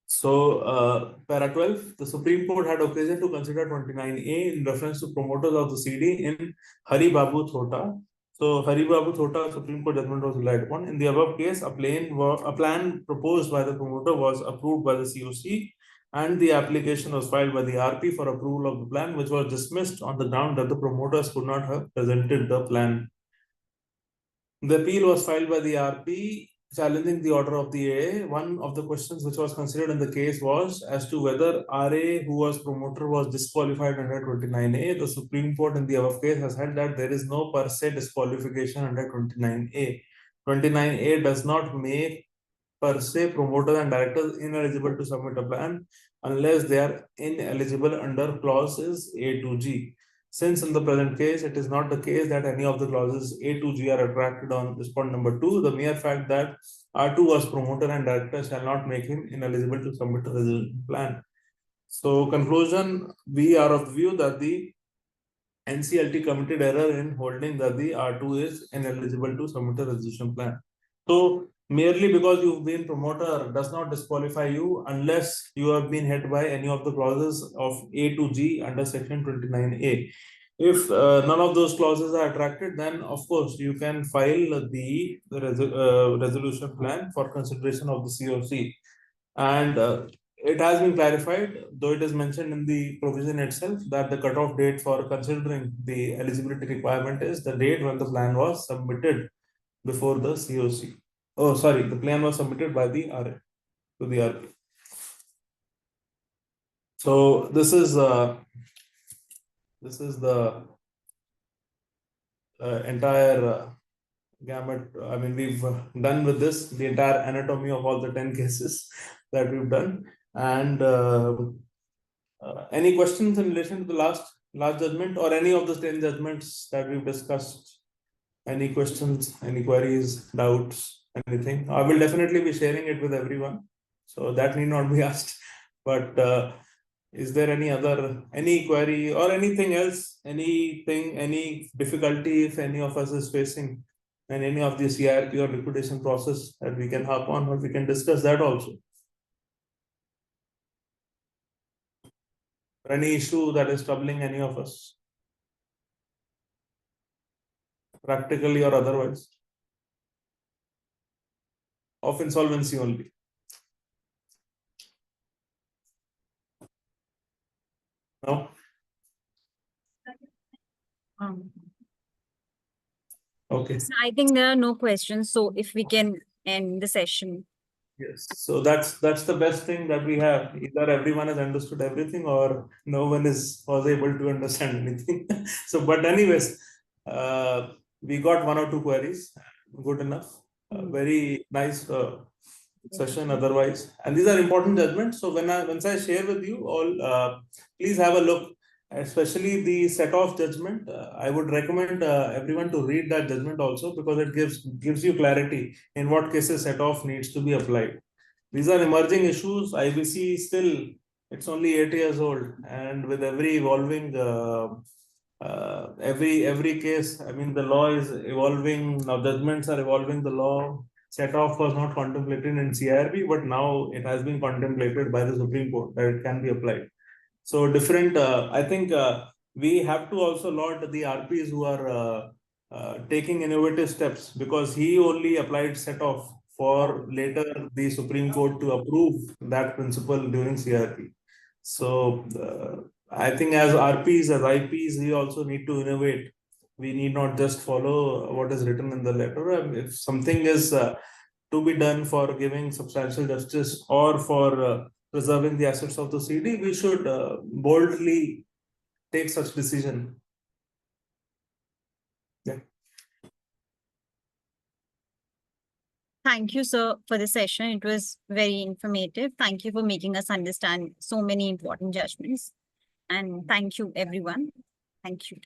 So, para 12, the Supreme Court had occasion to consider 29A in reference to promoters of the CD in Hari Babu Thota So Hari Babu Thota Supreme Court judgment was relied upon. In the above case, a plan proposed by the promoter was approved by the COC, and the application was filed by the RP for approval of the plan, which was dismissed on the ground that the promoters could not have presented the plan. The appeal was filed by the RP challenging the order of the AA. One of the questions which was considered in the case was as to whether RA, who was promoter, was disqualified under 29A. The Supreme Court in the above case has held that there is no per se disqualification under 29A. 29A does not make per se promoters and directors ineligible to submit a plan unless they are ineligible under clauses A to G. Since in the present case, it is not the case that any of the clauses A to G are attracted on this point number 2, the mere fact that R2 was promoter and director shall not make him ineligible to submit a resolution plan. So, conclusion, we are of the view that the NCLT committed error in holding that the R2 is ineligible to submit a resolution plan. So, merely because you've been promoter does not disqualify you unless you have been hit by any of the clauses of A to G under section 29A. If none of those clauses are attracted, then of course you can file the resolution plan for consideration of the COC. And it has been clarified, though it is mentioned in the provision itself, that the cutoff date for considering the eligibility requirement is the date when the plan was submitted before the COC. Oh, sorry, the plan was submitted by the RA to the RP. So this is the entire gamut. I mean, we've done with this the entire anatomy of all the 10 cases that we've done. And any questions in relation to the last judgment or any of the 10 judgments that we've discussed? Any questions, any queries, doubts, anything? I will definitely be sharing it with everyone, so that need not be asked. But is there any query or anything else, any difficulty if any of us is facing in any of the CIRP or liquidation process that we can hop on, or we can discuss that also? Any issue that is troubling any of us, practically or otherwise, of insolvency only? No? Okay. So I think there are no questions. So if we can end the session. Yes. So that's the best thing that we have. Either everyone has understood everything or no one was able to understand anything. So, but anyways, we got 1 or 2 queries. Good enough. Very nice session otherwise. And these are important judgments. So once I share with you all, please have a look. Especially the set-off judgment, I would recommend everyone to read that judgment also, because it gives you clarity in what cases set-off needs to be applied. These are emerging issues. IBC still, it's only 8 years old, and with every evolving every case, I mean, the law is evolving. Now judgments are evolving. The law set-off was not contemplated in CIRB, but now it has been contemplated by the Supreme Court that it can be applied. So different, I think we have to also laud the RPs who are taking innovative steps, because he only applied set-off for later the Supreme Court to approve that principle during CRP. So I think as RPs, as IPs, we also need to innovate. We need not just follow what is written in the letter. If something is to be done for giving substantial justice or for preserving the assets of the CD, we should boldly take such decision. Yeah. Thank you, sir, for the session. It was very informative. Thank you for making us understand so many important judgments. And thank you, everyone. Thank you.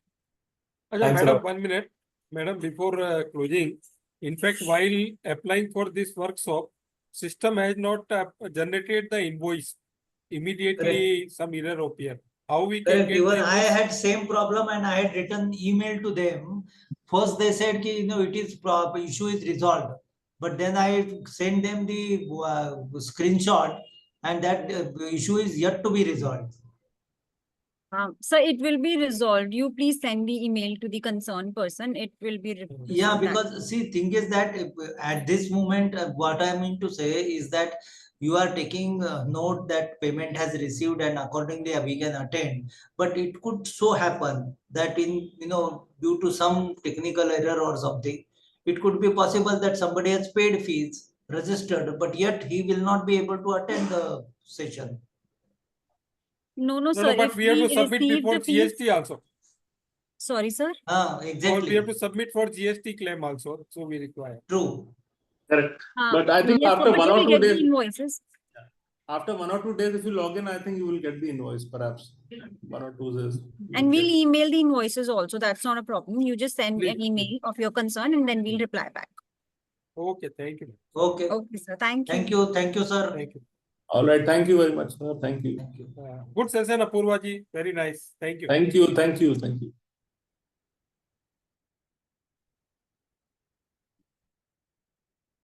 Thanks a Madam, lot. 1 minute. Madam, before closing, in fact, while applying for this workshop, system has not generated the invoice. Immediately some error appear. How we can Correct. get Even the I invoice? had same problem, and I had written email to them. First they said ki, it is issue is resolved, but then I sent them the screenshot, and that issue is yet to be resolved. So it will be resolved. You please send the email to the concerned person. It will be. Yeah, resolved. because see, thing is that at this moment, what I mean to say is that you are taking note that payment has received and accordingly we can attend. But it could so happen that due to some technical error or something, it could be possible that somebody has paid fees, registered, but yet he will not be able to attend the session. No, No, sir. but If we have to we submit receive before the fees, GST also. sorry, sir. Or we Exactly. have to submit for GST claim also, so we require. True. Correct. But I think yes, after but 1 you or will 2 get days, the invoices. after 1 or 2 days, if you log in, I think you will get the invoice, perhaps 1 or 2 days. And we'll email the invoices also. That's not a problem. You just send Please. an email of your concern and then we'll reply back. Okay, thank you. Okay. Okay, sir. Thank you. Thank you, sir. Thank you. All right. Thank you very much, sir. Thank you. Thank you. Good session, Apoorva ji. Very nice. Thank you. Thank you. Thank you. Thank you.